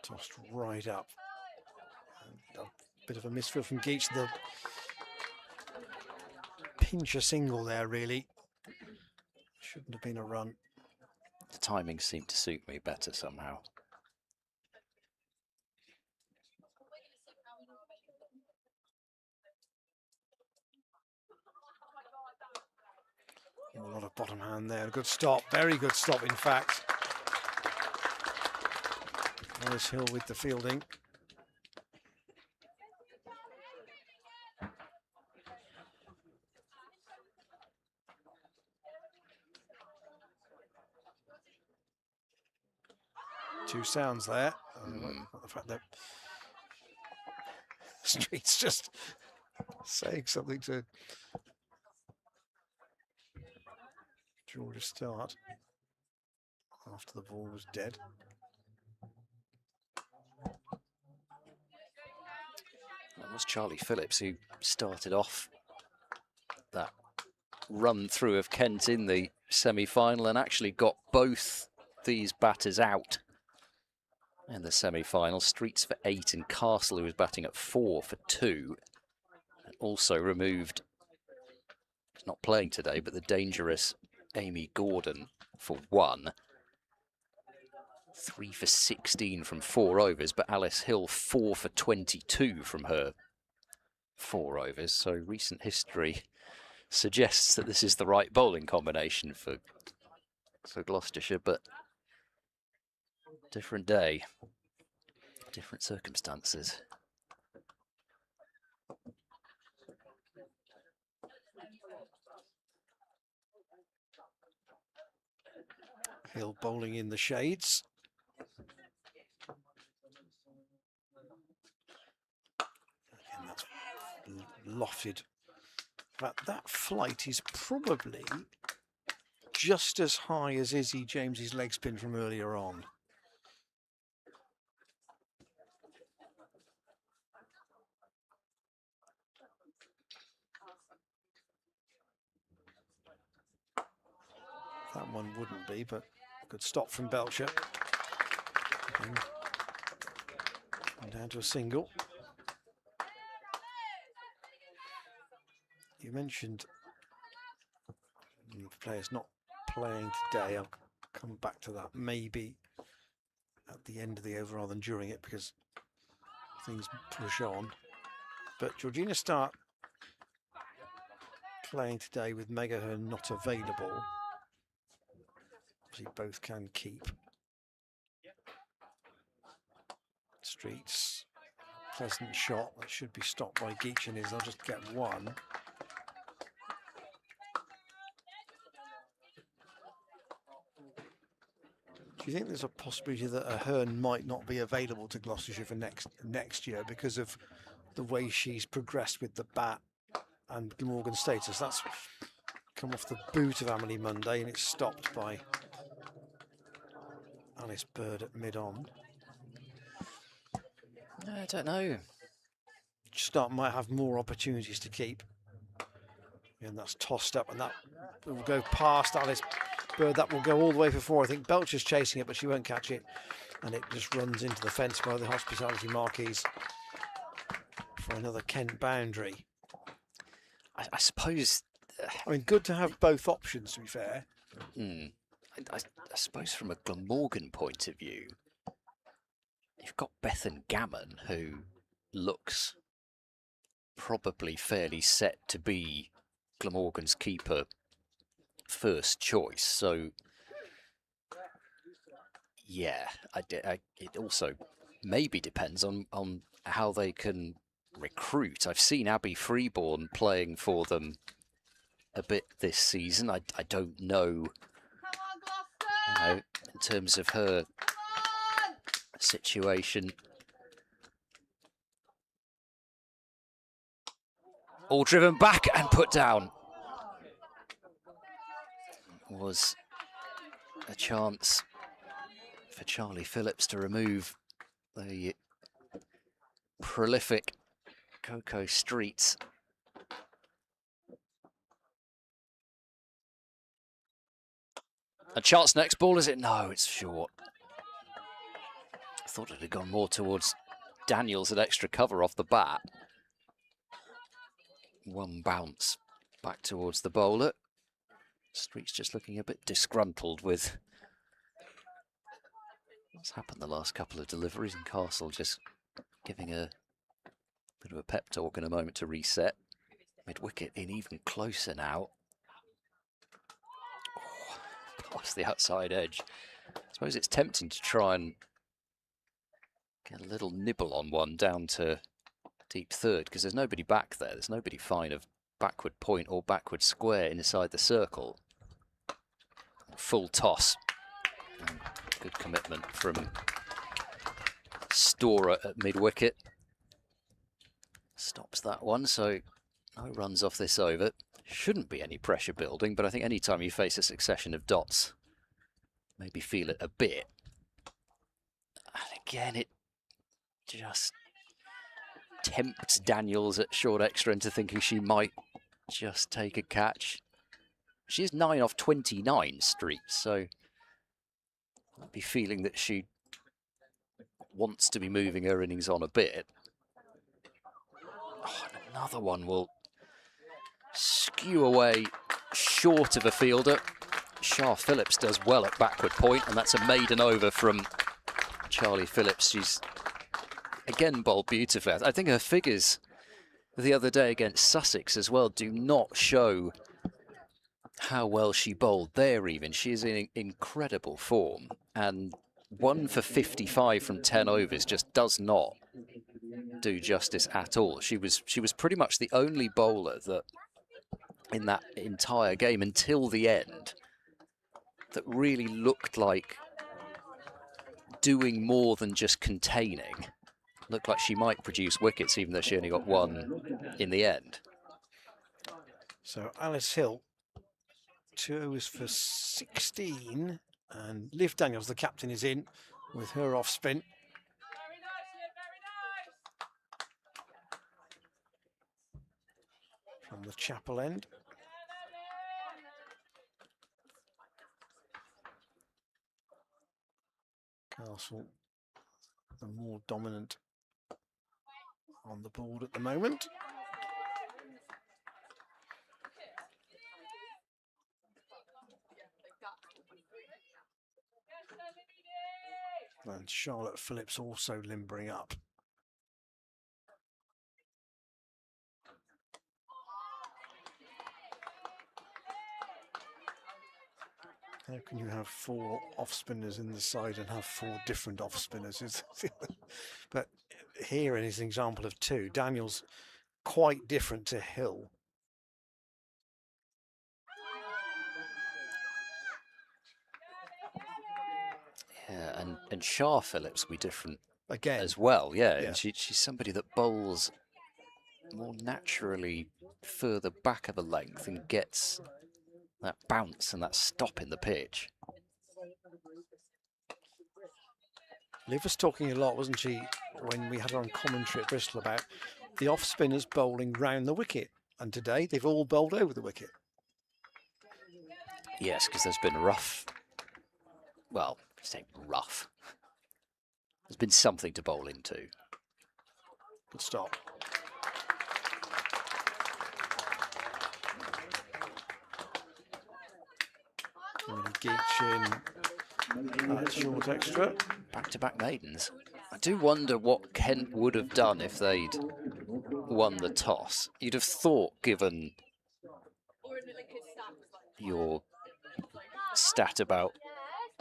Tossed right up. And a bit of a misfield from Geach. The pincher single there, really. Shouldn't have been a run. The timing seemed to suit me better somehow. A lot of bottom hand there. A good stop. Very good stop, in fact. Alice Hill with the fielding. Two sounds there. The fact that Street's just saying something to Georgia Start after the ball was dead. That was Charlie Phillips who started off that run through of Kent in the semi-final and actually got both these batters out in the semi-final. Streets for 8 and Castle, who was batting at 4 for 2. And also removed, he's not playing today, but the dangerous Amy Gordon for 1. 3 for 16 from 4 overs, but Alice Hill 4 for 22 from her 4 overs. So recent history suggests that this is the right bowling combination for Gloucestershire, but different day, different circumstances. Hill bowling in the shades. Again, that's lofted. But that flight is probably just as high as Izzy James's leg spin from earlier on. That one wouldn't be, but good stop from Belcher. And down to a single. You mentioned players not playing today. I'll come back to that maybe at the end of the over rather than during it, because things push on. But Georgina Stark playing today with Megaherr not available. Obviously both can keep. Streets, pleasant shot that should be stopped by Geach, and they'll just get one. Do you think there's a possibility that Ahern might not be available to Gloucestershire for next year because of the way she's progressed with the bat and Glamorgan status? That's come off the boot of Amelie Monday, and it's stopped by Alice Bird at mid-on. I don't know. Start might have more opportunities to keep. And that's tossed up, and that will go past Alice Bird. That will go all the way for 4. I think Belcher's chasing it, but she won't catch it. And it just runs into the fence by the Hospitality Marquees for another Kent boundary. I suppose... I mean, good to have both options, to be fair. I suppose from a Glamorgan point of view, you've got Bethan Gammon, who looks probably fairly set to be Glamorgan's keeper first choice. So, yeah, it also maybe depends on how they can recruit. I've seen Abby Freeborn playing for them a bit this season. I don't know, in terms of her situation. All driven back and put down. Was a chance for Charlie Phillips to remove the prolific Coco Streets. A chance next ball, is it? No, it's short. I thought it had gone more towards Daniels at extra cover off the bat. One bounce back towards the bowler. Street's just looking a bit disgruntled with what's happened the last couple of deliveries, and Castle just giving a bit of a pep talk in a moment to reset. Mid-wicket in even closer now. Oh, past the outside edge. I suppose it's tempting to try and get a little nibble on one down to deep third, because there's nobody back there. There's nobody fine of backward point or backward square inside the circle. Full toss. Good commitment from Storer at mid-wicket. Stops that one, so no runs off this over. Shouldn't be any pressure building, but I think any time you face a succession of dots, maybe feel it a bit. And again, it just tempts Daniels at short extra into thinking she might just take a catch. She is 9 off 29 Streets, so I'd be feeling that she wants to be moving her innings on a bit. Oh, and another one will skew away short of a fielder. Shah Phillips does well at backward point, and that's a maiden over from Charlie Phillips. She's again bowled beautifully. I think her figures the other day against Sussex as well do not show how well she bowled there even. She is in incredible form, and 1 for 55 from 10 overs just does not do justice at all. She was pretty much the only bowler that in that entire game until the end that really looked like doing more than just containing. Looked like she might produce wickets, even though she only got 1 in the end. So Alice Hill, 2 overs for 16, and Liv Daniels, the captain, is in with her off spin. From the Chapel end. Castle, the more dominant on the board at the moment. And Charlotte Phillips also limbering up. How can you have 4 off-spinners in the side and have 4 different off-spinners? But here is an example of 2. Daniels quite different to Hill. Yeah, and Shah Phillips will be different Again, as well. Yeah, yeah. and she's somebody that bowls more naturally further back of a length and gets that bounce and that stop in the pitch. Liv was talking a lot, wasn't she, when we had her on commentary at Bristol about the off spinners bowling round the wicket, and today they've all bowled over the wicket. Yes, because there's been rough. Well, say rough. There's been something to bowl into. Good stop. Really Geach in short extra. Back-to-back maidens. I do wonder what Kent would have done if they'd won the toss. You'd have thought, given your stat about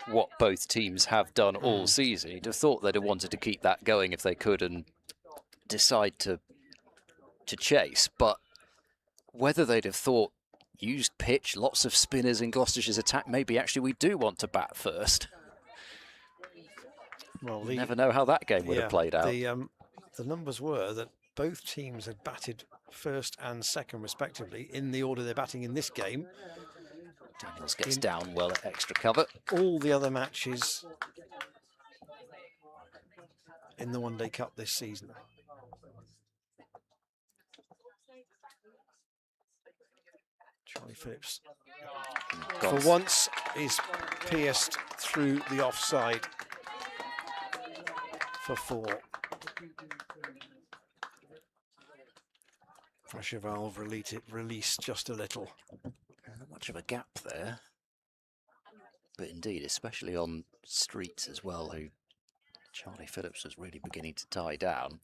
what both teams have done all season, you'd have thought they'd have wanted to keep that going if they could and decide to chase. But whether they'd have thought, used pitch, lots of spinners in Gloucestershire's attack, maybe actually we do want to bat first. Well, You never know how that game would have played out. The numbers were that both teams had batted first and second respectively in the order they're batting in this game. Daniels gets down well at extra cover. All the other matches in the One Day Cup this season. Charlie Phillips, for once, is pierced through the offside for 4. Pressure valve released just a little. Not much of a gap there. But indeed, especially on streets as well, who Charlie Phillips was really beginning to tie down.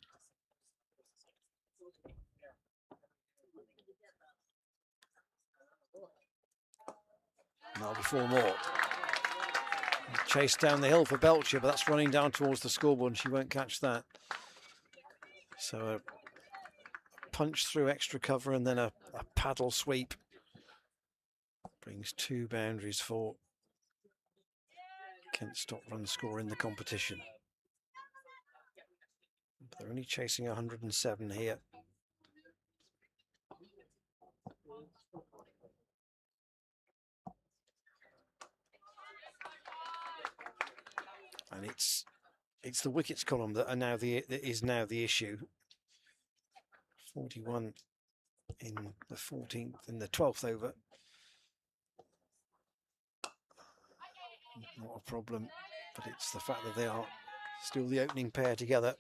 Now before more. Chase down the hill for Belcher, but that's running down towards the scoreboard and she won't catch that. So a punch through extra cover and then a paddle sweep brings 2 boundaries for Kent stop run score in the competition. They're only chasing 107 here. And it's the wickets column that are now the issue. 41 in the 14th, in the 12th over. Not a problem, but it's the fact that they are still the opening pair together.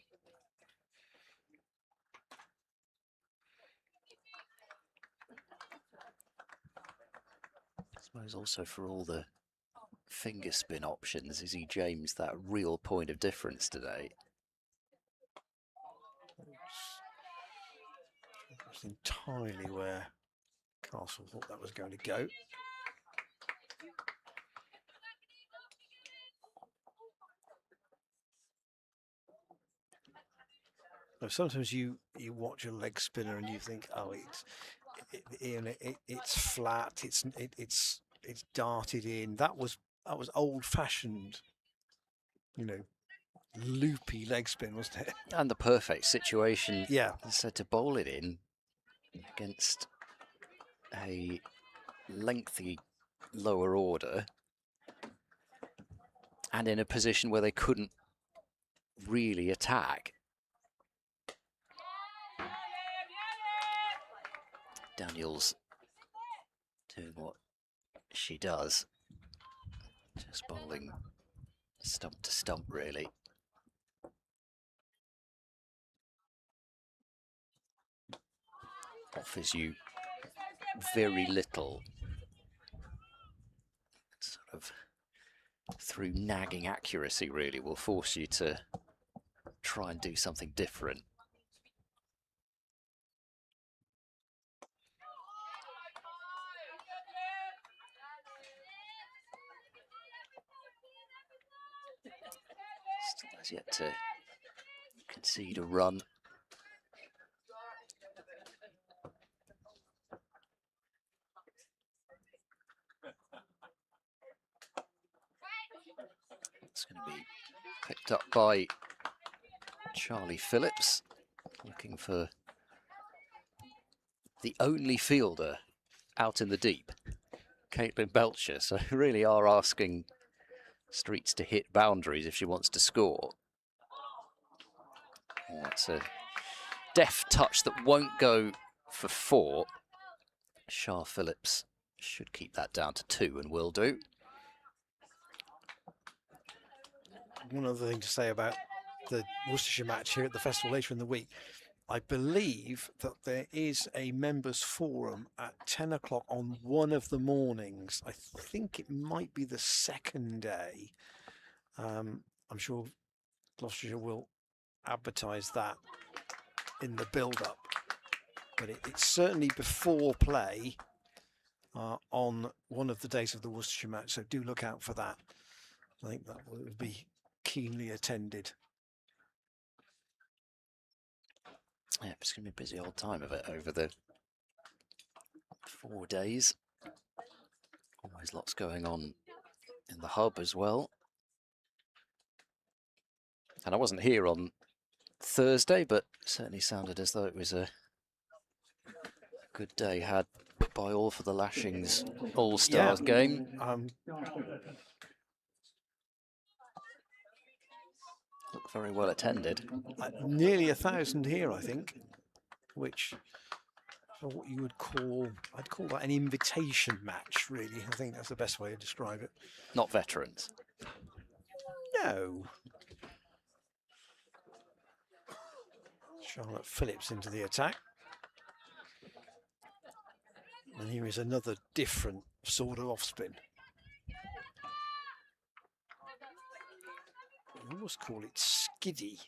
I suppose also for all the finger spin options, Izzy James that real point of difference today. That's entirely where Castle thought that was going to go. Now, sometimes you watch a leg spinner and you think, oh, it's flat, it's darted in. That was old-fashioned, loopy leg spin, wasn't it? And the perfect situation, yeah, said to bowl it in against a lengthy lower order and in a position where they couldn't really attack. Daniels doing what she does, just bowling stump to stump really. Offers you very little, sort of through nagging accuracy really, will force you to try and do something different. Still has yet to concede a run. It's going to be picked up by Charlie Phillips, looking for the only fielder out in the deep, Caitlin Belcher. So really are asking Streets to hit boundaries if she wants to score. That's a deft touch that won't go for 4. Shah Phillips should keep that down to 2 and will do. One other thing to say about the Worcestershire match here at the festival later in the week, I believe that there is a members forum at 10 o'clock on one of the mornings. I think it might be the second day. I'm sure Gloucestershire will advertise that in the build-up, but it's certainly before play on one of the days of the Worcestershire match, so do look out for that. I think that will be keenly attended. Yeah, it's going to be a busy old time of it over the 4 days. Always lots going on in the hub as well. And I wasn't here on Thursday, but certainly sounded as though it was a good day had by all for the Lashings All-Stars game. Looked very well attended. Nearly 1,000 here, I think, which for what you would call, I'd call that an invitation match, really. I think that's the best way to describe it. Not veterans. No. Charlotte Phillips into the attack. And here is another different sort of off-spin. We almost call it skiddy.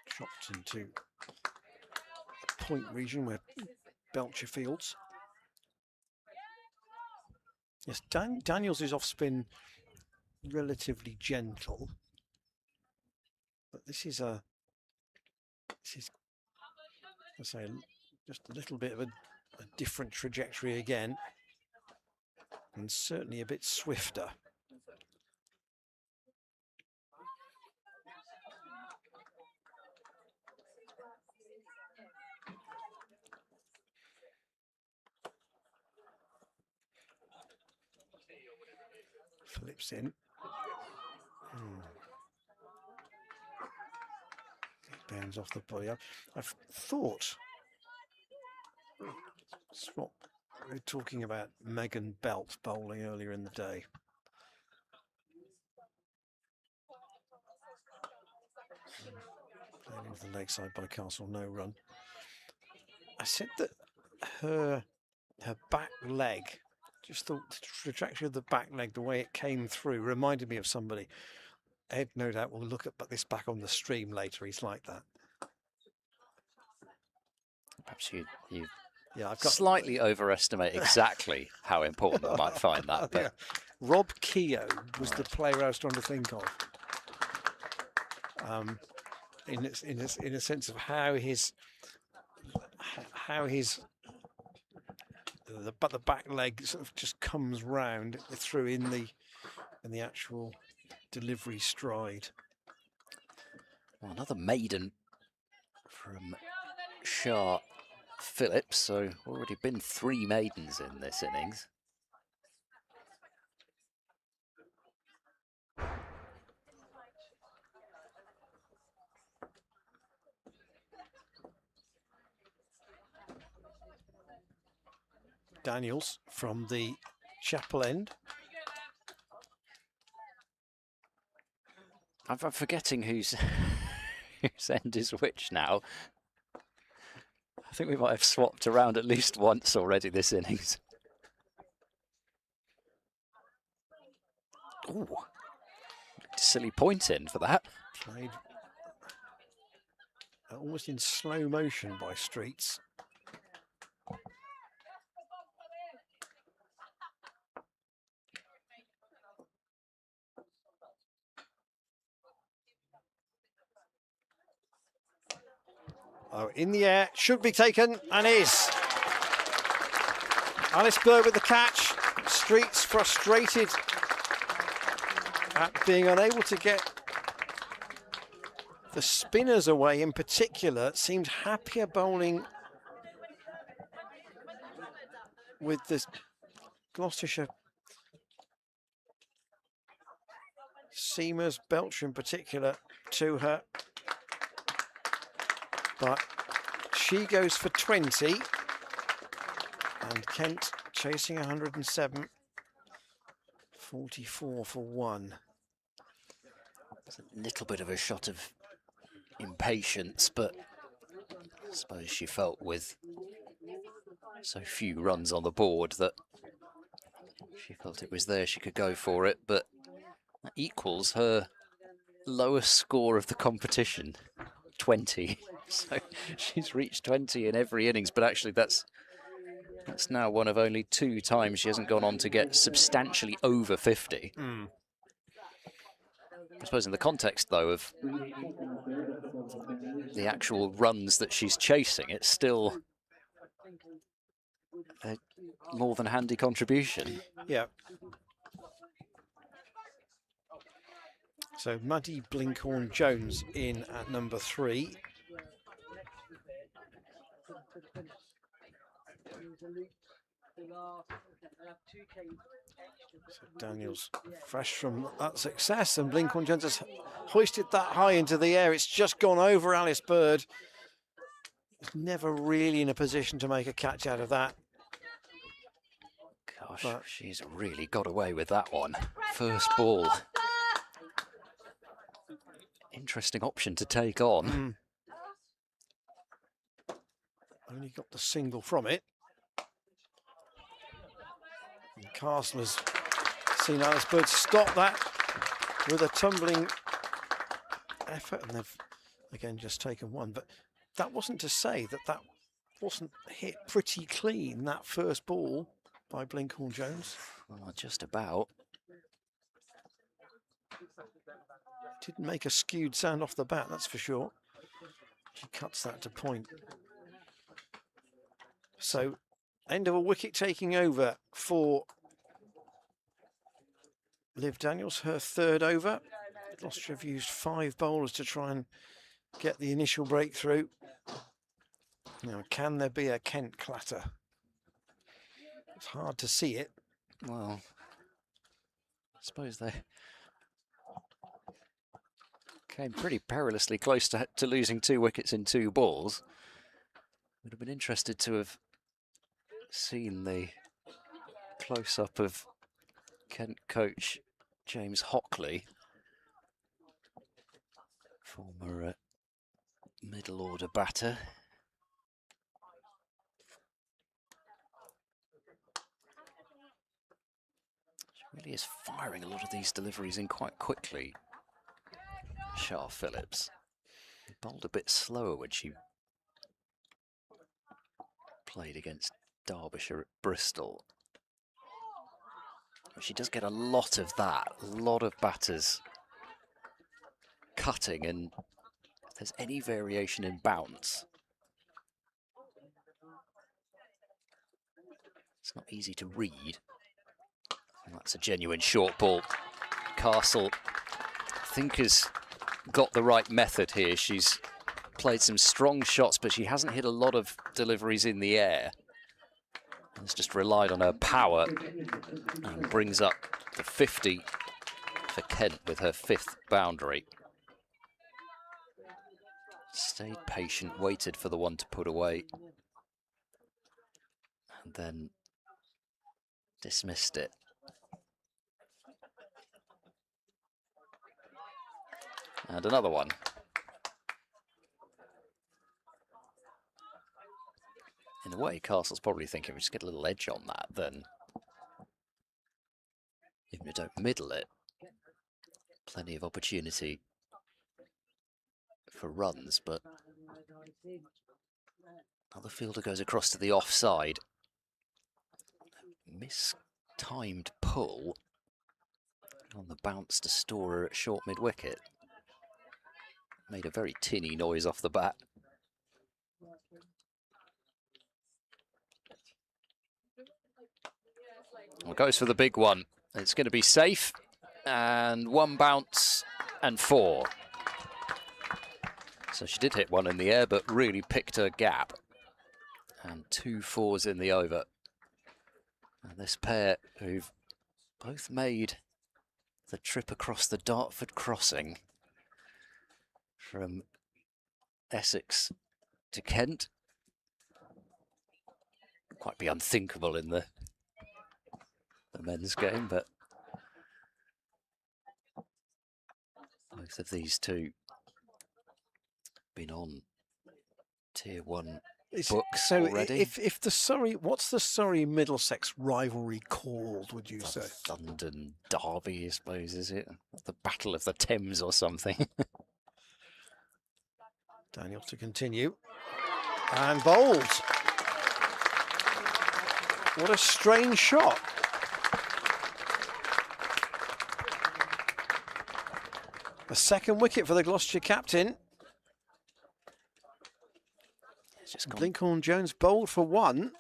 Chopped into the point region where Belcher fields. Yes, Daniels is off-spin relatively gentle, but this is I say, just a little bit of a different trajectory again, and certainly a bit swifter. Phillips in. Bounds off the body. I've thought, that's what we were talking about, Megan Belt bowling earlier in the day. Playing into the leg side by Castle, no run. I said that her back leg, just the trajectory of the back leg, the way it came through, reminded me of somebody. Ed, no doubt, will look at this back on the stream later. He's like that. Perhaps you I've got slightly overestimate exactly how important I might find that. But yeah. Rob Keogh was the player I was trying to think of. In a sense of how the back leg sort of just comes round through in the actual delivery stride. Well, another maiden from Shah Phillips, so already been 3 maidens in this innings. Daniels from the chapel end. I'm forgetting whose end is which now. I think we might have swapped around at least once already this innings. Ooh, silly point in for that. Played almost in slow motion by Streets. Oh, in the air, should be taken, and is. Alice Bird with the catch. Streets frustrated at being unable to get the spinners away in particular. Seemed happier bowling with the Gloucestershire seamers, Belcher in particular, to her. But she goes for 20. And Kent chasing 107. 44 for 1. It's a little bit of a shot of impatience, but I suppose she felt with so few runs on the board that she felt it was there, she could go for it, but that equals her lowest score of the competition, 20. So she's reached 20 in every innings, but actually that's now one of only 2 times she hasn't gone on to get substantially over 50. I suppose in the context, though, of the actual runs that she's chasing, it's still a more than handy contribution. Yeah. So Maddie Blinkhorn-Jones in at number 3. So Daniels fresh from that success, and Blinkhorn-Jones has hoisted that high into the air. It's just gone over Alice Bird. Never really in a position to make a catch out of that. Gosh, but she's really got away with that one. First ball. Interesting option to take on. Only got the single from it. And Castle has seen Alice Bird stop that with a tumbling effort, and they've again just taken one. But that wasn't to say that that wasn't hit pretty clean, that first ball by Blinkhorn-Jones. Well, just about. Didn't make a skewed sound off the bat, that's for sure. She cuts that to point. So, end of a wicket taking over for Liv Daniels, her 3rd over. Gloucestershire have used 5 bowlers to try and get the initial breakthrough. Now, can there be a Kent clatter? It's hard to see it. Well, I suppose they came pretty perilously close to losing 2 wickets in 2 balls. Would have been interested to have seen the close-up of Kent coach James Hockley, former middle-order batter. She really is firing a lot of these deliveries in quite quickly, Shah Phillips. She bowled a bit slower when she played against Derbyshire at Bristol. She does get a lot of that, a lot of batters cutting, and if there's any variation in bounce, it's not easy to read. And that's a genuine short ball. Castle, I think, has got the right method here. She's played some strong shots, but she hasn't hit a lot of deliveries in the air. Has just relied on her power and brings up the 50 for Kent with her 5th boundary. Stayed patient, waited for the one to put away, and then dismissed it. And another one. In a way, Castle's probably thinking, we just get a little edge on that, then even if we don't middle it, plenty of opportunity for runs, but another fielder goes across to the offside. Mistimed pull on the bounce to Storer at short mid-wicket. Made a very tinny noise off the bat. Well, goes for the big one. It's going to be safe. And 1 bounce and 4. So she did hit one in the air, but really picked her gap. And 2 4s in the over. And this pair, who've both made the trip across the Dartford crossing from Essex to Kent. Quite be unthinkable in the men's game, but both of these two been on Tier 1 books so already. If the Surrey, what's the Surrey Middlesex rivalry called, would you say? London Derby, I suppose, is it? The Battle of the Thames or something. Daniel to continue. And bowled. What a strange shot. A second wicket for the Gloucestershire captain. Blinkhorn-Jones bowled for 1.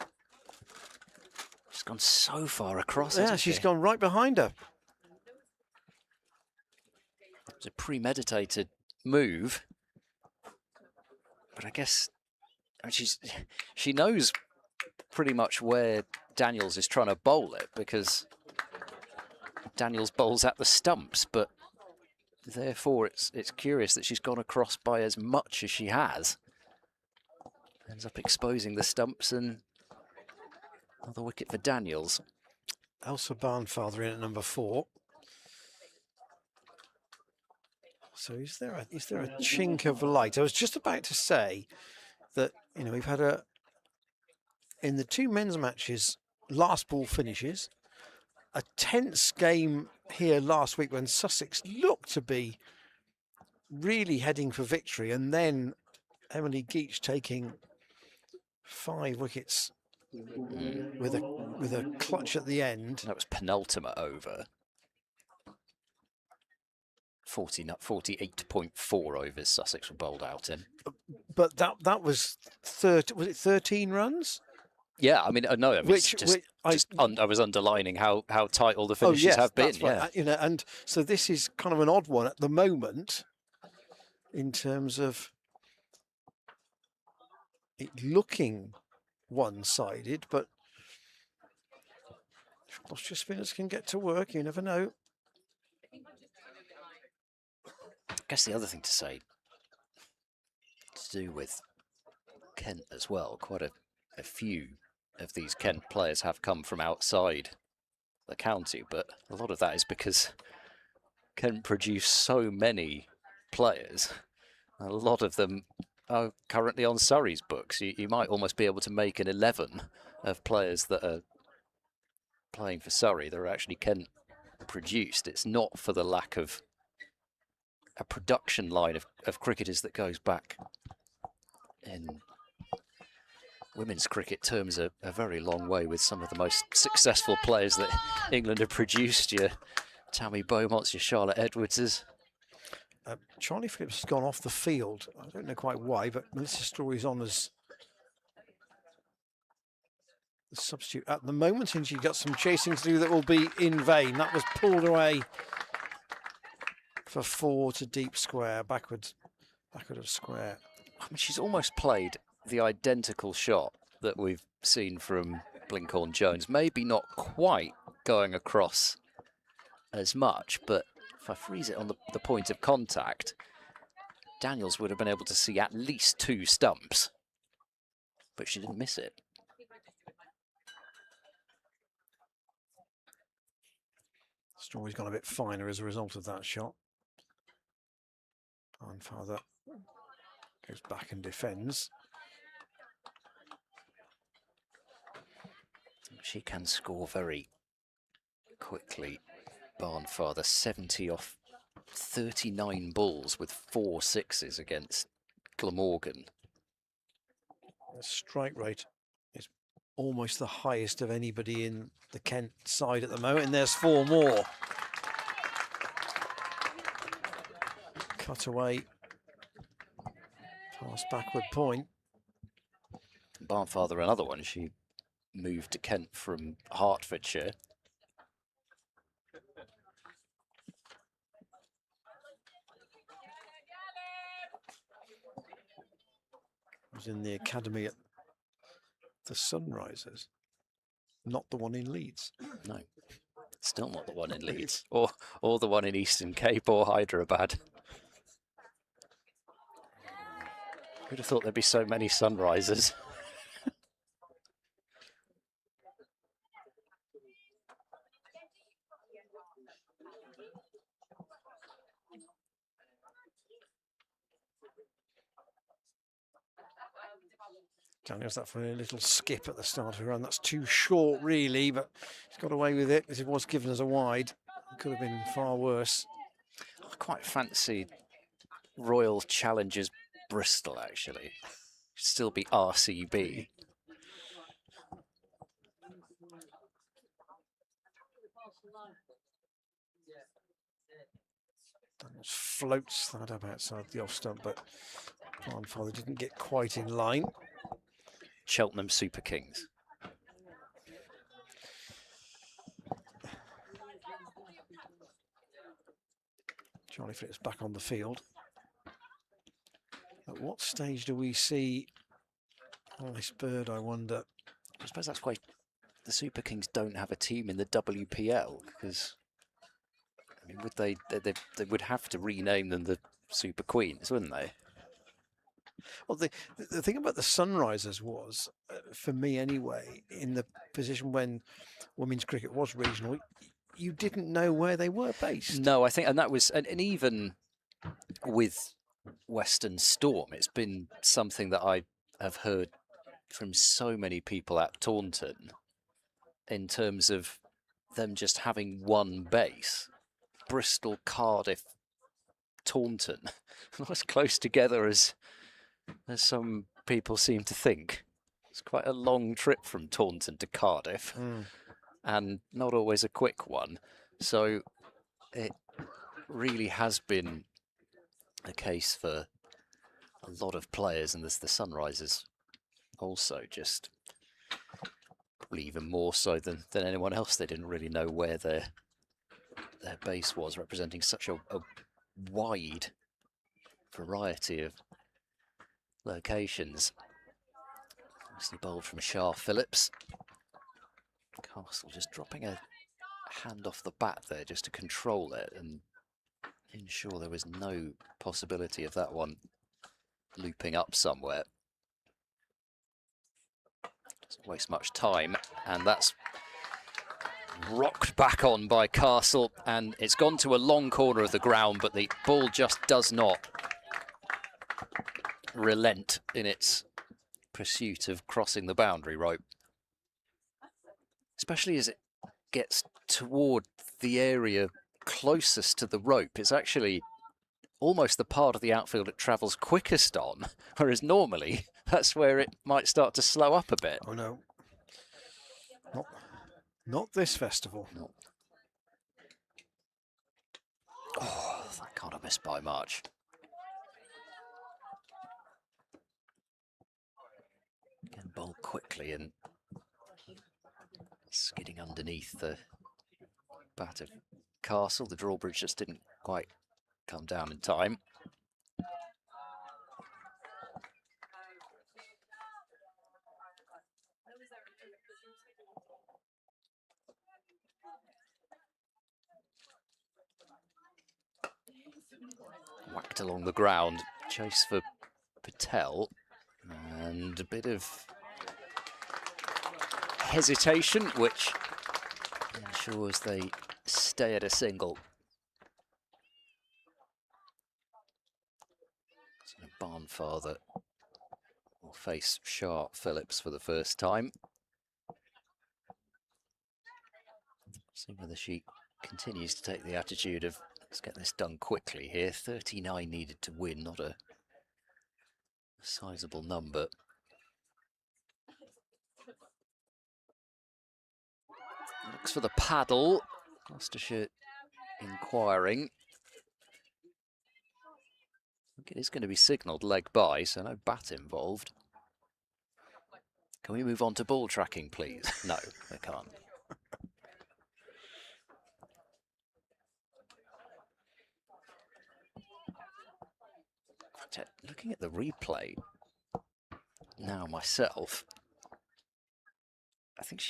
She's gone so far across. Yeah, she's gone right behind her. It's a premeditated move, but I guess she knows pretty much where Daniels is trying to bowl it, because Daniels bowls at the stumps, but therefore it's curious that she's gone across by as much as she has. Ends up exposing the stumps, and another wicket for Daniels. Elsa Barnfather in at number 4. So is there a chink of light? I was just about to say that, you know, we've had in the 2 men's matches, last ball finishes, a tense game here last week when Sussex looked to be really heading for victory, and then Emily Geach taking 5 wickets with a clutch at the end. That was penultimate over. 48.4 overs Sussex were bowled out in. But that was was it 13 runs? Yeah, I mean, no, I mean, I was underlining how tight all the finishes have been. Right. Yeah, you know, and so this is kind of an odd one at the moment in terms of it looking one-sided, but if Gloucestershire spinners can get to work, you never know. I guess the other thing to say to do with Kent as well, quite a few of these Kent players have come from outside the county, but a lot of that is because Kent produce so many players. A lot of them are currently on Surrey's books. You might almost be able to make an 11 of players that are playing for Surrey that are actually Kent produced. It's not for the lack of a production line of cricketers that goes back in women's cricket terms a very long way, with some of the most successful players that England have produced. Your Tammy Beaumonts, your Charlotte Edwardses. Charlie Phillips has gone off the field. I don't know quite why, but Melissa Story's on as the substitute at the moment, and she got some chasing to do that will be in vain. That was pulled away for 4 to deep square, backward of square. I mean, she's almost played the identical shot that we've seen from Blinkhorn-Jones. Maybe not quite going across as much, but if I freeze it on the point of contact, Daniels would have been able to see at least 2 stumps, but she didn't miss it. Story's gone a bit finer as a result of that shot. Barnfather goes back and defends. She can score very quickly. Barnfather, 70 off 39 balls with 4 sixes against Glamorgan. The strike rate is almost the highest of anybody in the Kent side at the moment, and there's 4 more. Cut away past backward point. Barnfather, another one. She moved to Kent from Hertfordshire, was in the academy at the Sunrisers, not the one in Leeds. No, still not the one in Leeds, or the one in Eastern Cape or Hyderabad. Who'd have thought there'd be so many Sunrisers? Daniel's that for a little skip at the start of the run. That's too short, really, but he's got away with it because it was given as a wide. It could have been far worse. I quite fancy Royal Challengers Bristol, actually. Should still be RCB. Daniels floats that up outside the off stump, but Barnfather didn't get quite in line. Cheltenham Super Kings. Charlie Phillips back on the field. At what stage do we see Alice Bird, I wonder? I suppose that's why the Super Kings don't have a team in the WPL, because I mean, would they would have to rename them the Super Queens, wouldn't they? Well, the thing about the Sunrisers was, for me anyway, in the position when women's cricket was regional, you didn't know where they were based. No, I think, and that was, and even with Western Storm, it's been something that I have heard from so many people at Taunton in terms of them just having one base. Bristol, Cardiff, Taunton, not as close together as some people seem to think. It's quite a long trip from Taunton to Cardiff, and not always a quick one. So it really has been a case for a lot of players, and there's the Sunrisers also, just probably even more so than anyone else. They didn't really know where their base was, representing such a wide variety of locations. Nicely bowled from Shah Phillips. Castle just dropping a hand off the bat there just to control it and ensure there was no possibility of that one looping up somewhere. Doesn't waste much time, and that's rocked back on by Castle, and it's gone to a long corner of the ground, but the ball just does not relent in its pursuit of crossing the boundary rope, especially as it gets toward the area closest to the rope. It's actually almost the part of the outfield it travels quickest on, whereas normally that's where it might start to slow up a bit. Oh no, not this festival. No. Oh, that can't have missed by much. Again, bowled quickly and skidding underneath the bat of Castle. The drawbridge just didn't quite come down in time. Whacked along the ground, chase for Patel, and a bit of hesitation, which ensures they stay at a single. So Barnfather will face Shah Phillips for the first time. See whether she continues to take the attitude of, let's get this done quickly here. 39 needed to win, not a sizable number. Looks for the paddle. Gloucestershire inquiring. I think it is going to be signalled leg by, so no bat involved. Can we move on to ball tracking, please? No, they can't. Looking at the replay, now myself. I think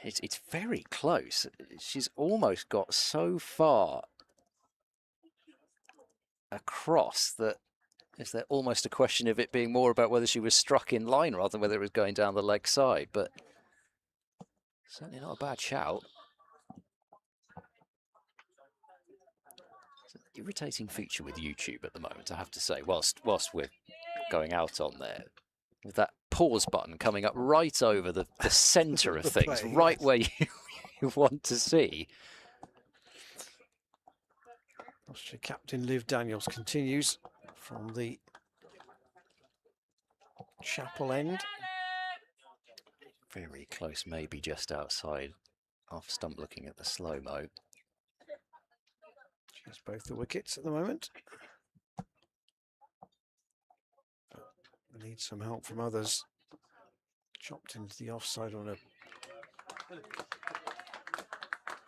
it's very close. She's almost got so far across that is there almost a question of it being more about whether she was struck in line rather than whether it was going down the leg side, but certainly not a bad shout. It's an irritating feature with YouTube at the moment, I have to say, whilst we're going out on there, with that pause button coming up right over the centre of things, play, right yes. where you want to see. Gloucestershire captain Liv Daniels continues from the chapel end. Very close, maybe just outside off stump looking at the slow-mo. She has both the wickets at the moment. Needs some help from others. Chopped into the offside on a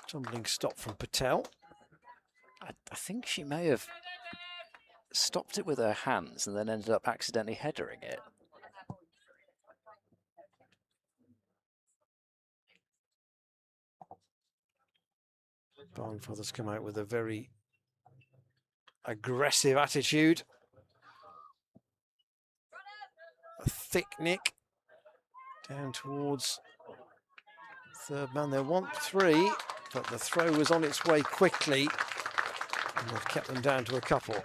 tumbling stop from Patel. I think she may have stopped it with her hands and then ended up accidentally headering it. Barnfather's come out with a very aggressive attitude. A thick nick down towards third man. They want 3, but the throw was on its way quickly, and they've kept them down to a couple.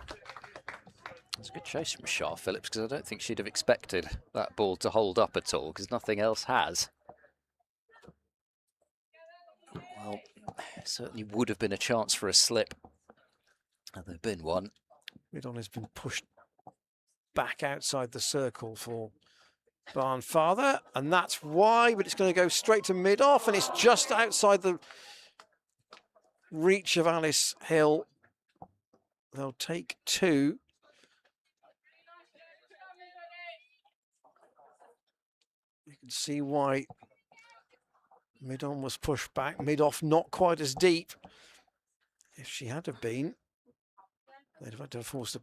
It's a good chase from Shah Phillips, because I don't think she'd have expected that ball to hold up at all, because nothing else has. Well, certainly would have been a chance for a slip had there been one. Mid-on has been pushed back outside the circle for Barnfather, and that's why, but it's going to go straight to mid-off, and it's just outside the reach of Alice Hill. They'll take 2. You can see why mid-on was pushed back, mid-off not quite as deep. If she had have been, they'd have had to have forced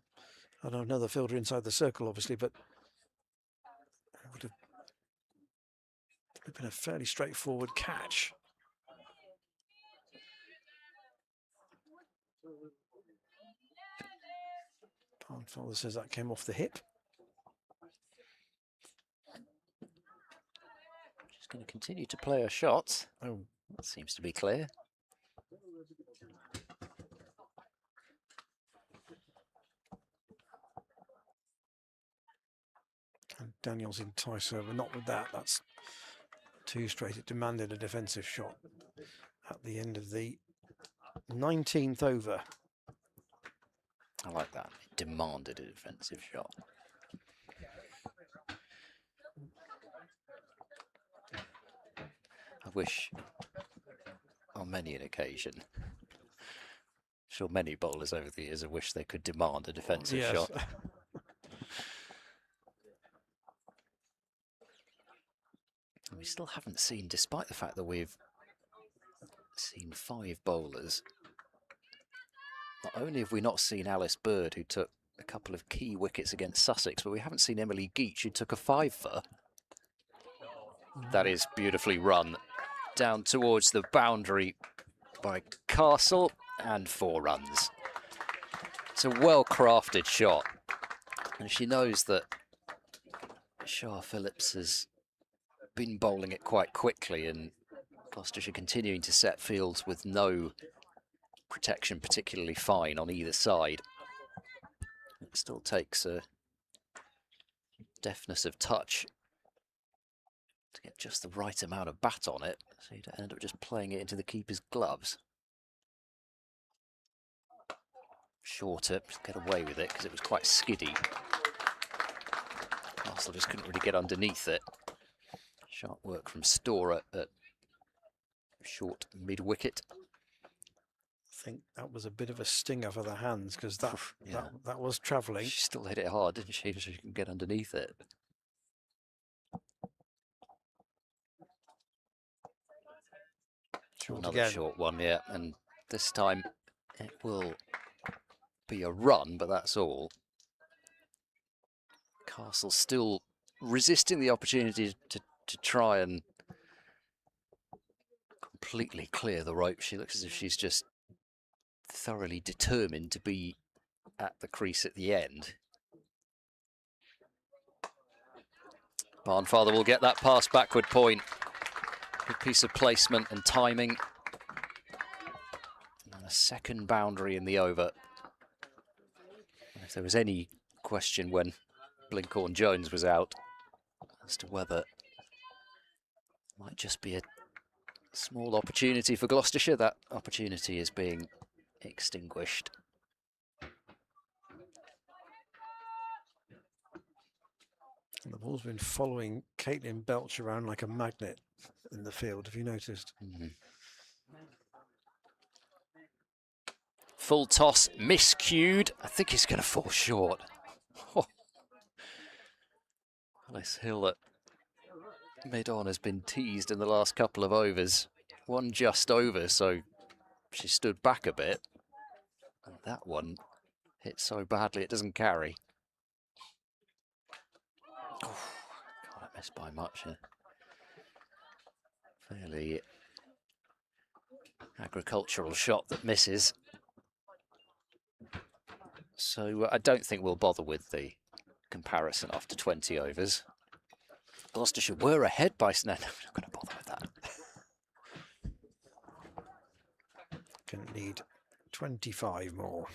another fielder inside the circle, obviously, but it would have been a fairly straightforward catch. Barnfather says that came off the hip. She's going to continue to play her shots. Oh, That seems to be clear. and Daniels entice her, but not with that. That's 2 straight. It demanded a defensive shot at the end of the 19th over. I like that. It demanded a defensive shot. I wish on many an occasion, sure many bowlers over the years have wished they could demand a defensive shot. We still haven't seen, despite the fact that we've seen 5 bowlers, not only have we not seen Alice Bird, who took a couple of key wickets against Sussex, but we haven't seen Emily Geach, who took a 5-for. That is beautifully run down towards the boundary by Castle, and 4 runs. It's a well-crafted shot, and she knows that Shah Phillips has been bowling it quite quickly, and Gloucestershire continuing to set fields with no protection particularly fine on either side. It still takes a deftness of touch to get just the right amount of bat on it, so you don't end up just playing it into the keeper's gloves. Shorter, just get away with it because it was quite skiddy. Castle just couldn't really get underneath it. Sharp work from Storer at short mid-wicket. I think that was a bit of a stinger for the hands, because that was travelling. She still hit it hard, didn't she? So she can get underneath it. Another short one, yeah, and this time it will be a run, but that's all. Castle still resisting the opportunity to try and completely clear the rope. She looks as if she's just thoroughly determined to be at the crease at the end. Barnfather will get that pass backward point. Good piece of placement and timing. And a second boundary in the over. And if there was any question when Blinkhorn-Jones was out as to whether it might just be a small opportunity for Gloucestershire, that opportunity is being extinguished. And the ball's been following Caitlin Belch around like a magnet in the field, have you noticed? Mm-hmm. Full toss, miscued. I think he's going to fall short. Oh. Alice Hill at mid-on has been teased in the last couple of overs. One just over, so she stood back a bit. And that one hit so badly it doesn't carry. Oh, God, I missed by much here. Fairly agricultural shot that misses. So I don't think we'll bother with the comparison after 20 overs. Gloucestershire were ahead by... No, I'm not going to bother with that. Can need 25 more.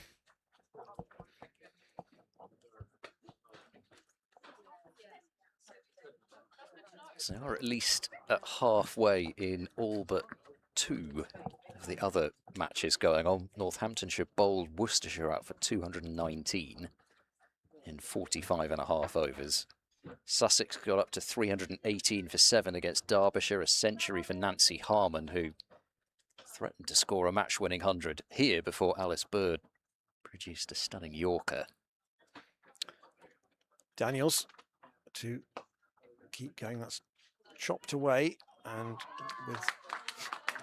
So they are at least at halfway in all but 2 of the other matches going on. Northamptonshire bowled Worcestershire out for 219 in 45.5 overs. Sussex got up to 318 for 7 against Derbyshire, a century for Nancy Harmon, who threatened to score a match-winning 100 here before Alice Bird produced a stunning Yorker. Daniels to keep going, that's chopped away, and with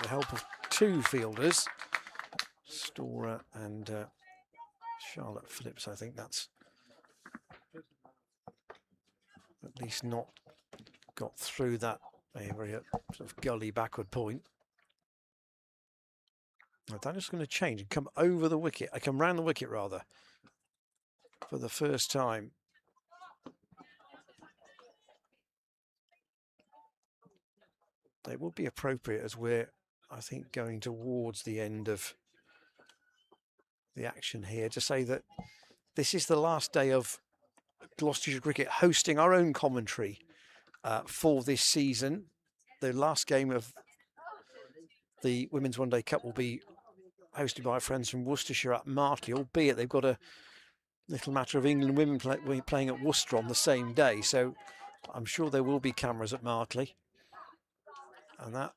the help of 2 fielders, Storer and Charlotte Phillips, I think that's at least not got through that area, sort of gully backward point. Now Daniel's going to change and come over the wicket, come round the wicket rather, for the first time. It would be appropriate as we're, I think, going towards the end of the action here to say that this is the last day of Gloucestershire Cricket hosting our own commentary for this season. The last game of the Women's One Day Cup will be hosted by our friends from Worcestershire at Martley, albeit they've got a little matter of England women playing at Worcester on the same day. So I'm sure there will be cameras at Martley. And that,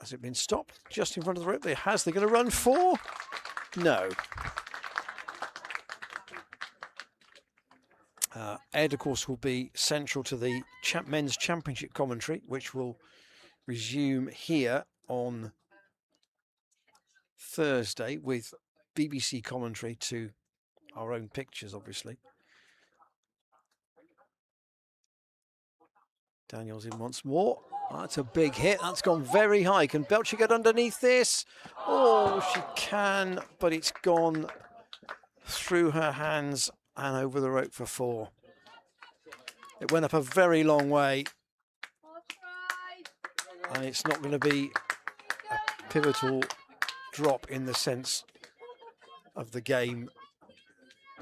has it been stopped just in front of the rope? It has. They're going to run 4? No. Ed, of course, will be central to the men's championship commentary, which will resume here on Thursday with BBC commentary to our own pictures, obviously. Daniels in once more. That's a big hit. That's gone very high. Can Belcher get underneath this? Oh, she can, but it's gone through her hands and over the rope for 4. It went up a very long way. And it's not going to be a pivotal drop in the sense of the game,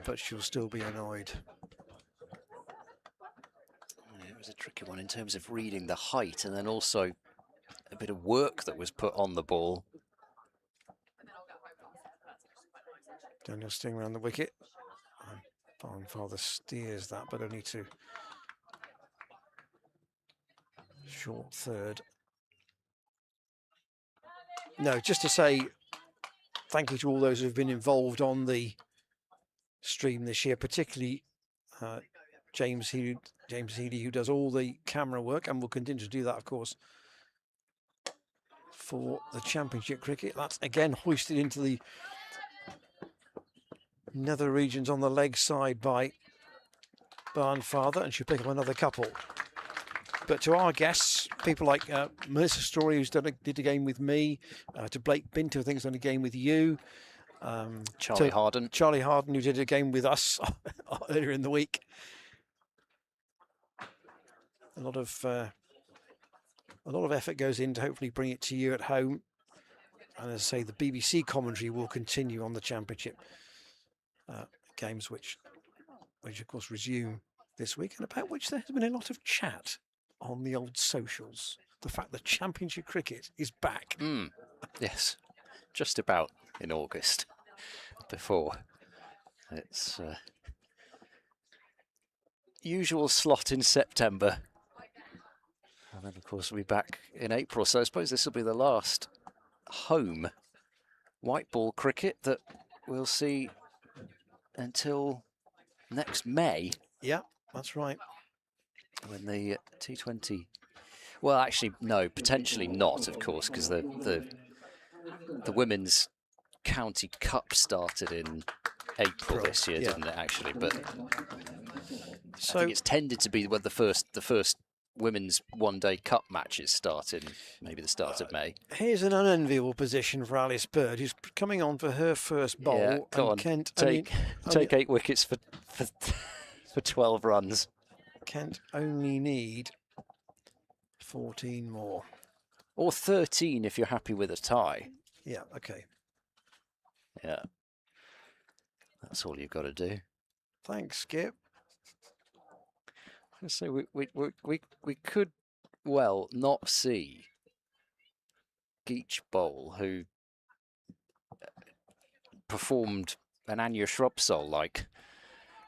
but she'll still be annoyed. It was a tricky one in terms of reading the height and then also a bit of work that was put on the ball. Daniel Sting around the wicket. Barnfather steers that, but only to short third. No, just to say thank you to all those who have been involved on the stream this year, particularly James Healy, who does all the camera work and will continue to do that, of course, for the Championship cricket. That's again hoisted into the nether regions on the leg side by Barnfather, and she'll pick up another couple. But to our guests, people like Melissa Story, who's did a game with me, to Blake Binter, who I think has done a game with you. Charlie Harden. Charlie Harden, who did a game with us earlier in the week. A lot of effort goes in to hopefully bring it to you at home. And as I say, the BBC commentary will continue on the championship games, which of course resume this week, and about which there has been a lot of chat on the old socials. The fact that championship cricket is back. Yes, just about in August. Before it's usual slot in September, and then of course we'll be back in April. So I suppose this will be the last home white ball cricket that we'll see until next May. Yeah, that's right. When the T20, well, actually no, potentially not, of course, because the women's County Cup started in April this year, didn't it? Actually, but so I think it's tended to be when the first women's one-day cup matches start in maybe the start of May. Here's an unenviable position for Alice Bird, who's coming on for her first bowl. Yeah, go on. Kent take 8 wickets for 12 runs. Kent only need 14 more, or 13 if you're happy with a tie. Yeah. Okay. Yeah, that's all you've got to do. Thanks, Skip. So we could well not see Geach Bowl, who performed an Anya Shrubsole like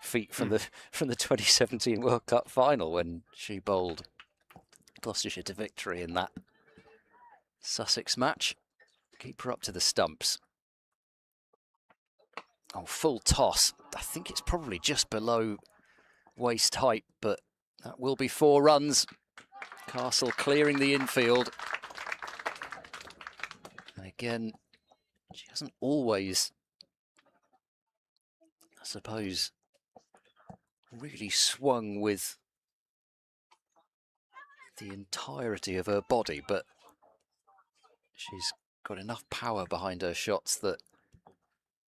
feat from the 2017 World Cup final when she bowled Gloucestershire to victory in that Sussex match. Keep her up to the stumps. Oh, full toss. I think it's probably just below waist height, but that will be 4 runs. Castle clearing the infield. And again, she hasn't always, I suppose, really swung with the entirety of her body, but she's got enough power behind her shots that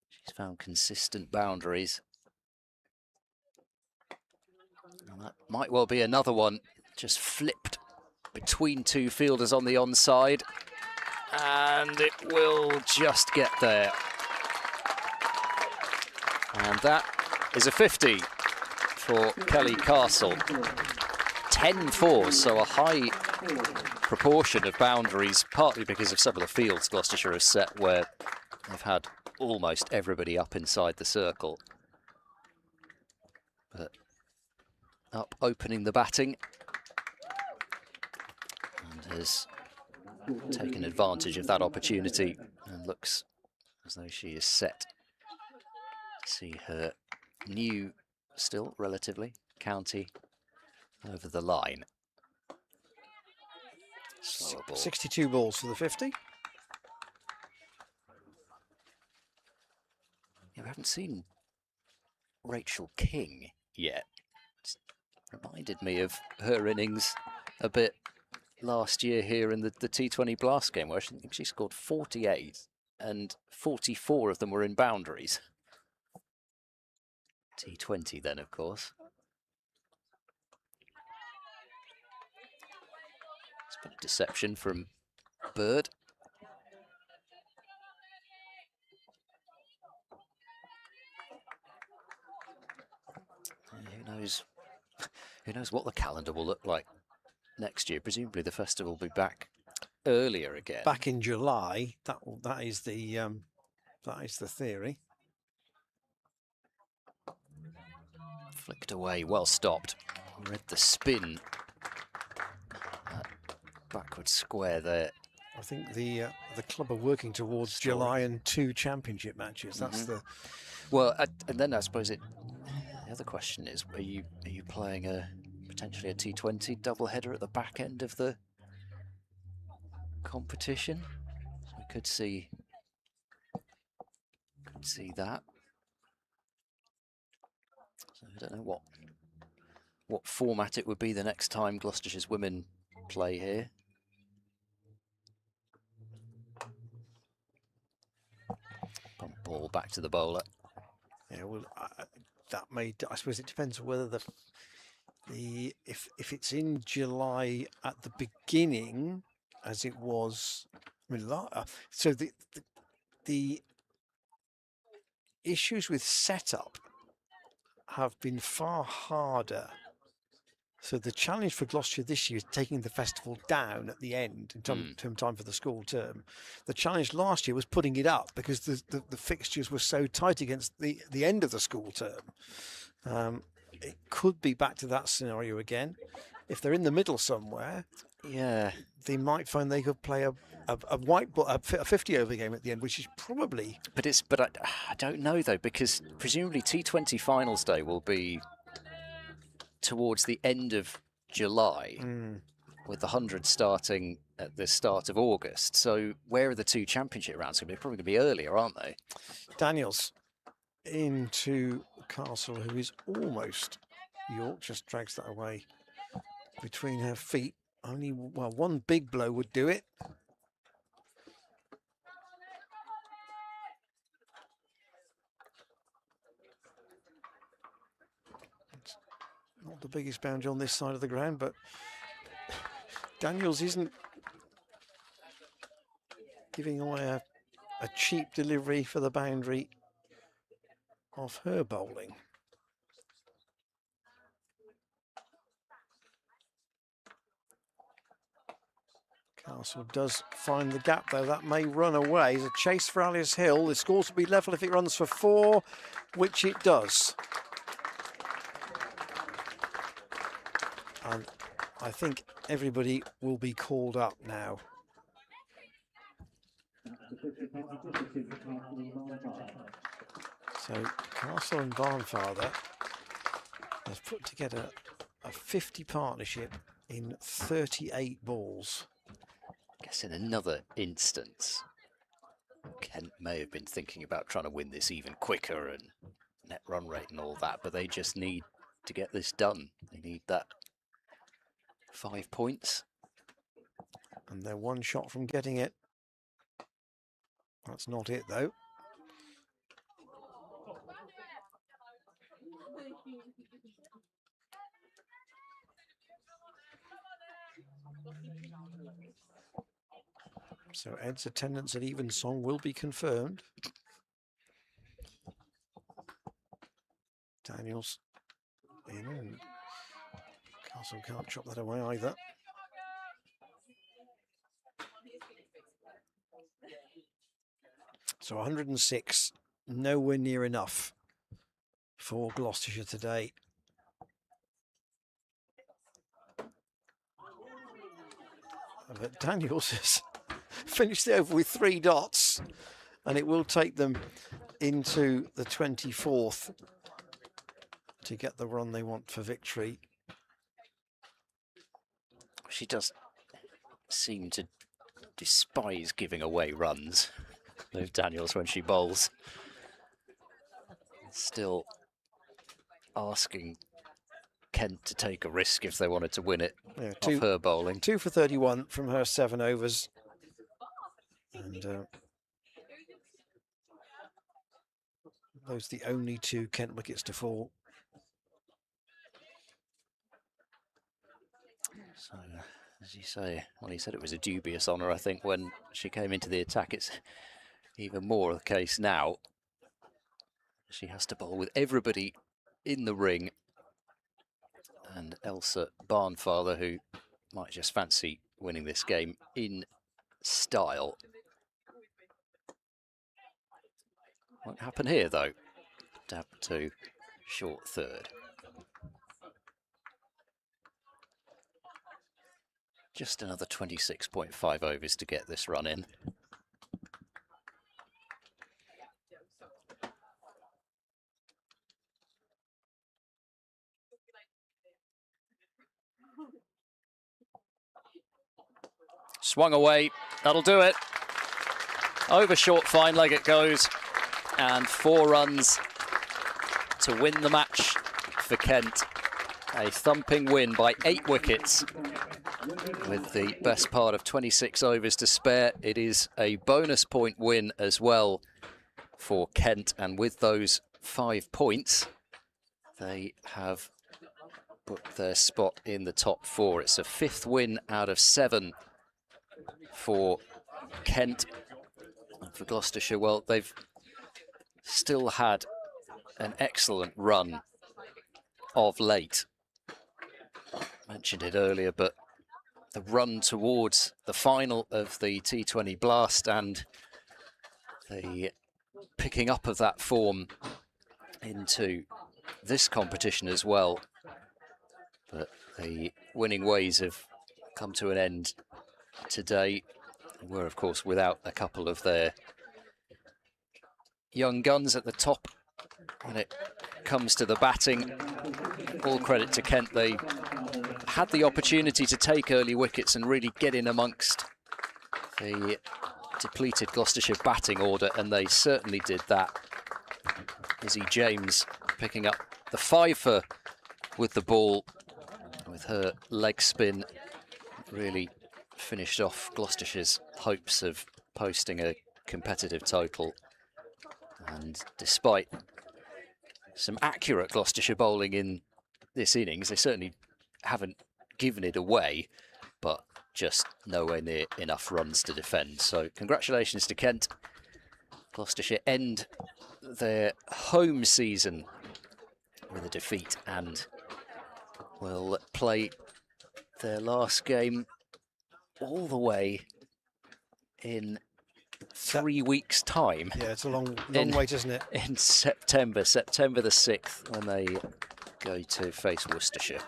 she's found consistent boundaries. And that might well be another one, just flipped between 2 fielders on the onside, and it will just get there. And that is a 50 for Kelly Castle. 10-4, so a high proportion of boundaries, partly because of some of the fields Gloucestershire has set where they've had almost everybody up inside the circle. But up opening the batting, and has taken advantage of that opportunity and looks as though she is set to see her new, still relatively, county over the line. Slower ball. 62 balls for the 50. Yeah, we haven't seen Rachel King yet. It's reminded me of her innings a bit last year here in the T20 Blast game, where I think she scored 48 and 44 of them were in boundaries. T20 then, of course. It's been a deception from Bird. Who knows what the calendar will look like next year. Presumably the festival will be back earlier again. Back in July. That is the theory. Flicked away, well stopped. Read the spin. Backward square there. I think the club are working towards July and 2 championship matches. That's the well, and then I suppose the other question is: are you playing potentially a T20 doubleheader at the back end of the competition? So we could see that. So I don't know what format it would be the next time Gloucestershire's Women play here. Pump ball back to the bowler. Yeah, well, I suppose it depends on whether if it's in July at the beginning, as it was. I mean, so the issues with setup have been far harder. So the challenge for Gloucestershire this year is taking the festival down at the end in time for the school term. The challenge last year was putting it up because the fixtures were so tight against the end of the school term. It could be back to that scenario again. If they're in the middle somewhere, yeah, they might find they could play a white ball, a 50 over game at the end, which is probably. But I don't know though, because presumably T20 finals day will be towards the end of July, with the 100 starting at the start of August. So where are the two championship rounds going to be? Probably going to be earlier, aren't they? Daniels into Castle, who is almost York, just drags that away between her feet. Only, well, one big blow would do it. It's not the biggest boundary on this side of the ground, but Daniels isn't giving away a cheap delivery for the boundary of her bowling. Castle does find the gap though, that may run away. There's a chase for Alice Hill. The scores will be level if it runs for 4, which it does. And I think everybody will be called up now. So Castle and Barnfather has put together a 50 partnership in 38 balls. I guess in another instance, Kent may have been thinking about trying to win this even quicker and net run rate and all that, but they just need to get this done. They need that 5 points. And they're one shot from getting it. That's not it though. So Ed's attendance at Evensong will be confirmed. Daniels in, and Castle can't chop that away either. So 106, nowhere near enough for Gloucestershire today. But Daniels has finished it over with 3 dots, and it will take them into the 24th to get the run they want for victory. She does seem to despise giving away runs, though, Daniels, when she bowls. Still asking Kent to take a risk if they wanted to win it, Yeah, off her bowling. 2 for 31 from her 7 overs. And those are the only 2 Kent wickets to fall. So, as you say, well, he said it was a dubious honour, I think, when she came into the attack. It's even more the case now. She has to bowl with everybody in the ring. And Elsa Barnfather, who might just fancy winning this game in style. Won't happen here, though. Dab to short third. Just another 26.5 overs to get this run in. Swung away, that'll do it. Over short fine leg it goes, and 4 runs to win the match for Kent. A thumping win by 8 wickets with the best part of 26 overs to spare. It is a bonus point win as well for Kent, and with those 5 points, they have put their spot in the top 4. It's a 5th win out of 7 for Kent. And for Gloucestershire, well, they've still had an excellent run of late. Mentioned it earlier, but the run towards the final of the T20 Blast and the picking up of that form into this competition as well. But the winning ways have come to an end today. They were, of course, without a couple of their young guns at the top when it comes to the batting. All credit to Kent. They had the opportunity to take early wickets and really get in amongst the depleted Gloucestershire batting order, and they certainly did that. Izzy James picking up the 5 with the ball, with her leg spin, really finished off Gloucestershire's hopes of posting a competitive total. And despite some accurate Gloucestershire bowling in this innings, they certainly haven't given it away, but just nowhere near enough runs to defend. So congratulations to Kent. Gloucestershire end their home season with a defeat and will play their last game all the way in 3 weeks' time. Yeah, it's a long wait, isn't it? In September the 6th, when they go to face Worcestershire.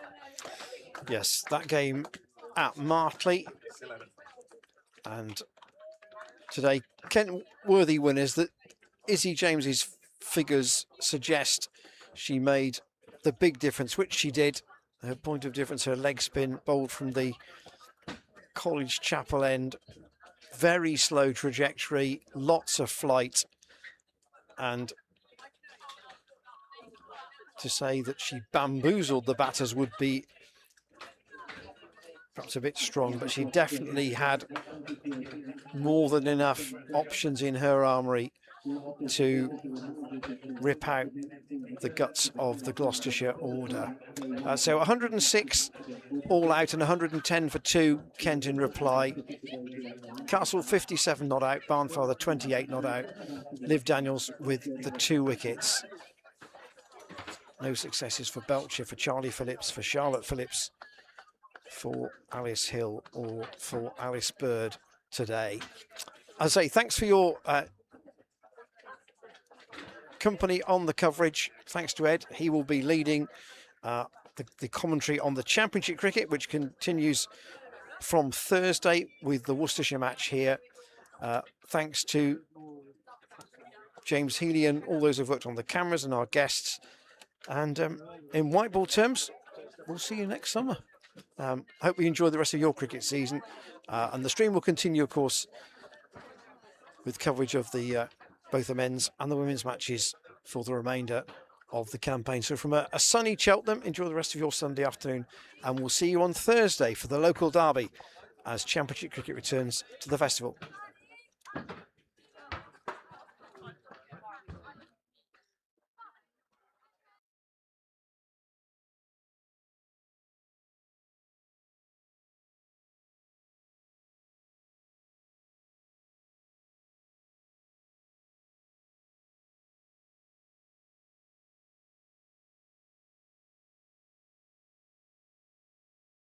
Yes, that game at Martley. And today, Kent worthy winners. That Izzy James's figures suggest she made the big difference, which she did. Her point of difference, her leg spin, bowled from the College Chapel end. Very slow trajectory, lots of flight. And to say that she bamboozled the batters would be perhaps a bit strong, but she definitely had more than enough options in her armoury to rip out the guts of the Gloucestershire order. So 106 all out and 110 for 2, Kent in reply. Castle 57 not out, Barnfather 28 not out, Liv Daniels with the 2 wickets. No successes for Belcher, for Charlie Phillips, for Charlotte Phillips, for Alice Hill or for Alice Bird today. I say thanks for your company on the coverage. Thanks to Ed. He will be leading the commentary on the Championship cricket, which continues from Thursday with the Worcestershire match here. Thanks to James Healy and all those who've worked on the cameras and our guests. And in white ball terms, we'll see you next summer. Hope you enjoy the rest of your cricket season. And the stream will continue, of course, with coverage of the both the men's and the women's matches for the remainder of the campaign. So from a sunny Cheltenham, enjoy the rest of your Sunday afternoon, and we'll see you on Thursday for the local derby as Championship cricket returns to the festival.